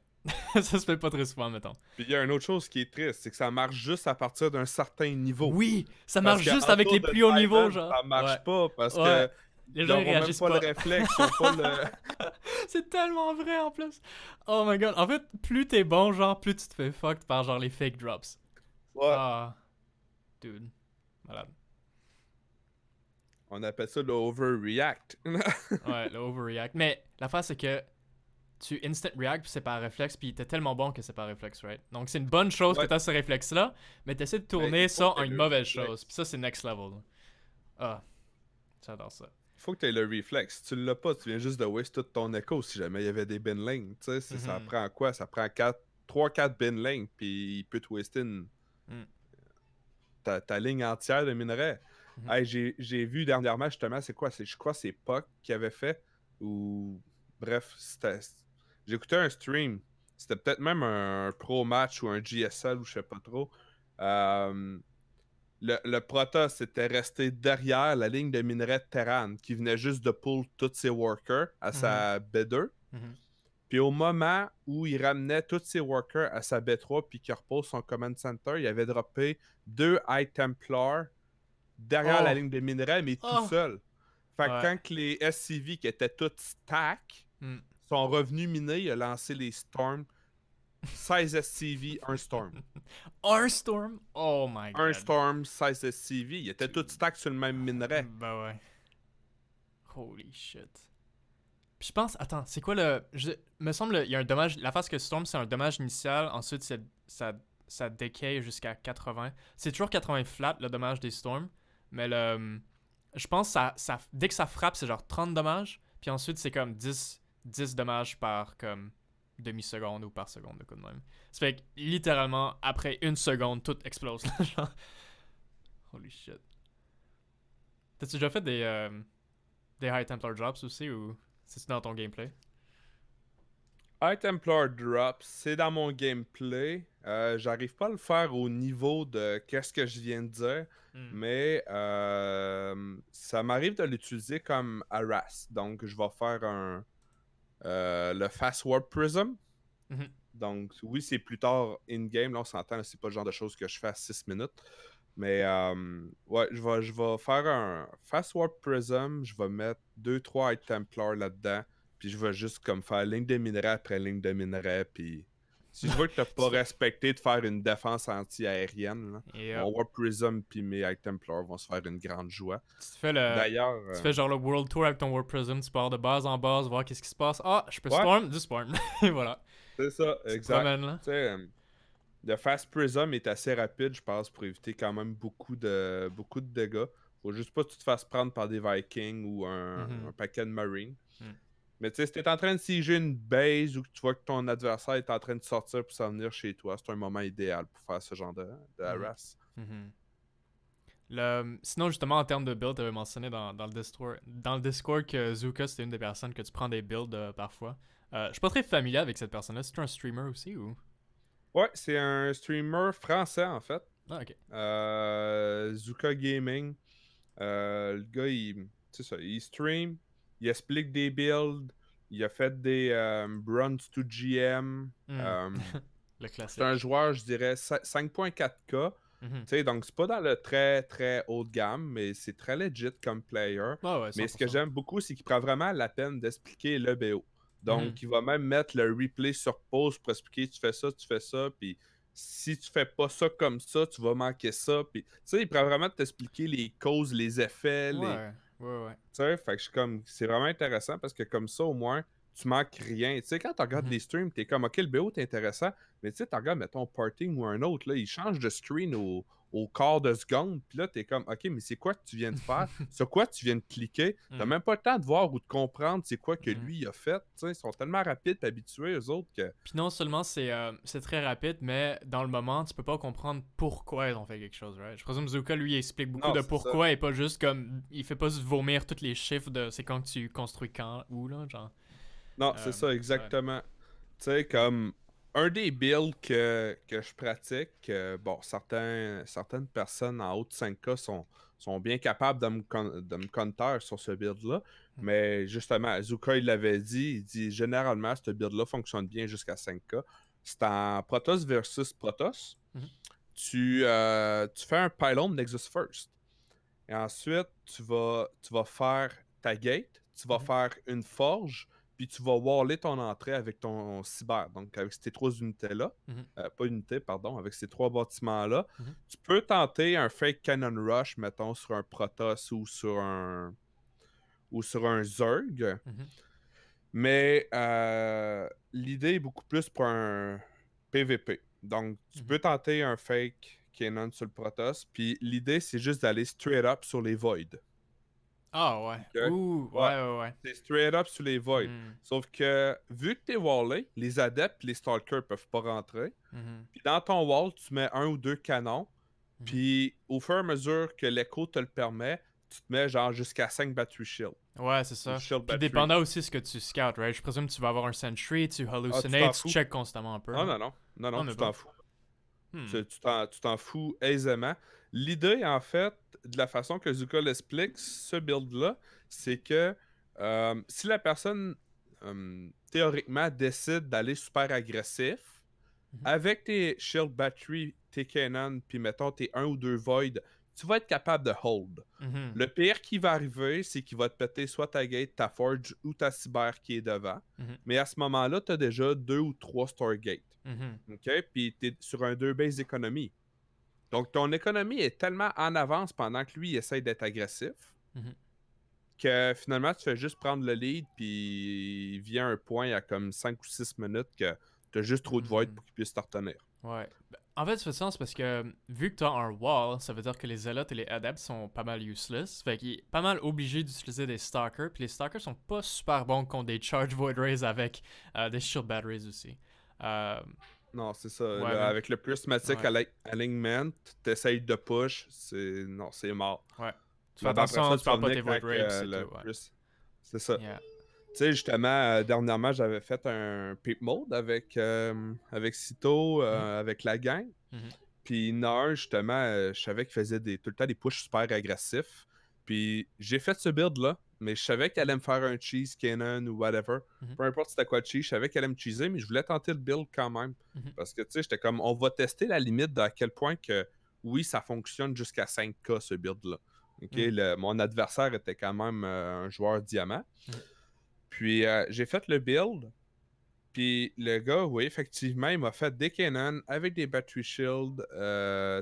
ça se fait pas très souvent, mettons. Puis il y a une autre chose qui est triste, c'est que ça marche juste à partir d'un certain niveau. Oui, ça Parce marche que juste avec autour les de plus hauts niveaux, Diamond, genre. ça Ouais. marche pas parce Ouais. que Les ils gens ils auront même réagissent pas pas. le réflexe, ils ont pas le. C'est tellement vrai en plus. Oh my god. En fait, plus t'es bon, genre, plus tu te fais fucked par genre les fake drops. Ouais. Ah, dude. Malade. On appelle ça le overreact. Ouais, le overreact. Mais la face, c'est que tu instant react puis c'est par réflexe puis t'es tellement bon que c'est par réflexe, right? Donc c'est une bonne chose que Ouais. t'as ce réflexe-là, mais t'essaies de Mais tourner il faut ça que en t'aies une le mauvaise réflexe. chose. Puis ça, c'est next level. Là. Ah, j'adore ça. Il faut que tu aies le réflexe. Si tu l'as pas, tu viens juste de waste tout ton écho si jamais il y avait des bin lanes. Tu sais, ça Mhm. prend quoi? Ça prend 3-4 bin lanes, puis il peut te waster Mm. ta ligne entière de minerais. Mhm. Hey, j'ai vu dernièrement, justement, c'est quoi? Je crois que c'est Puck qui avait fait. Ou bref, j'écoutais un stream. C'était peut-être même un pro match ou un GSL ou je sais pas trop. Euh, le Protoss était resté derrière la ligne de minerais de Terran qui venait juste de pull tous ses workers à Mhm. sa B2. Mhm. Puis au moment où il ramenait tous ses workers à sa B3 puis qu'il repose son command center, il avait droppé 2 High Templars derrière la Oh, ligne de minerais, mais tout oh. seul. Fait que Ouais. quand que les SCV qui étaient toutes stack Mm. sont revenus miner, il a lancé les Storms. 16 SCV, un Storm. Un storm. Oh my Un god. Storm, 16 SCV. Ils étaient tous stack sur le même minerai. Bah ouais. Holy shit. Puis je pense, attends, c'est quoi me semble, il y a un dommage. La phase que Storm, c'est un dommage initial. Ensuite, ça decay jusqu'à 80. C'est toujours 80 flat, le dommage des Storms. Mais je pense que dès que ça frappe, c'est genre 30 dommages. Puis ensuite, c'est comme 10 dommages par comme demi-seconde ou par seconde de coup de même. Ça fait que littéralement, après une seconde, tout explose. Genre. Holy shit. T'as-tu déjà fait des High Templar Drops aussi ou c'est dans ton gameplay? High Templar Drop, c'est dans mon gameplay. J'arrive pas à le faire au niveau de qu'est-ce que je viens de dire, Mm. mais ça m'arrive de l'utiliser comme harass. Donc, je vais faire le Fast Warp Prism. Mhm. Donc, oui, c'est plus tard in-game. Là, on s'entend, c'est pas le genre de choses que je fais à 6 minutes. Mais, ouais, je vais faire un Fast Warp Prism. Je vais mettre 2-3 High Templar là-dedans. Puis je vais juste comme faire ligne de minerai après ligne de minerai. Puis si je vois que t'as pas respecté de faire une défense anti-aérienne, là, Yep. mon Warp Prism puis mes High Templar vont se faire une grande joie. Tu fais le. D'ailleurs, Tu fais genre le World Tour avec ton War Prism, tu pars de base en base, voir qu'est-ce qui se passe. Ah, je peux ouais, Storm, du Storm. Et voilà. c'est ça, Tu te exact. promènes là. Tu sais, le Fast Prism est assez rapide, je pense, pour éviter quand même beaucoup de dégâts. Faut juste pas que tu te fasses prendre par des Vikings ou un Mhm. paquet de Marines. Mm. Mais tu sais, si t'es en train de sieger une base ou que tu vois que ton adversaire est en train de sortir pour s'en venir chez toi, c'est un moment idéal pour faire ce genre de Mhm. harass. Mhm. Sinon, justement, en termes de build, tu avais mentionné dans le Discord que Zuka, c'était une des personnes que tu prends des builds parfois. Je suis pas très familier avec cette personne-là. C'est un streamer aussi ou? Ouais, c'est un streamer français en fait. Ah, ok. Zuka Gaming. Le gars, c'est ça, il stream, il explique des builds, il a fait des Bronze to GM. Hmm. euh, Le c'est un classique. joueur, je dirais, 5.4K. Mhm. Tu sais, donc c'est pas dans le très très haut de gamme, mais c'est très legit comme player. Ouais, ouais, Mais ce que 100%. j'aime beaucoup, c'est qu'il prend vraiment la peine d'expliquer le BO. Mhm. Donc, il va même mettre le replay sur pause pour expliquer tu fais ça, puis si tu fais pas ça comme ça, tu vas manquer ça. Puis, tu sais, il prend vraiment de t'expliquer les causes, les effets, les. Ouais, ouais, ouais. Tu sais, fait que je suis comme, c'est vraiment intéressant parce que comme ça, au moins, tu manques rien. Tu sais, quand tu regardes Mhm. les streams, t'es comme, OK, le BO, t'es intéressant, mais tu sais, tu regardes, mettons, Parting ou un autre, là, il change de screen au quart de seconde, puis là, t'es comme, OK, mais c'est quoi que tu viens de faire? Sur quoi tu viens de cliquer? T'as Mhm. même pas le temps de voir ou de comprendre c'est quoi que Mhm. lui il a fait. Tu sais, ils sont tellement rapides et habitués, eux autres, que. Puis non seulement c'est très rapide, mais dans le moment, tu peux pas comprendre pourquoi ils ont fait quelque chose, right? Je présume Zuka, lui, il explique beaucoup Non, de c'est ça. pourquoi et pas juste comme. Il fait pas juste vomir tous les chiffres de c'est quand que tu construis quand, où, là, genre. Non, c'est ça, Ouais. exactement. Tu sais, comme un des builds que je pratique, bon, certaines personnes en haut de 5K sont bien capables de me counter sur ce build-là. Mhm. Mais justement, Azuka, il l'avait dit, il dit généralement, ce build-là fonctionne bien jusqu'à 5K. C'est en Protoss versus Protoss. Mhm. Tu fais un pylon Nexus First. Et ensuite, tu vas faire ta gate, tu vas Mhm. faire une forge, puis tu vas waller ton entrée avec ton cyber. Donc, avec ces trois unités-là, Mhm. pas unité, pardon, avec ces trois bâtiments-là, Mhm. tu peux tenter un fake cannon rush, mettons, sur un Protoss ou sur un Zerg. Mhm. Mais l'idée est beaucoup plus pour un PVP. Donc, tu Mhm. peux tenter un fake cannon sur le Protoss, puis l'idée, c'est juste d'aller straight up sur les Voids. Ah ouais. OK? Ouh, Ouais. ouais, ouais, ouais. C'est straight up sur les voids. Mhm. Sauf que, vu que t'es wallé, les adeptes et les stalkers peuvent pas rentrer. Mhm. Puis dans ton wall, tu mets un ou deux canons. Mhm. Puis au fur et à mesure que l'écho te le permet, tu te mets genre jusqu'à 5 battery shield. Ouais, c'est Ou ça. shield Puis battery. dépendant aussi ce que tu scoutes, right? Je présume que tu vas avoir un sentry, tu Ah, tu t'en hallucinates, tu fous? check constamment un peu, Non, hein? non, non. Non, Ah, non, mais tu bon. t'en fous. Hmm. Tu t'en fous aisément. L'idée, en fait, de la façon que Zuka l'explique, ce build-là, c'est que si la personne, théoriquement, décide d'aller super agressif, Mhm. avec tes shield battery, tes cannon, puis mettons tes un ou deux void, tu vas être capable de hold. Mhm. Le pire qui va arriver, c'est qu'il va te péter soit ta gate, ta forge ou ta cyber qui est devant. Mhm. Mais à ce moment-là, tu as déjà deux ou trois Stargate. Mhm. OK? Puis tu es sur un deux base économie. Donc ton économie est tellement en avance pendant que lui il essaye d'être agressif Mhm. que finalement tu fais juste prendre le lead puis il vient un point à comme 5 ou 6 minutes que tu as juste trop de void Mhm. pour qu'il puisse te retenir. Ouais. Ben, en fait, ça fait sens parce que vu que tu as un wall, ça veut dire que les zealots et les adepts sont pas mal useless. Fait qu'il est pas mal obligé d'utiliser des stalkers. Puis les stalkers sont pas super bons contre des charge void rays avec des shield batteries aussi. Euh, Non, c'est ça. ouais, Là, même. avec le prismatic Ouais. alignment, t'essayes de push, c'est. Non, c'est mort. Ouais. Tu fais Mais ben, après attention, ça, tu tu vas perds pas venir tes void quand rays, c'est le tout. Ouais. plus. C'est ça. Yeah. Tu sais, justement, dernièrement, j'avais fait un peep mode avec Cito, Mhm. avec la gang. Mhm. Puis il y en a un, justement, je savais qu'il faisait tout le temps des pushes super agressifs. Puis j'ai fait ce build-là, mais je savais qu'il allait me faire un cheese cannon ou whatever. Mhm. Peu importe c'était quoi de cheese, je savais qu'il allait me cheeser, mais je voulais tenter le build quand même. Mhm. Parce que, tu sais, j'étais comme, on va tester la limite de à quel point que, oui, ça fonctionne jusqu'à 5K, ce build-là. OK, Mhm. mon adversaire était quand même un joueur diamant. Mhm. Puis j'ai fait le build, puis le gars, oui, effectivement, il m'a fait des cannons avec des battery shields,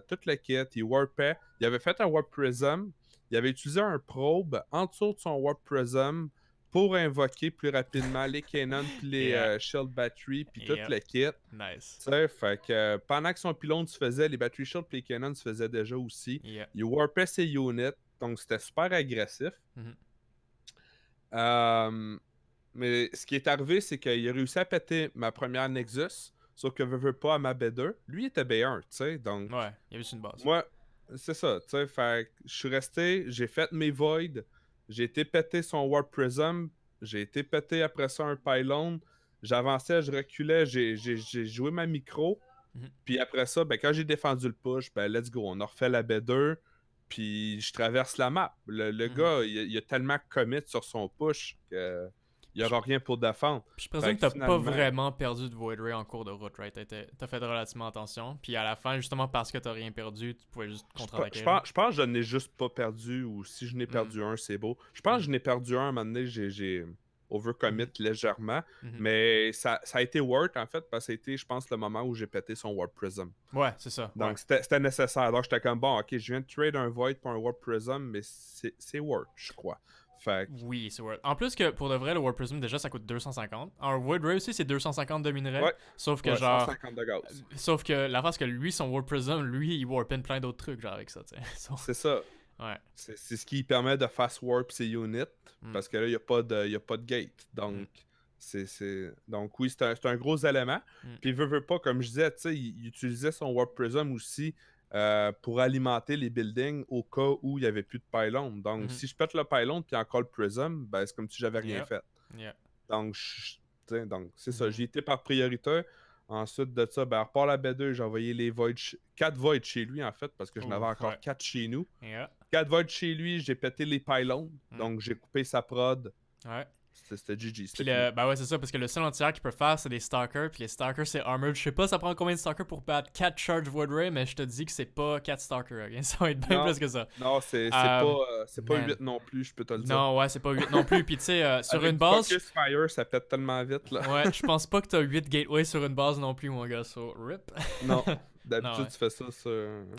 tout le kit. Il warpait. Il avait fait un warp prism. Il avait utilisé un probe en dessous de son warp prism pour invoquer plus rapidement les cannons, puis les Yeah. shield battery, puis tout Yep. le kit. Nice. Tu sais, fait que pendant que son pylône se faisait, les battery shields et les cannons se faisaient déjà aussi. Yeah. Il warpait ses units, donc c'était super agressif. Mhm. Euh, Mais ce qui est arrivé, c'est qu'il a réussi à péter ma première Nexus, sauf que veut pas à ma B2. Lui, il était B1, tu sais, donc Ouais, il y avait juste une base. moi, c'est ça, tu sais, fait que je suis resté, j'ai fait mes Void, j'ai été péter son Warp Prism, j'ai été péter après ça un Pylon, j'avançais, je reculais, j'ai joué ma micro, Mhm. puis après ça, ben, quand j'ai défendu le push, ben let's go, on a refait la B2, puis je traverse la map. Le Mhm. gars, il a tellement commit sur son push que il n'y Je, aura rien pour défendre. je Fait présume que que t'as pas finalement, vraiment perdu de Void Ray en cours de route, right? T'as fait relativement attention, puis à la fin, justement parce que t'as rien perdu, tu pouvais juste contre-attaquer, genre. je pense que je n'ai juste pas perdu, ou si je n'ai Mhm. perdu un, c'est beau. Je pense que Mhm. je n'ai perdu un, à un moment donné, j'ai overcommit Mhm. légèrement, Mhm. mais ça a été worth, en fait, parce que ça a été, je pense, le moment où j'ai pété son Warp Prism. Ouais, c'est ça, ouais. Donc, c'était nécessaire. Donc, j'étais comme, bon, ok, je viens de trade un Void pour un Warp Prism, mais c'est worth, je crois. Fait que, Oui, c'est worth. En plus que pour de vrai, le Warp Prism, déjà, ça coûte 250. Un Void Ray aussi, c'est 250 de minerais. ouais, Sauf que ouais, genre. 150 de gaz. Sauf que la face que lui, son Warp Prism, lui, il warp in plein d'autres trucs, genre avec ça, tu sais. So, C'est ça. ouais. C'est ce qui permet de fast warp ses units, Mm. parce que là, il n'y a pas de gate. Mm. Donc, donc oui, c'est un gros élément. Mm. Puis, veut pas, comme je disais, tu sais, il utilisait son Warp Prism aussi pour alimenter les buildings au cas où il n'y avait plus de pylon. Donc, Mhm. si je pète le pylon puis encore le Prism, ben, c'est comme si j'avais rien Yep. fait. Yep. Donc, c'est ça. Mhm. J'y étais par priorité. Ensuite de ça, ben, à part la B2, j'ai envoyé les Void 4 Void chez lui, en fait, parce que je n'avais Ouf, ouais. encore 4 chez nous. Yeah. 4 volts chez lui, j'ai pété les pylons. Mm. Donc, j'ai coupé sa prod. Ouais. C'était GG, Puis c'était fini. bah ouais, c'est ça, parce que le seul anti-air qu'il peut faire, c'est des stalkers. Puis les stalkers, c'est armored. Je sais pas, ça prend combien de stalkers pour battre 4 charge Void Ray, mais je te dis que c'est pas 4 stalkers, ok? Ça va être bien Non, plus que ça. non, Euh, c'est pas man. 8 non plus, je peux te le dire. Non, ouais, c'est pas 8 non plus. Puis tu sais, sur Avec une du base, Focus Fire, ça pète tellement vite, là. ouais, je pense pas que t'as 8 gateways sur une base non plus, mon gars. So, rip. Non, Non, d'habitude, ouais. tu fais ça sur...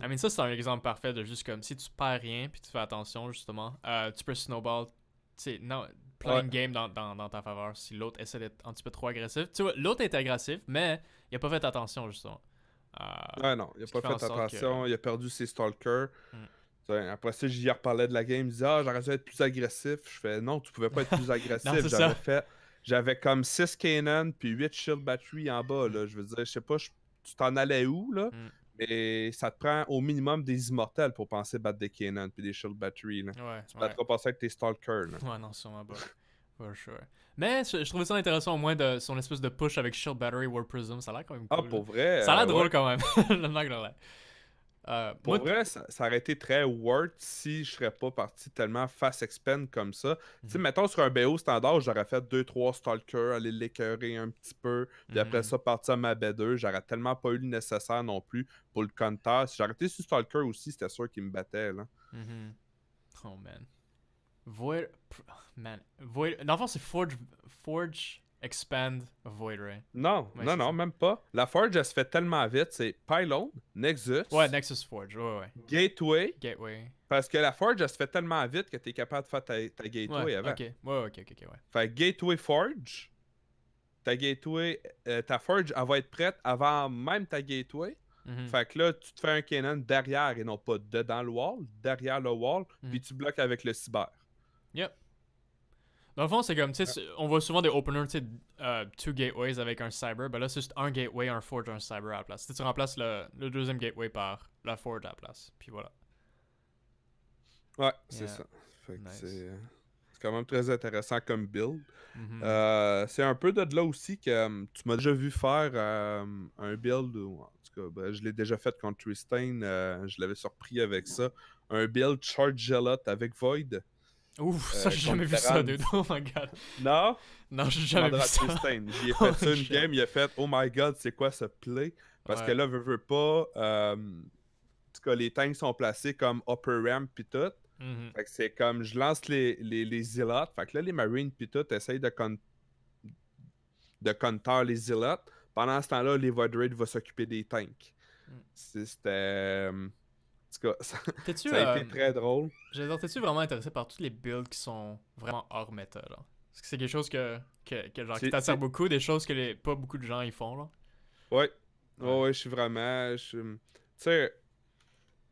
I mean, ça, c'est un exemple parfait de juste comme si tu perds rien puis tu fais attention, justement, tu peux snowball, tu sais, non, plein Ouais, de game dans ta faveur si l'autre essaie d'être un petit peu trop agressif. Tu vois, l'autre est agressif, mais il a pas fait attention, justement. ouais, non, il a Ce qui pas fait en fait sorte que. attention, il a perdu ses Stalkers. Hmm. Après ça, j'y reparlais de la game, il disait « Ah, j'aurais dû être plus agressif. » Je fais « Non, tu pouvais pas être plus Non, agressif. » c'est ça. J'avais comme 6 Cannon puis 8 Shield Battery en bas, Hmm. là. Je veux dire, je sais pas, tu t'en allais où, là? Hmm. Mais ça te prend au minimum des immortels pour penser battre des Cannon puis des Shield Battery, là. Ouais, Tu ouais. battras pas ça avec tes Stalkers, là. Ouais, non, sûrement pas. For sure. Mais je trouvais ça intéressant au moins de son espèce de push avec Shield Battery, War Prism. Ça a l'air quand même Ah, cool, là. pour vrai, Ça a l'air drôle ouais. quand même. I'm not gonna lie. Pour Moi, vrai, ça aurait été très worth si je serais pas parti tellement fast expand comme ça. Tu sais, Mhm. mettons sur un BO standard, j'aurais fait 2-3 stalkers, aller l'écœurer un petit peu, puis après Mhm. ça, partir à ma B2. J'aurais tellement pas eu le nécessaire non plus pour le counter. Si j'aurais été sur stalker aussi, c'était sûr qu'il me battait, là. Mhm. Oh man. Void. Man. Void. Dans le fond, c'est Forge Expand Void Ray. Non, Ouais, non, c'est non, ça. même pas. La Forge, elle se fait tellement vite. C'est Pylon, Ouais, Nexus, Nexus Forge. Ouais, ouais. Gateway. Gateway. Parce que la Forge, elle se fait tellement vite que t'es capable de faire ta Ouais, Gateway avant. ok. Ouais, ok, ok, ok, ouais. Fait que Gateway Forge, ta Gateway, ta Forge, elle va être prête avant même ta Gateway. Mhm. Fait que là, tu te fais un cannon derrière et non pas dedans le wall, derrière le wall, puis Mhm. tu bloques avec le cyber. Yep. Dans le fond, c'est comme, tu sais, on voit souvent des openers, tu sais, two gateways avec un cyber. Ben là, c'est juste un gateway, un forge, un cyber à la place. Tu sais, tu remplaces le deuxième gateway par la forge à la place. Puis voilà. Ouais, c'est Yeah. ça. Fait que Nice. c'est quand même très intéressant comme build. Mhm. C'est un peu de là aussi que tu m'as déjà vu faire un build, ou en tout cas, ben, je l'ai déjà fait contre Tristain, je l'avais surpris avec ça. Un build Charge Gelot avec Void Ouf, ça, j'ai jamais contre vu ça, Terran. dude. Oh my god. Non, Non, j'ai tu jamais vu demanderas à ça. Tristain. J'y ai fait ça Holy une shit. game, il a fait Oh my god, c'est quoi ce play? Parce que Ouais. là, veut pas. En tout cas, les tanks sont placés comme upper ramp pis tout. Mhm. Fait que c'est comme je lance les zealots. Fait que là, les marines pis tout essayent de counter les zealots. Pendant ce temps-là, les Void Raid vont s'occuper des tanks. Mm. C'était. En tout cas, T'es-tu, ça a été très drôle. j'allais dire, t'es-tu vraiment intéressé par toutes les builds qui sont vraiment hors méta, là? Est-ce que c'est quelque chose que genre, qui C'est, t'attire c'est... beaucoup, des choses que pas beaucoup de gens y font, là? Ouais. Ouais. Ouais, je suis vraiment. Tu sais,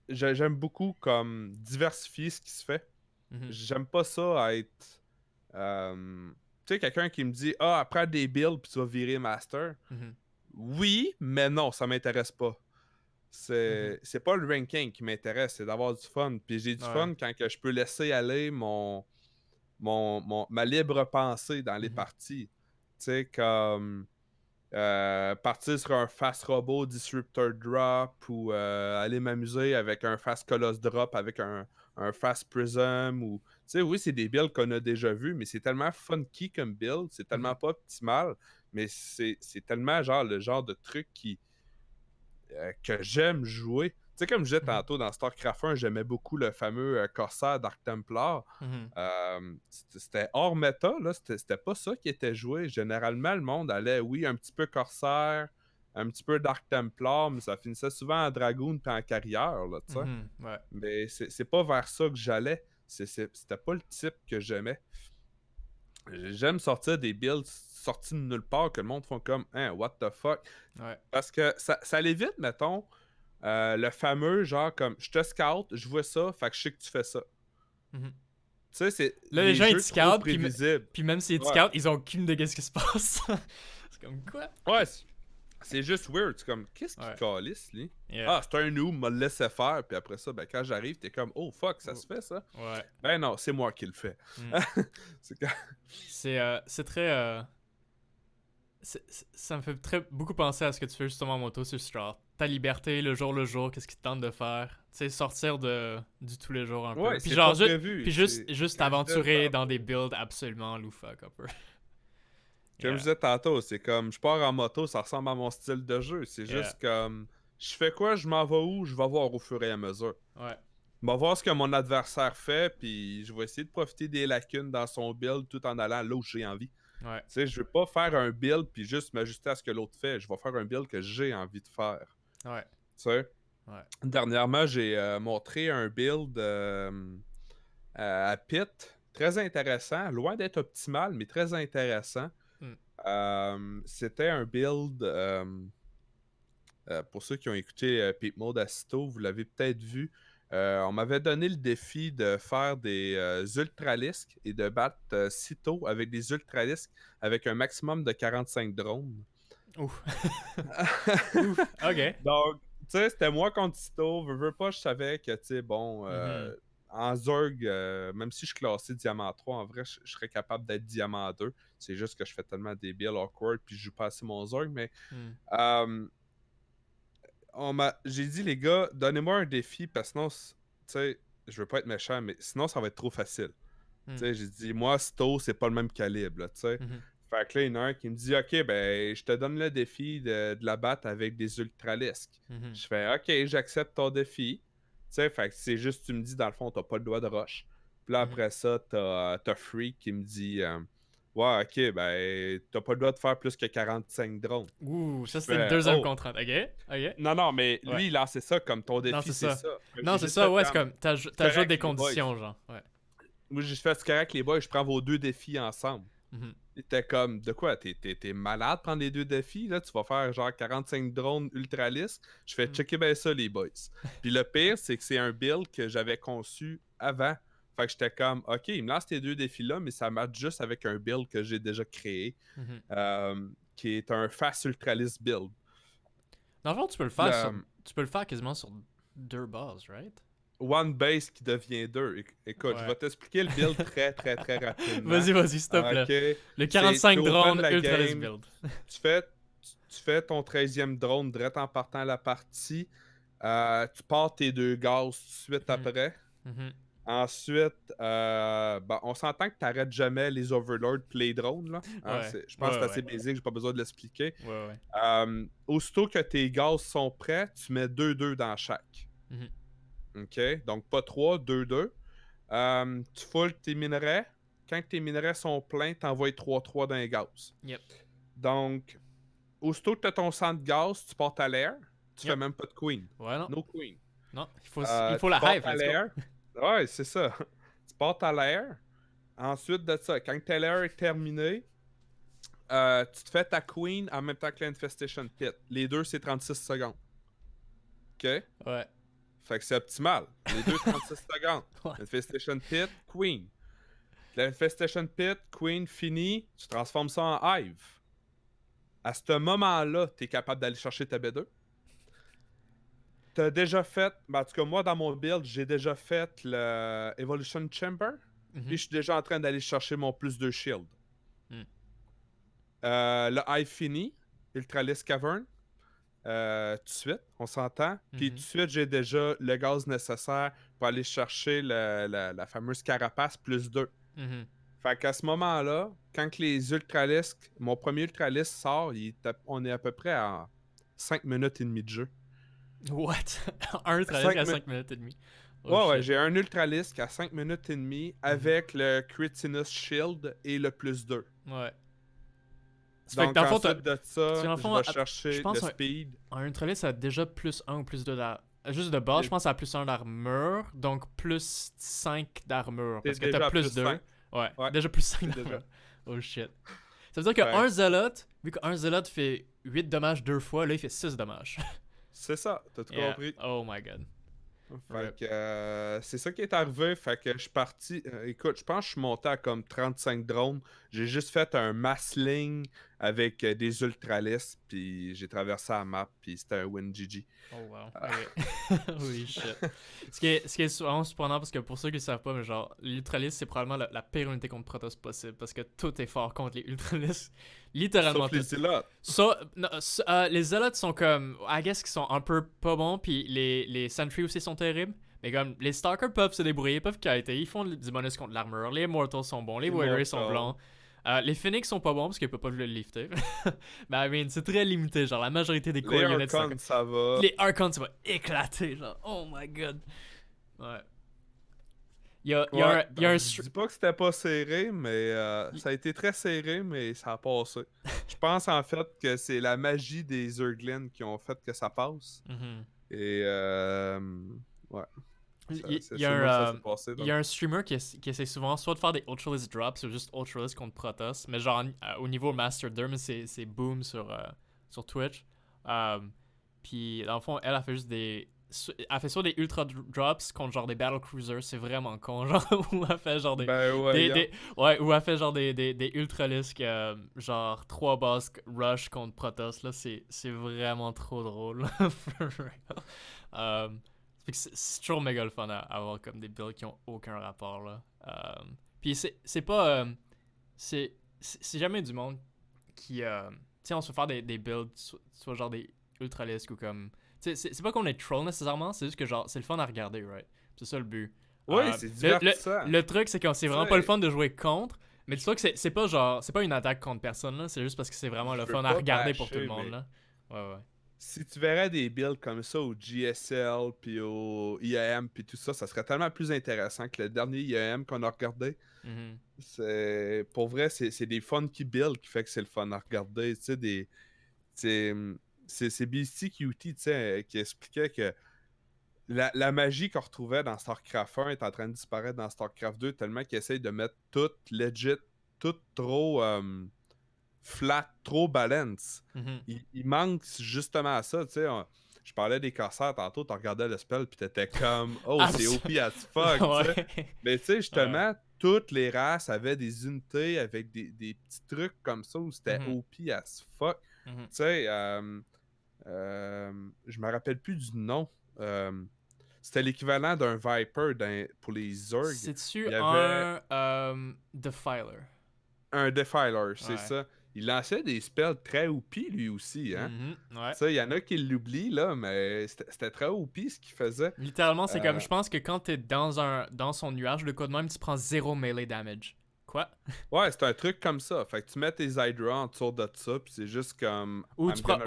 j'aime beaucoup comme diversifier ce qui se fait. Mhm. J'aime pas ça à être. Tu écouter quelqu'un qui me dit « Ah, apprends des builds puis tu vas virer master. » Oui, mais non, ça m'intéresse pas. C'est pas le ranking qui m'intéresse, c'est d'avoir du fun. Puis j'ai du fun quand que je peux laisser aller ma libre pensée dans les parties. Tu sais, comme partir sur un fast robot disruptor drop ou aller m'amuser avec un fast coloss drop avec un fast prism ou tu sais, oui, c'est des builds qu'on a déjà vus, mais c'est tellement funky comme build, c'est tellement pas optimal, mais c'est tellement genre le genre de truc que j'aime jouer. Tu sais, comme je disais tantôt dans StarCraft 1, j'aimais beaucoup le fameux Corsair Dark Templar. C'était hors méta, là. C'était pas ça qui était joué. Généralement, le monde allait, oui, un petit peu Corsair, un petit peu Dark Templar, mais ça finissait souvent en Dragoon puis en carrière, là, tu sais. Mais c'est pas vers ça que j'allais. C'était pas le type que j'aimais. J'aime sortir des builds sortis de nulle part que le monde font comme « Hein, what the fuck? » Parce que ça l'évite, mettons, le fameux genre comme « Je te scout, je vois ça, fait que je sais que tu fais ça. » Tu sais, c'est là, les gens, ils te scoutent, puis même s'ils te scoutent, ils ont aucune idée de ce qui se passe. C'est comme quoi? Ouais, c'est juste weird. C'est comme, qu'est-ce qui calisse, lui? Ah, c'est un noob, m'a laissé faire, puis après ça, ben quand j'arrive, t'es comme, oh fuck, ça se fait ça? Ben non, c'est moi qui le fais. C'est très. Ça me fait beaucoup penser à ce que tu fais justement en moto, c'est genre ta liberté, le jour, qu'est-ce qui te tente de faire, tu sais, sortir du tous les jours un peu. Puis genre, juste t'aventurer dans des builds absolument loufoques un peu. Comme je disais tantôt, c'est comme, je pars en moto, ça ressemble à mon style de jeu. C'est juste comme, je fais quoi, je m'en vais où, je vais voir au fur et à mesure. Je vais voir ce que mon adversaire fait, puis je vais essayer de profiter des lacunes dans son build tout en allant là où j'ai envie. Tu sais, je veux pas faire un build puis juste m'ajuster à ce que l'autre fait. Je vais faire un build que j'ai envie de faire. Tu sais? Dernièrement, j'ai montré un build à Pit. Très intéressant. Loin d'être optimal, mais très intéressant. C'était un build... pour ceux qui ont écouté Pit Mode à Cito, vous l'avez peut-être vu. On m'avait donné le défi de faire des ultralisques et de battre Cito avec des ultralisques avec un maximum de 45 drones. Ouf. Ouf. OK. Donc, tu sais, c'était moi contre Cito. Veux pas, je savais que, tu sais, bon, en Zerg, même si je classais Diamant 3, en vrai, je serais capable d'être Diamant 2. C'est juste que je fais tellement des builds awkward puis je joue pas assez mon Zerg, mais... j'ai dit, les gars, donnez-moi un défi parce que sinon, tu sais, je veux pas être méchant, mais sinon, ça va être trop facile. Tu sais, j'ai dit, moi, Sto, c'est pas le même calibre, tu sais. Fait que là, il y en a un qui me dit, OK, ben, je te donne le défi de la battre avec des ultralisques. Je fais, OK, j'accepte ton défi. Tu sais, fait que c'est juste, tu me dis, dans le fond, t'as pas le doigt de rush. Puis là, après ça, t'as Freak qui me dit, ouais, ok, ben, t'as pas le droit de faire plus que 45 drones. Ouh, ça c'était une deuxième contrainte, ok? Non, mais lui, il lancé ça comme ton défi, c'est ça. Non, c'est ça, ouais, c'est comme, t'ajoutes des conditions, genre, ouais. Moi, j'ai fait, c'est correct, les boys, je prends vos deux défis ensemble. Il était comme, de quoi, t'es malade de prendre les deux défis, là, tu vas faire genre 45 drones ultralistes. Je fais checker bien ça, les boys. Puis le pire, c'est que c'est un build que j'avais conçu avant. Fait que j'étais comme, ok, il me lance ces deux défis-là, mais ça match juste avec un build que j'ai déjà créé, qui est un fast ultralist build. Dans le fond, tu peux le faire quasiment sur deux bases, right? One base qui devient deux. Écoute, je vais t'expliquer le build très, très, très rapidement. Vas-y, stop là. Le 45 drones ultralist build. Tu fais ton 13e drone direct en partant la partie. Tu pars tes deux gaz tout de suite après. Ensuite, on s'entend que tu n'arrêtes jamais les Overlords et les drones. Là. Je pense que c'est assez basique, j'ai pas besoin de l'expliquer. Aussitôt que tes gaz sont prêts, tu mets 2-2 dans chaque. OK? Donc pas 3, 2-2. Tu foules tes minerais. Quand tes minerais sont pleins, tu envoies 3-3 dans les gaz. Donc, aussitôt que tu as ton sang de gaz, tu portes à l'air. Tu fais même pas de queen. No queen. Non, il faut la hive. À l'air. Ouais, c'est ça. Tu portes à l'air. Ensuite de ça, quand ta l'air est terminée, tu te fais ta queen en même temps que l'Infestation Pit. Les deux, c'est 36 secondes. OK? Ouais. Fait que c'est optimal. Les deux, 36 secondes. Infestation Pit, queen. L'infestation pit, Queen, fini, tu transformes ça en Hive. À ce moment-là, tu es capable d'aller chercher ta B2. T'as déjà fait, en tout cas moi dans mon build, j'ai déjà fait le Evolution Chamber. Puis je suis déjà en train d'aller chercher mon plus 2 shield. Mm. Le Hive fini, Ultralis Cavern. Tout de suite, on s'entend. Puis tout de suite, j'ai déjà le gaz nécessaire pour aller chercher la fameuse carapace plus 2. Fait qu'à ce moment-là, quand que les Ultralisks, mon premier Ultralisk sort, on est à peu près à 5 minutes et demie de jeu. What? Un Ultralisk à 5 minutes et demie. Oh ouais, j'ai un Ultralisk à 5 minutes et demie avec le Critinus Shield et le plus 2. Ouais. Donc, ensuite de ça, je vais chercher le speed. Un Ultralisk a déjà plus 1 ou plus 2 d'armure. Juste de base, je pense à plus 1 d'armure, donc plus 5 d'armure. Parce que t'as plus 2. Ouais, déjà plus 5 d'armure. Oh shit. Ça veut dire qu'un Zealot, vu qu'un Zealot fait 8 dommages 2 fois, là il fait 6 dommages. C'est ça, t'as tout compris. Oh my god. Fait que c'est ça qui est arrivé. Fait que je suis parti. Écoute, je pense que je suis monté à comme 35 drones. J'ai juste fait un mass ligne avec des ultralisks. Puis j'ai traversé la map. Puis c'était un win GG. Oh wow. Oui, shit. Ce qui est vraiment surprenant parce que pour ceux qui ne savent pas, mais genre, l'ultralisk c'est probablement la pire unité contre Protoss possible. Parce que tout est fort contre les ultralisks. Littéralement. Sauf les Zealots. Les Zealots sont comme. I guess qu'ils sont un peu pas bons. Puis les Sentry aussi sont terribles. Mais comme les Stalkers peuvent se débrouiller, peuvent kiter. Ils font du bonus contre l'armure. Les Immortals sont bons. Les Warriors sont blancs. Les Phoenix sont pas bons parce qu'ils peuvent pas le lifter. Mais I mean, c'est très limité. Genre, la majorité des core units. Les Archons, ça va. Les Archons, ça va éclater. Genre, oh my god. Ouais. Je dis pas que c'était pas serré, mais ça a été très serré, mais ça a passé. Je pense en fait que c'est la magie des Zerglin qui ont fait que ça passe. Et ouais. Il y a un streamer qui essaie souvent soit de faire des Ultralisk drops ou juste Ultralisk contre Protoss, mais genre au niveau Master Derm, c'est Boom sur Twitch. Puis dans le fond, elle a fait juste elle fait soit des ultra drops contre genre des battle cruisers, c'est vraiment con, genre où elle fait genre où elle fait genre des ultralisks genre 3 boss rush contre Protoss là, c'est vraiment trop drôle. C'est toujours méga le fun à avoir comme des builds qui ont aucun rapport là. Puis c'est pas c'est jamais du monde qui tu sais, on se fait faire des builds soit genre des ultralisks ou comme c'est pas qu'on est troll nécessairement, c'est juste que genre c'est le fun à regarder, right? C'est ça le but. Oui, c'est divertissant. Le truc c'est que c'est vraiment pas le fun de jouer contre, mais tu vois que c'est pas genre c'est pas une attaque contre personne là, c'est juste parce que c'est vraiment le fun à regarder pour tout le monde là. Ouais. Si tu verrais des builds comme ça au GSL puis au IAM puis tout ça, ça serait tellement plus intéressant que le dernier IAM qu'on a regardé. C'est pour vrai, c'est des funky builds qui fait que c'est le fun à regarder, tu sais c'est Beastie Cutie, tu sais, qui expliquait que la magie qu'on retrouvait dans StarCraft 1 est en train de disparaître dans StarCraft 2 tellement qu'ils essayent de mettre tout legit, tout trop flat, trop balance. Il manque justement à ça, tu sais. Je parlais des corsaires tantôt, tu regardais le spell puis t'étais comme « Oh, c'est OP as fuck! » Mais tu sais, justement, toutes les races avaient des unités avec des petits trucs comme ça où c'était OP as fuck. Tu sais, je me rappelle plus du nom. C'était l'équivalent d'un Viper pour les Zerg. C'est-tu un Defiler? Un Defiler, c'est ça. Il lançait des spells très OP lui aussi, hein. Ça, il y en a qui l'oublient, là, mais c'était très OP ce qu'il faisait. Littéralement, c'est comme, je pense que quand t'es dans son nuage, le code même, tu prends 0 melee damage. Quoi? Ouais, c'est un truc comme ça. Fait que tu mets tes Hydra autour de ça, puis c'est juste comme ou tu prends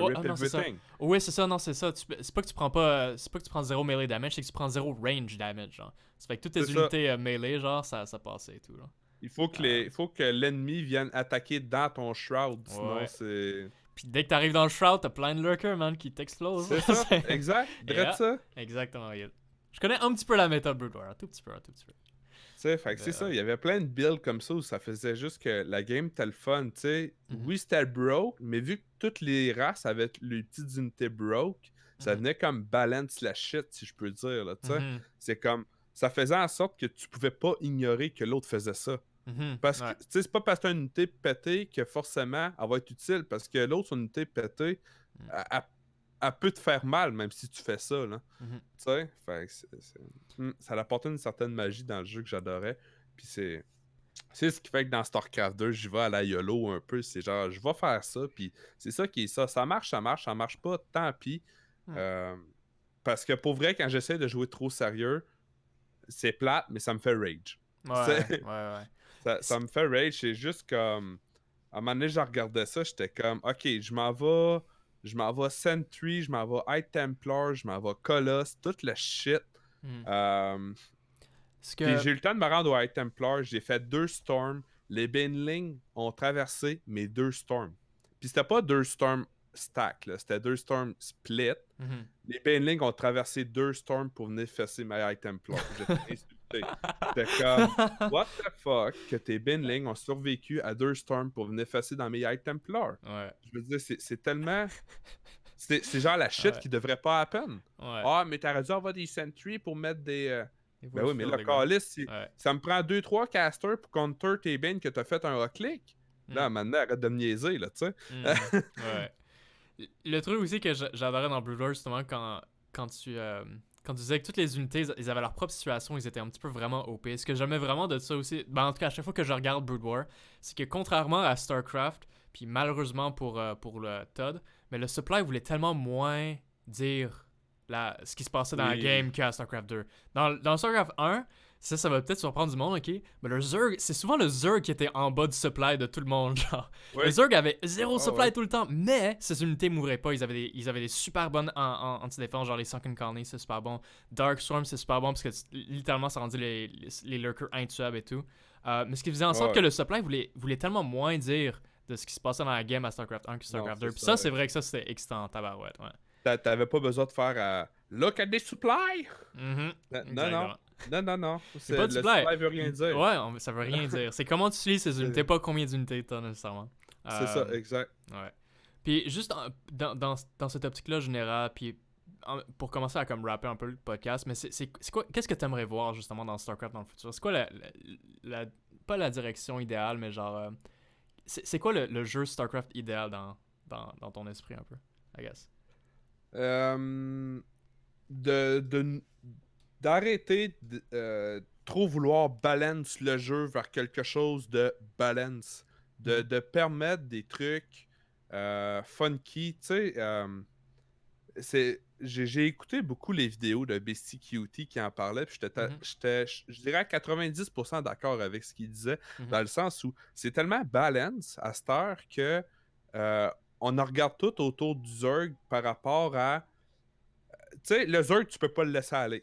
Oui, c'est ça, non, c'est ça. C'est pas que tu prends pas c'est pas que tu prends 0 melee damage, c'est que tu prends 0 range damage, genre. Ça fait que toutes tes unités melee, genre, ça passait et tout, là. Il faut que l'ennemi vienne attaquer dans ton shroud, sinon c'est... Puis dès que t'arrives dans le shroud, t'as plein de lurkers, man, qui t'explosent. C'est ça, exact, ça. Exactement, Je connais un petit peu la méta Brood War, un tout petit peu. Fait que c'est ça, il y avait plein de builds comme ça où ça faisait juste que la game était le fun, tu sais. Oui, c'était broke, mais vu que toutes les races avaient les petites unités broke, ça venait comme balance la shit, si je peux dire, là, tu sais. C'est comme, ça faisait en sorte que tu pouvais pas ignorer que l'autre faisait ça. Parce que, Ouais. tu sais, c'est pas parce que t'as une unité pétée que forcément, elle va être utile. Parce que l'autre, son unité pétée, Mm. elle peut te faire mal, même si tu fais ça, là. Mhm. Tu sais? Fait que ça apportait une certaine magie dans le jeu que j'adorais. Puis c'est ce qui fait que dans StarCraft 2, j'y vais à la YOLO un peu. C'est genre, je vais faire ça, puis c'est ça qui est ça. Ça marche, ça marche pas, tant pis. Mm. Euh, Parce que pour vrai, quand j'essaie de jouer trop sérieux, c'est plate, mais ça me fait rage. Ouais, ouais, ouais. Ça me fait rage. C'est juste comme. À un moment donné, je regardais ça, j'étais comme, ok, je m'en vais Sentry, je m'en vais High Templar, je m'en vais Colossus, tout le shit. Mm. Euh, Ce Puis que. j'ai eu le temps de me rendre au High Templar, j'ai fait 2 storms. Les Banelings ont traversé mes 2 storms. Puis c'était pas 2 storms stack, là, c'était 2 storms split. Mhm. Les Banelings ont traversé 2 storms pour venir fesser mes High Templar. J'étais insulté. J'étais comme, what the fuck, que tes Banelings ont survécu à 2 storms pour venir fesser dans mes High Templar. Ouais. Je veux dire, c'est tellement. C'est genre la shit Ouais. qui devrait pas happen. Ouais. Ah, mais t'aurais dû avoir des sentries pour mettre des. Il Ben faut oui, mais fill le the ground. calice, Ouais. ça me prend 2-3 casters pour counter tes bins que t'as fait un rock-click. Mm. Là, maintenant, arrête de me niaiser, là, tu sais. Mm. Ouais. Le truc aussi que j'adorais dans Brood War, justement, quand tu disais que toutes les unités, ils avaient leur propre situation, ils étaient un petit peu vraiment OP. Ce que j'aimais vraiment de ça aussi, ben en tout cas, à chaque fois que je regarde Brood War, c'est que contrairement à StarCraft, puis malheureusement pour le Todd, mais le supply voulait tellement moins dire ce qui se passait dans la Oui. game qu'à StarCraft 2. Dans StarCraft 1, ça va peut-être surprendre du monde, ok? Mais le Zerg, c'est souvent le Zerg qui était en bas du supply de tout le monde, genre. Le Oui. Zerg avait zéro Ah supply ouais. tout le temps, mais ces unités mourraient pas. Ils avaient des super bonnes anti-défense, genre les Sunken Colony, c'est super bon. Dark Storm, c'est super bon parce que littéralement, ça rendait les lurkers intuables et tout. Mais ce qui faisait en sorte Ah que ouais. le supply voulait tellement moins dire de ce qui se passait dans la game à StarCraft 1 que Non, StarCraft c'est 2. Puis ça, ça. c'est vrai que ça, c'était excitant en tabarouette, ouais. T'avais pas besoin de faire Look at the supply! Mhm, Non, non. exactement. Non, non, non. C'est pas du Le supply. supply veut rien dire. Ouais, ça veut rien dire. C'est comment tu utilises ces unités, C'est pas combien d'unités t'as nécessairement. c'est ça, exact. Ouais. Puis juste dans cette optique-là générale, puis pour commencer à comme rapper un peu le podcast, mais c'est quoi, qu'est-ce que t'aimerais voir justement dans StarCraft dans le futur? C'est quoi pas la direction idéale, mais genre, c'est quoi le jeu StarCraft idéal dans ton esprit un peu, I guess? Euh, de d'arrêter de trop vouloir balance le jeu vers quelque chose de balance. De permettre des trucs funky. Tu sais, j'ai écouté beaucoup les vidéos de Bestie Cutie qui en parlait, puis Mhm, je dirais à 90% d'accord avec ce qu'il disait, mhm, dans le sens où c'est tellement balance à cette heure que euh, on en regarde tout autour du Zerg par rapport à. Tu sais, le Zerg, tu peux pas le laisser aller.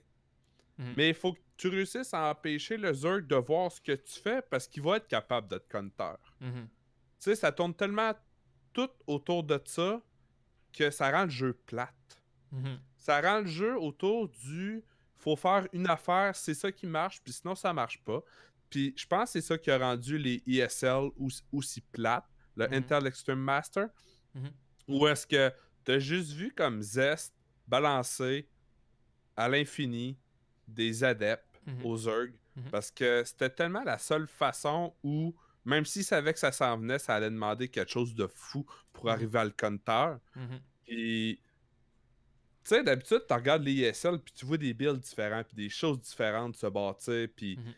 mhm, Mais il faut que tu réussisses à empêcher le Zerg de voir ce que tu fais parce qu'il va être capable de te counter. mhm, Tu sais, ça tourne tellement tout autour de ça que ça rend le jeu plate. mhm, Ça rend le jeu autour du faut faire une affaire, c'est ça qui marche, puis sinon ça marche pas. Puis je pense que c'est ça qui a rendu les ESL aussi plates, le mhm, Intel Extreme Master, mhm, où est-ce que t'as juste vu comme Zest balancer à l'infini des adeptes mhm, aux Zerg, mhm, parce que c'était tellement la seule façon où, même s'ils savaient que ça s'en venait, ça allait demander quelque chose de fou pour mhm, arriver à le counter. mhm, Puis, tu sais, d'habitude, tu regardes les ESL, puis tu vois des builds différents, puis des choses différentes se bâtir, puis mhm,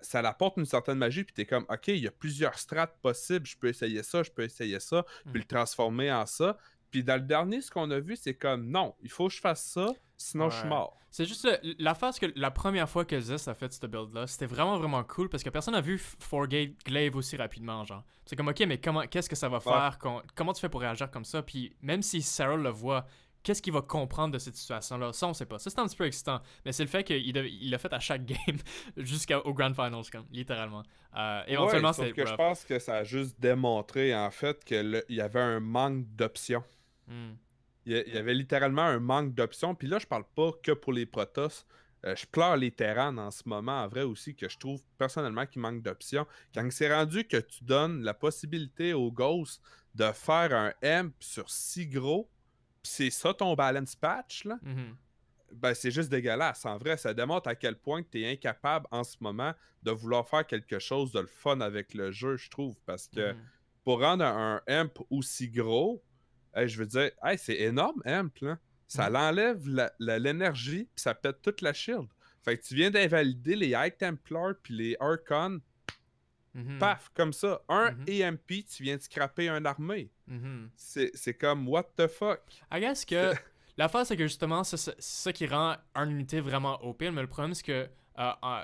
ça apporte une certaine magie, puis t'es comme, ok, il y a plusieurs strates possibles, je peux essayer ça, je peux essayer ça, puis mhm. le transformer en ça. Puis dans le dernier, ce qu'on a vu, c'est comme, non, il faut que je fasse ça, sinon je suis Ouais. mort. C'est juste la phase que la première fois que Zest a fait cette build-là, c'était vraiment vraiment cool parce que personne n'a vu Forgate Glaive aussi rapidement, genre. C'est comme, ok, mais qu'est-ce que ça va Ouais. faire? Comment tu fais pour réagir comme ça? Puis même si Sarah le voit, qu'est-ce qu'il va comprendre de cette situation-là? Ça, on sait pas. Ça, c'est un petit peu excitant. Mais c'est le fait qu'il l'a fait à chaque game jusqu'au Grand Finals, comme, littéralement. Ouais, Éventuellement, sauf c'était que je rough. pense que ça a juste démontré, en fait, qu'il y avait un manque d'options. Hmm. Il y avait littéralement un manque d'options. Puis là, je parle pas que pour les Protoss. Je pleure les Terrans en ce moment, en vrai aussi, que je trouve personnellement qu'il manque d'options. Quand c'est rendu que tu donnes la possibilité aux Ghosts de faire un M sur si gros, puis c'est ça ton balance patch, là, Mhm. ben, c'est juste dégueulasse. En vrai, ça démontre à quel point tu es incapable en ce moment de vouloir faire quelque chose de le fun avec le jeu, je trouve. Parce que Mhm. pour rendre un amp aussi gros, hey, je veux dire, hey, c'est énorme, amp, là. Ça Mhm. l'enlève l'énergie, puis ça pète toute la shield. Fait que tu viens d'invalider les High Templars puis les Archon, Mhm. paf, comme ça. Un Mhm. EMP, tu viens de scraper une armée. Mhm. C'est comme, what the fuck? I guess que l'affaire, c'est que justement, c'est ça qui rend une unité vraiment OP, mais le problème, c'est que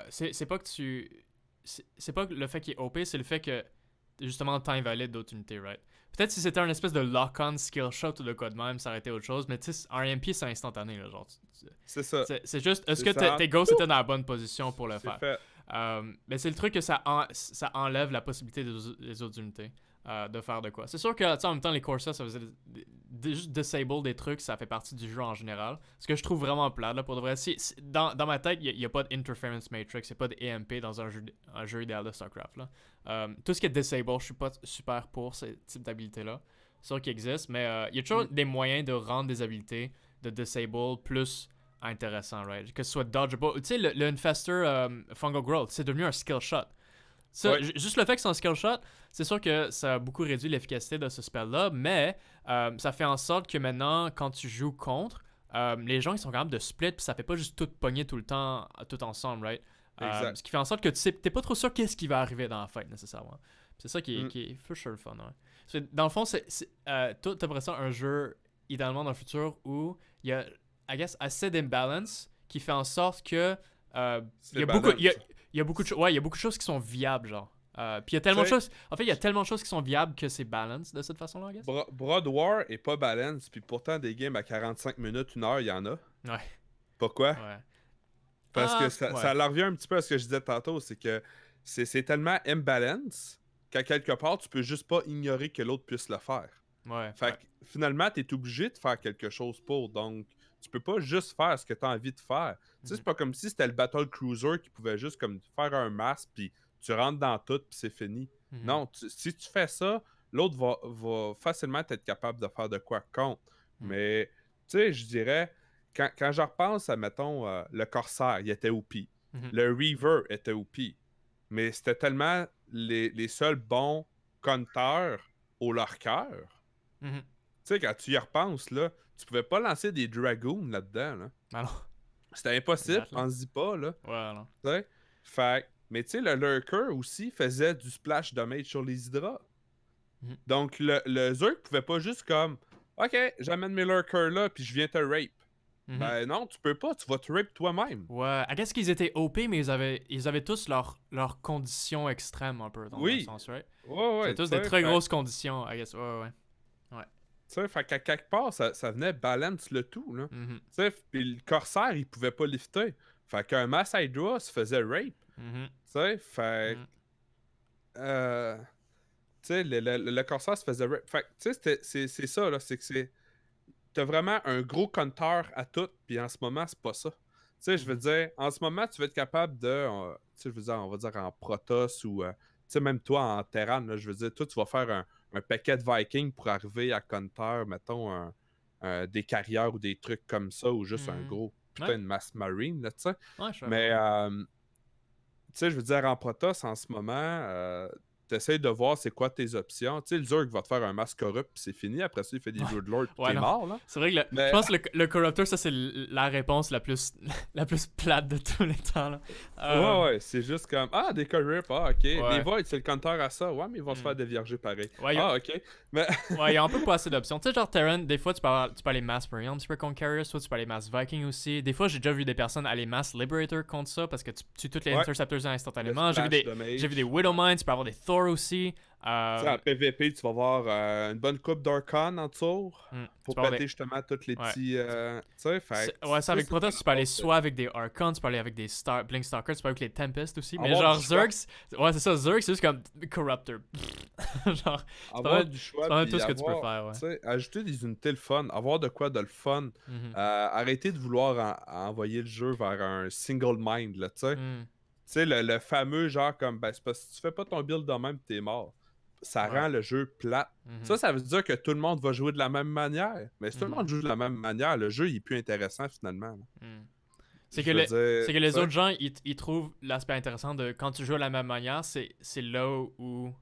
c'est pas que tu. C'est pas le fait qu'il est OP, c'est le fait que justement, le temps invalide d'autres unités, right? Peut-être si c'était un espèce de lock-on skill shot ou de quoi de même, ça aurait été autre chose, mais tu sais, un MP, c'est instantané, là, genre. C'est ça. C'est juste, est-ce C'est que ça. tes ghosts étaient dans la bonne position pour le C'est faire? fait. Mais c'est le truc que ça enlève la possibilité des autres unités de faire de quoi. C'est sûr que, tu sais, en même temps, les Corsa, ça faisait juste disable des trucs, ça fait partie du jeu en général. Ce que je trouve vraiment plate, là, pour de vrai. Dans ma tête, il n'y a pas d'interference matrix, il n'y a pas de EMP dans un jeu idéal de StarCraft, là. Tout ce qui est disable, je suis pas super pour ce type d'habilité-là. C'est sûr qu'il existe, mais il y a toujours des moyens de rendre des habilités de disable plus intéressant, right? Que ce soit dodgeable. Tu sais, le Infester Fungal Growth, c'est devenu un skill shot. Ça, Ouais. juste le fait que c'est un skill shot, c'est sûr que ça a beaucoup réduit l'efficacité de ce spell-là, mais ça fait en sorte que maintenant, quand tu joues contre, les gens ils sont capables de split, puis ça fait pas juste tout pogner tout le temps, tout ensemble, right? Exact. Ce qui fait en sorte que tu sais, t'es pas trop sûr qu'est-ce qui va arriver dans la fight, nécessairement. C'est ça Mm. qui est for sure le fun, ouais. Dans le fond, toi, t'aimerais ça un jeu, idéalement dans le futur, où il y a, I guess, assez d'imbalance qui fait en sorte que il y a beaucoup, balance. il y a beaucoup de choses, ouais, il y a beaucoup de choses qui sont viables, genre. Puis il y a tellement de Tu sais, choses, en fait, il y a tellement de choses qui sont viables que c'est balance de cette façon-là, I guess. Broad War est pas balance, puis pourtant des games à 45 minutes, 1 heure, il y en a. Ouais, Pourquoi? ouais. Parce que Ouais. ça leur revient un petit peu à ce que je disais tantôt, c'est que c'est tellement imbalance qu'à quelque part, tu peux juste pas ignorer que l'autre puisse le faire. Ouais, Fait ouais. que finalement, tu es obligé de faire quelque chose pour, donc tu peux pas juste faire ce que tu as envie de faire. Tu sais, Mhm. c'est pas comme si c'était le Battle Cruiser qui pouvait juste comme faire un masque, puis tu rentres dans tout, puis c'est fini. Mhm. Non, si tu fais ça, l'autre va facilement être capable de faire de quoi contre. Mhm. Mais, tu sais, je dirais, quand je repense à, mettons, le Corsair, il était OP. Mhm. Le Reaver était OP. Mais c'était tellement les seuls bons compteurs au lurker. Mhm. Tu sais, quand tu y repenses, là, tu pouvais pas lancer des Dragoons là-dedans. Là. Ah non, C'était impossible, exact, là. pense-y pas, là. Ouais, non. Tu sais? Fait mais tu sais, le Lurker aussi faisait du splash damage sur les Hydras. Mhm. Donc, le Zerg pouvait pas juste comme OK, j'amène mes Lurkers là, puis je viens te rape. Mhm. Ben non, tu peux pas, tu vas te rape toi-même. Ouais, I guess qu'ils étaient OP, mais ils avaient tous leurs conditions extrêmes, un peu, dans un Oui. sens, right? Ouais, C'était ouais, tu tous des sais. très grosses conditions, I guess. Ouais, ouais. Ouais. Tu sais, fait qu'à quelque part, ça venait balance le tout, là. Mhm. Tu sais, puis le Corsair, il pouvait pas lifter. Fait qu'un Mass Hydra se faisait rape. Mhm. Tu sais, fait Mhm. tu sais, le Corsair se faisait rape. Fait tu sais, c'est ça, là. C'est que c'est. T'as vraiment un gros compteur à tout, puis en ce moment, c'est pas ça. Tu sais, je veux Mhm. dire, en ce moment, tu vas être capable de. Tu sais, je veux dire, on va dire en Protoss ou. Tu sais, même toi en Terran, là, je veux dire, toi, tu vas faire un paquet de Vikings pour arriver à counter, mettons, des carrières ou des trucs comme ça, ou juste un Mhm. gros Ouais, putain de mass marine, là, tu sais. ouais, je suis d'accord, Mais, ouais. tu sais, je veux dire, en Protoss, en ce moment, t'essayes de voir c'est quoi tes options. Tu sais, le Zerg va te faire un masque corrupt, puis c'est fini. Après ça, il fait des Ouais, Brood Lords, puis ouais, t'es non. mort, là. C'est vrai que je Mais, pense que le Corruptor, ça, c'est la réponse la plus, la plus plate de tous les temps, là. ouais, ouais, c'est juste comme, ah, des corrupt, ah, ok. Les Ouais. Voids, c'est le compteur à ça. Ouais, mais ils vont se Hmm. faire dévierger pareil. Ouais, Ah, ok. Mais, ouais, il y a un peu pas assez d'options. Tu sais, genre Terran, des fois, tu peux aller Mass Marine un petit peu contre Carriers, soit tu peux aller Mass Viking aussi. Des fois, j'ai déjà vu des personnes aller Mass Liberator contre ça parce que tu tues toutes les ouais, Interceptors le instantanément. splash J'ai vu des damage. Widowmine, tu peux avoir des Thor aussi. Tu sais, en PVP, tu vas avoir une bonne coupe d'Archon en dessous Tu pour peux avoir des. péter justement tous les Ouais. petits. Tu sais, fait que Ouais, ça ça, avec c'est une Protoss, bonne tu peux aller approche. soit avec des Archons, tu peux aller avec des Blink Stalkers, tu peux aller avec les Tempest aussi. Mais Avoir du genre choix. Zergs, ouais, c'est ça, Zergs, c'est juste comme Corruptor. Genre, Avoir du c'est choix, pas mal tout puis ce que tu peux avoir, faire, ouais. tu sais, ajouter des unités le fun, avoir de quoi de le fun. Mhm. Arrêter de vouloir envoyer le jeu vers un single mind, là, tu sais. Mhm. Tu sais, le fameux genre comme, ben, c'est parce que si tu fais pas ton build de même, t'es mort. ça Ouais. rend le jeu plate. Ça veut dire que tout le monde va jouer de la même manière. Mais si tout le monde joue de la même manière, le jeu il est plus intéressant finalement. C'est Je que, veux dire, c'est que les autres gens, ils trouvent l'aspect intéressant de quand tu joues de la même manière, c'est là où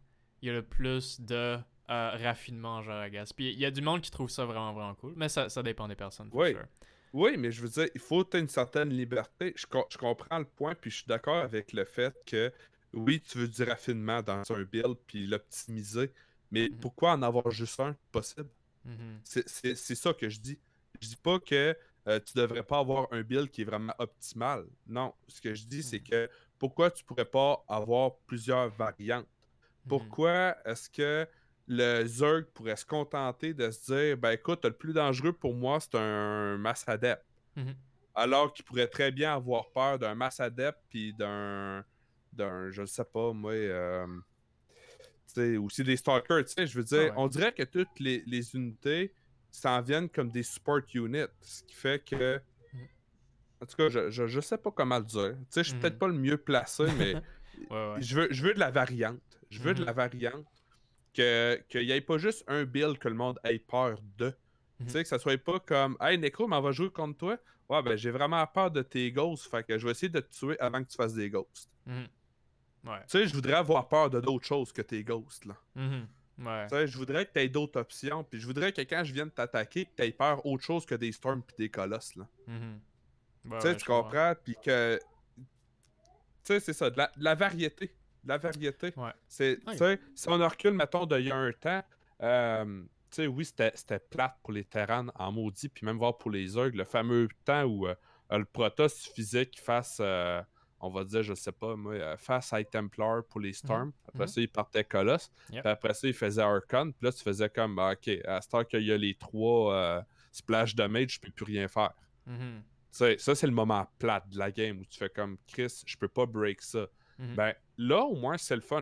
il y a le plus de raffinement, genre, I guess. Puis il y a du monde qui trouve ça vraiment, vraiment cool, mais ça dépend des personnes, for oui. sure. Oui, mais je veux dire, il faut que tu aies une certaine liberté. Je comprends le point, puis je suis d'accord avec le fait que oui, tu veux du raffinement dans un build, puis l'optimiser, mais Mhm. pourquoi en avoir juste un possible? Mhm. C'est ça que je dis. Je dis pas que tu devrais pas avoir un build qui est vraiment optimal. Non, ce que je dis, c'est Mhm. que pourquoi tu pourrais pas avoir plusieurs variantes? Mhm. Pourquoi est-ce que le Zerg pourrait se contenter de se dire, ben écoute, le plus dangereux pour moi, c'est un Mass Adept. Mhm. Alors qu'il pourrait très bien avoir peur d'un Mass Adept puis je ne sais pas, moi, tu sais, aussi des Stalkers, tu sais, je veux Ah dire, ouais. on dirait que toutes les unités s'en viennent comme des support units, ce qui fait que, Mhm. en tout cas, je sais pas comment le dire. Tu sais, je suis peut-être Mhm. pas le mieux placé, mais Ouais, ouais. je veux de la variante. Je veux de Mhm. la variante qu'il n'y ait pas juste un build que le monde ait peur de. Tu Mhm. sais, que ça soit pas comme Hey Necro, mais on va jouer contre toi. Ouais, ben j'ai vraiment peur de tes ghosts, fait que je vais essayer de te tuer avant que tu fasses des ghosts. Mhm. Ouais. Tu sais, je voudrais avoir peur de d'autres choses que tes ghosts, là. Mhm. Ouais. Tu sais, je voudrais que tu aies d'autres options, puis je voudrais que quand je vienne t'attaquer, que tu aies peur autre chose que des storms puis des colosses, là. Mhm. Ouais, Tu sais, ouais, tu je comprends. comprends, puis que tu sais, c'est ça, de la variété. De la variété. Ouais. Tu Ok. sais, si on en recule, mettons, d'il y a un temps, tu sais, oui, c'était plate pour les Terrans en maudit, puis même voir pour les Zergs, le fameux temps où le Protoss suffisait qu'il fasse, on va dire, je sais pas, moi, face High Templar pour les Mhm. Storms. Après Mhm. ça, il partait Colossus. Yep. Puis après ça, il faisait Archon. Puis là, tu faisais comme, ok, à ce temps qu'il y a les trois splash damage, je peux plus rien faire. Mhm. Tu sais, ça, c'est le moment plate de la game où tu fais comme Chris, je peux pas break ça. Mhm. Ben là, au moins, c'est le fun.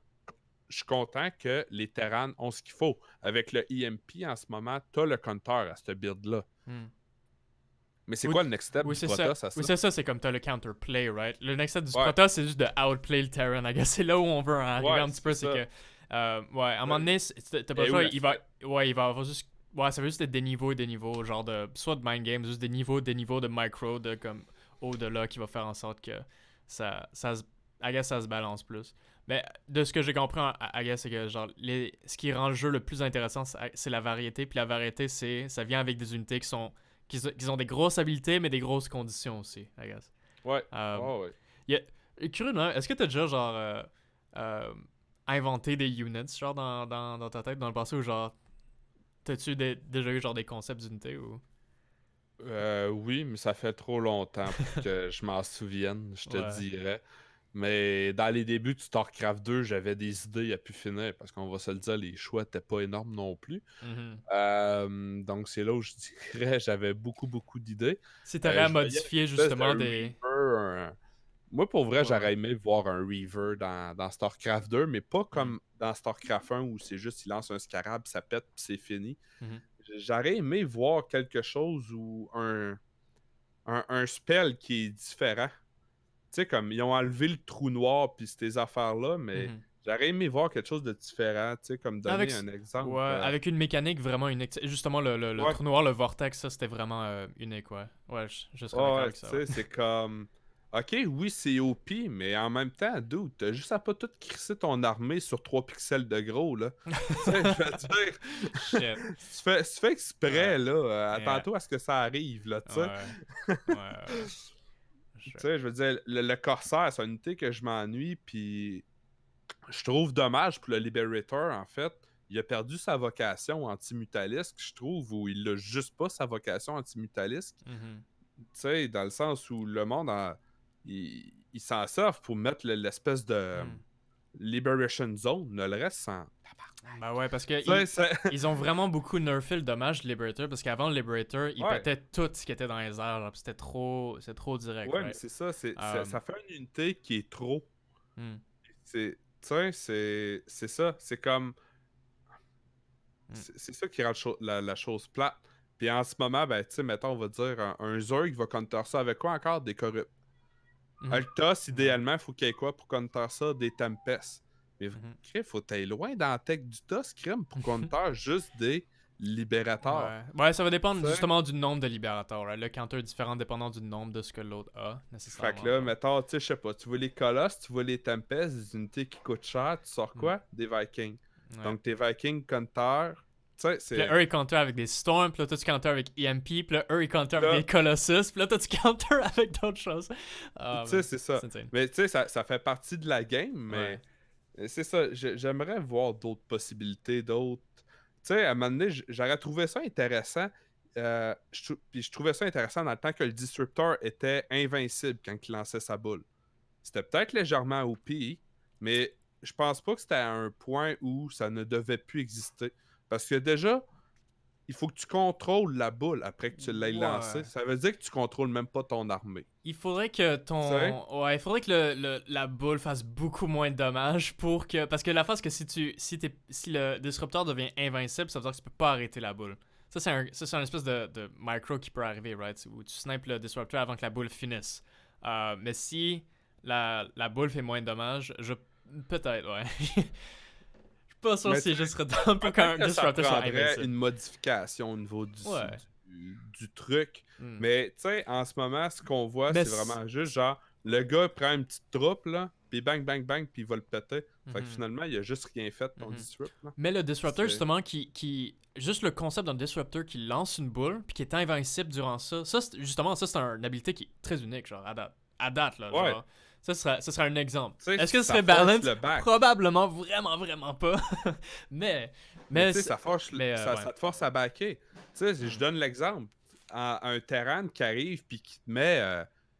Je suis content que les Terrans ont ce qu'il faut. Avec le EMP en ce moment, t'as le counter à cette build-là. Mhm. Mais c'est Oui, quoi le next step oui du c'est ça. Protoss à Oui, ça? c'est ça, c'est comme t'as le counterplay, right? Le next step du Ouais, Protoss, c'est juste de outplay le Terran, I guess. C'est là où on veut en arriver ouais, un petit peu, c'est c'est ça. que, ouais, à un moment donné, t'as pas le Et où choix, la fight? il va avoir juste, ouais, ça va juste être des niveaux, genre de, soit de mind games, juste des niveaux de micro, de comme, au-delà, qui va faire en sorte que I guess ça se balance plus. Mais de ce que j'ai compris, I guess, c'est que, genre, ce qui rend le jeu le plus intéressant, c'est la variété, puis la variété, ça vient avec des unités qui ont des grosses habilités, mais des grosses conditions aussi, I guess. Ouais, Euh, ouais, ouais. Curieux, non? Est-ce que t'as déjà, genre, euh, inventé des units, genre, dans ta tête, dans le passé, ou genre, t'as-tu déjà eu, genre, des concepts d'unités, ou... Oui, mais ça fait trop longtemps pour que je m'en souvienne, je te Ouais. dirais. Mais dans les débuts de StarCraft 2, j'avais des idées à pu finir parce qu'on va se le dire, les choix n'étaient pas énormes non plus. Mhm. Donc c'est là où je dirais j'avais beaucoup, beaucoup d'idées. Si t'aurais à Je voyais modifier, une espèce de justement, des... Reaver. Moi, pour vrai, Ouais, ouais. j'aurais aimé voir un Reaver dans StarCraft 2, mais pas Mhm. comme dans StarCraft 1 où c'est juste il lance un scarab, ça pète, puis c'est fini. Mhm. J'aurais aimé voir quelque chose ou un spell qui est différent. Tu sais, comme ils ont enlevé le trou noir puis ces affaires-là, mais Mhm. j'aurais aimé voir quelque chose de différent. Tu sais, comme donner Avec, un exemple. ouais, avec une mécanique vraiment unique. Justement, le Ouais, trou noir, le vortex, ça, c'était vraiment unique, ouais. Ouais, je serais d'accord ouais, avec tu ça, ouais. sais, c'est comme. Ok, oui, c'est OP, mais en même temps, dude, t'as juste à pas tout crisser ton armée sur 3 pixels de gros, là. Tu sais, je veux dire. Shit. Si tu fais exprès, Ouais. là, Yeah. attends-toi à ce que ça arrive, là, tu sais. Ouais. Ouais, ouais. Tu Shit. sais, je veux dire, le Corsaire, c'est une unité que je m'ennuie, puis je trouve dommage pour le Liberator, en fait. Il a perdu sa vocation anti-mutaliste, je trouve, ou il a juste pas sa vocation anti-mutaliste. Mhm. Tu sais, dans le sens où le monde, il s'en sert pour mettre l'espèce de Mhm. Liberation Zone, le reste sans. Bah ouais, parce que Tu sais, ils ont vraiment beaucoup nerfé le dommage de Liberator, parce qu'avant le Liberator, il ouais, pétait tout ce qui était dans les airs, genre, pis c'est trop direct, ouais, mais right? c'est ça, Um, ça fait une unité qui est trop. hmm, Tu sais, c'est ça. C'est comme. hmm, C'est ça qui rend la chose plate. Puis en ce moment, ben, tu sais, mettons, on va dire, un Zerg va counter ça avec quoi encore? Des corrupts. mhm. Altos, Ouais. idéalement, il faut qu'il y ait quoi pour counter ça? Des Tempest. Mais faut t'aller loin dans la tech du TOS, crème, pour qu'on te juste des libérateurs. Ouais, ça va dépendre T'sais? justement du nombre de libérateurs. Right? Le counter est différent dépendant du nombre de ce que l'autre a, nécessairement. Fait que là, mettons, tu sais, je sais pas, tu vois les Colosses, tu vois les Tempest, des unités qui coûtent cher, tu sors quoi? Des Vikings. Ouais. Donc tes Vikings counter, tu sais, c'est... Puis là, eux, ils counter avec des Storms, puis là, toi, tu counter avec EMP, puis là, eux, ils counter avec des Colossus, puis là, toi, tu counter avec d'autres choses. Tu sais, c'est ça. Mais tu sais, ça fait partie de la game, mais c'est ça. J'aimerais voir d'autres possibilités, d'autres... Tu sais, à un moment donné, j'aurais trouvé ça intéressant. Puis je trouvais ça intéressant dans le temps que le Disruptor était invincible quand il lançait sa boule. C'était peut-être légèrement OP, mais je pense pas que c'était à un point où ça ne devait plus exister. Parce que déjà, il faut que tu contrôles la boule après que tu l'aies lancée. Ça veut dire que tu contrôles même pas ton armée. Il faudrait que il faudrait que la boule fasse beaucoup moins de dommages pour que... Parce que la phase que si le Disruptor devient invincible, ça veut dire que tu peux pas arrêter la boule. Ça, c'est un espèce de micro qui peut arriver, right? Où tu snipes le Disruptor avant que la boule finisse. Mais si la boule fait moins de dommages, peut-être, ouais. Je suis pas sûr si je serais dans pour qu'un Disruptor soit invincible. Une modification au niveau du truc. Mais tu sais, en ce moment, ce qu'on voit, c'est vraiment juste genre, le gars prend une petite troupe, là, puis bang, bang, bang, puis il va le péter. Fait que finalement, il a juste rien fait, ton Disrupt. Là. Mais le Disruptor, justement, juste le concept d'un Disruptor qui lance une boule, puis qui est invincible durant ça, justement, ça, c'est une habilité qui est très unique, genre, à date, là, genre. Ça serait un exemple. Est-ce que ce serait balance? Probablement, vraiment, vraiment pas. mais ça te force à backer. Tu sais, je donne l'exemple. Un Terran qui arrive puis qui te met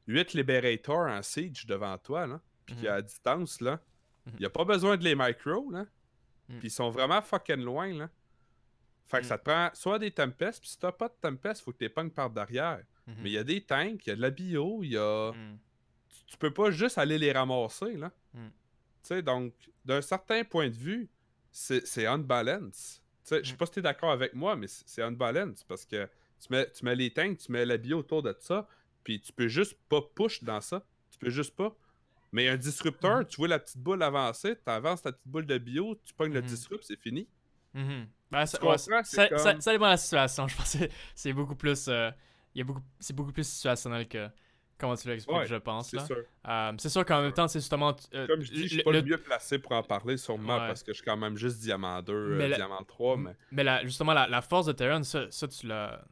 8 Liberators en siege devant toi, là, puis qui est à distance, là. Il a pas besoin de les micro, là. Puis ils sont vraiment fucking loin, là. Fait que ça te prend soit des Tempest, puis si t'as pas de Tempest, faut que tu les pognes par derrière. Mais il y a des tanks, il y a de la bio, il y a... Tu peux pas juste aller les ramasser, là. Tu sais, donc, d'un certain point de vue, c'est unbalance. Tu sais, je sais pas si t'es d'accord avec moi, mais c'est unbalance, parce que tu mets les tanks, tu mets la bio autour de ça, puis tu peux juste pas push dans ça. Tu peux juste pas. Mais un disrupteur, tu vois la petite boule avancer, tu avances ta petite boule de bio, tu pognes le disrupt, c'est fini. Ben, ça dépend de la situation. Je pense que c'est beaucoup plus c'est beaucoup plus situationnel que comment tu l'expliques, je pense. C'est sûr. C'est sûr qu'en même temps, c'est justement... comme je dis, je suis pas le mieux placé pour en parler sûrement parce que je suis quand même juste Diamant 2, Diamant 3. Mais justement, la force de Terran, ça tu l'as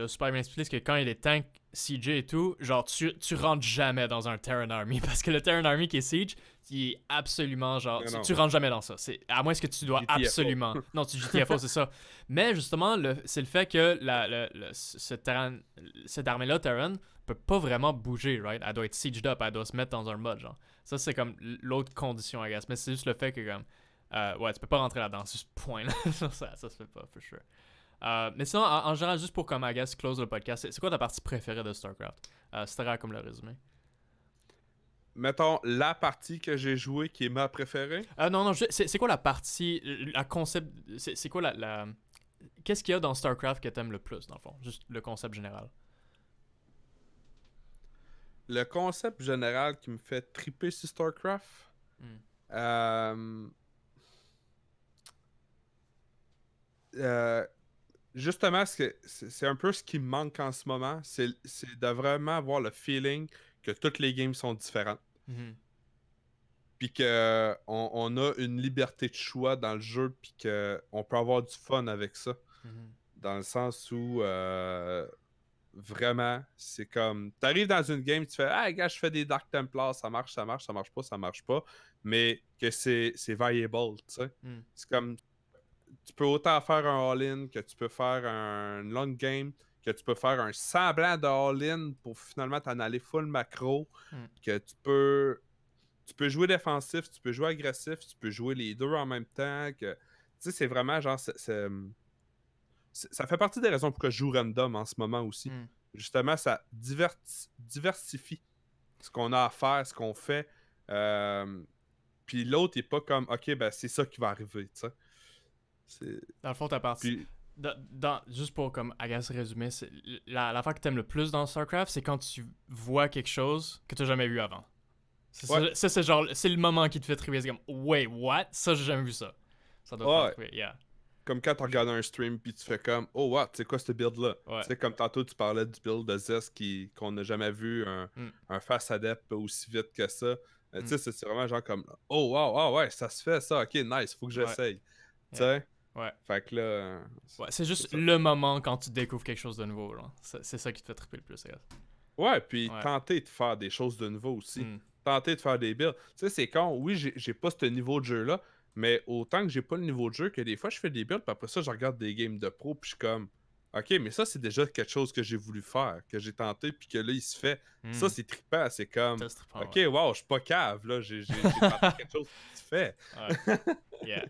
super bien expliqué, c'est que quand il y a des tanks CJ et tout, genre tu rentres jamais dans un Terran Army parce que le Terran Army qui est Siege, il est absolument genre tu rentres jamais dans ça. C'est à moins que tu dois GTFO. Absolument non, tu GTFO, c'est ça. Mais justement c'est le fait que cette armée-là Terran peut pas vraiment bouger, right? Elle doit être sieged up, elle doit se mettre dans un mode genre. Ça c'est comme l'autre condition, I guess. Mais c'est juste le fait que comme tu peux pas rentrer là-dedans, c'est ce point-là. ça se fait pas, for sure. Mais sinon, en général, juste pour comme I guess close le podcast, c'est quoi ta partie préférée de StarCraft? C'était rare comme le résumé. Mettons, la partie que j'ai jouée qui est ma préférée? Non, c'est quoi la partie, la concept, c'est quoi la... Qu'est-ce qu'il y a dans StarCraft que t'aimes le plus, dans le fond? Juste le concept général. Le concept général qui me fait triper sur StarCraft? Justement, c'est un peu ce qui me manque en ce moment. C'est de vraiment avoir le feeling que toutes les games sont différentes. Puis qu'on a une liberté de choix dans le jeu, puis qu'on peut avoir du fun avec ça. Dans le sens où vraiment, c'est comme... T'arrives dans une game, tu fais « Ah, gars, je fais des Dark Templars, ça marche pas. » Mais que c'est viable, tu sais. C'est comme... Tu peux autant faire un all-in que tu peux faire un long game, que tu peux faire un semblant de all-in pour finalement t'en aller full macro, que tu peux jouer défensif, tu peux jouer agressif, tu peux jouer les deux en même temps. Tu sais, c'est vraiment genre... ça fait partie des raisons pourquoi je joue random en ce moment aussi. Justement, ça diversifie ce qu'on a à faire, ce qu'on fait. Puis l'autre est pas comme, OK, ben c'est ça qui va arriver, tu sais. Dans le fond, ta partie... juste pour comme agace résumer, l'affaire que t'aimes le plus dans StarCraft, c'est quand tu vois quelque chose que t'as jamais vu avant. Ouais. C'est genre, c'est le moment qui te fait triper. C'est comme, wait, what? Ça, j'ai jamais vu ça. Ça doit te Ouais. faire triper, yeah. Comme quand tu regardes un stream puis tu fais comme oh what, c'est quoi ce build là? Ouais. Tu sais, comme tantôt tu parlais du build de Zest qu'on n'a jamais vu Mm, un face adepte aussi vite que ça. Tu mm, sais, c'est vraiment genre comme oh wow, ah ouais, ça se fait ça, ok, nice, faut que ouais, j'essaye. Tu yeah, sais? ouais. Fait que là, Ouais, c'est c'est juste ça. le moment quand tu découvres quelque chose de nouveau, là. C'est ça qui te fait triper le plus, regarde. Ouais, puis Ouais. tenter de faire des choses de nouveau aussi. Mm, Tenter de faire des builds. Tu sais, c'est con, oui, j'ai pas ce niveau de jeu-là, mais autant que j'ai pas le niveau de jeu, que des fois je fais des builds, puis après ça, je regarde des games de pro, puis je suis comme, ok, mais ça, c'est déjà quelque chose que j'ai voulu faire, que j'ai tenté, puis que là, il se fait. Ça, mm. c'est trippant, c'est comme, Ça, c'est trippant, ok, ouais. wow, je suis pas cave, là, j'ai tenté quelque chose qui se fait. Ouais, yeah.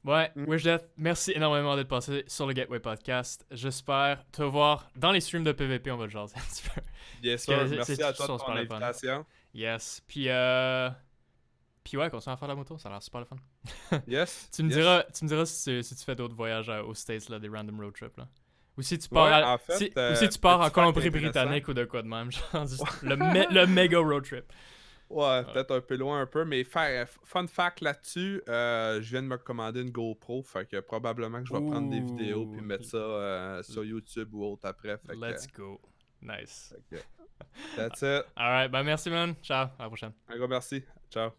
Ouais, Mm. Wishdeath, merci énormément d'être passé sur le Gateway Podcast. J'espère te voir dans les streams de PvP, on va le jaser un petit peu. Bien Parce sûr, que merci à toi de sont ton super le fun. invitation. Yes. Puis ouais, continue à faire la moto, ça a l'air super le fun. Yes, Tu me yes. diras si tu fais d'autres voyages aux States, là, des random road trips, là. Ou si tu Ouais, pars, en fait, ou si tu pars en petit fact Colombie-Britannique intéressant. ou de quoi de même, genre le méga road trip. Ouais, Ouais. peut-être un peu loin un peu, mais fun fact là-dessus, je viens de me commander une GoPro, fait que probablement que je vais prendre des vidéos puis Ouh, mettre ça sur YouTube ou autre après, let's go. Nice. fait que that's it. Alright, ben merci man. Ciao, à la prochaine. Un gros merci. Ciao.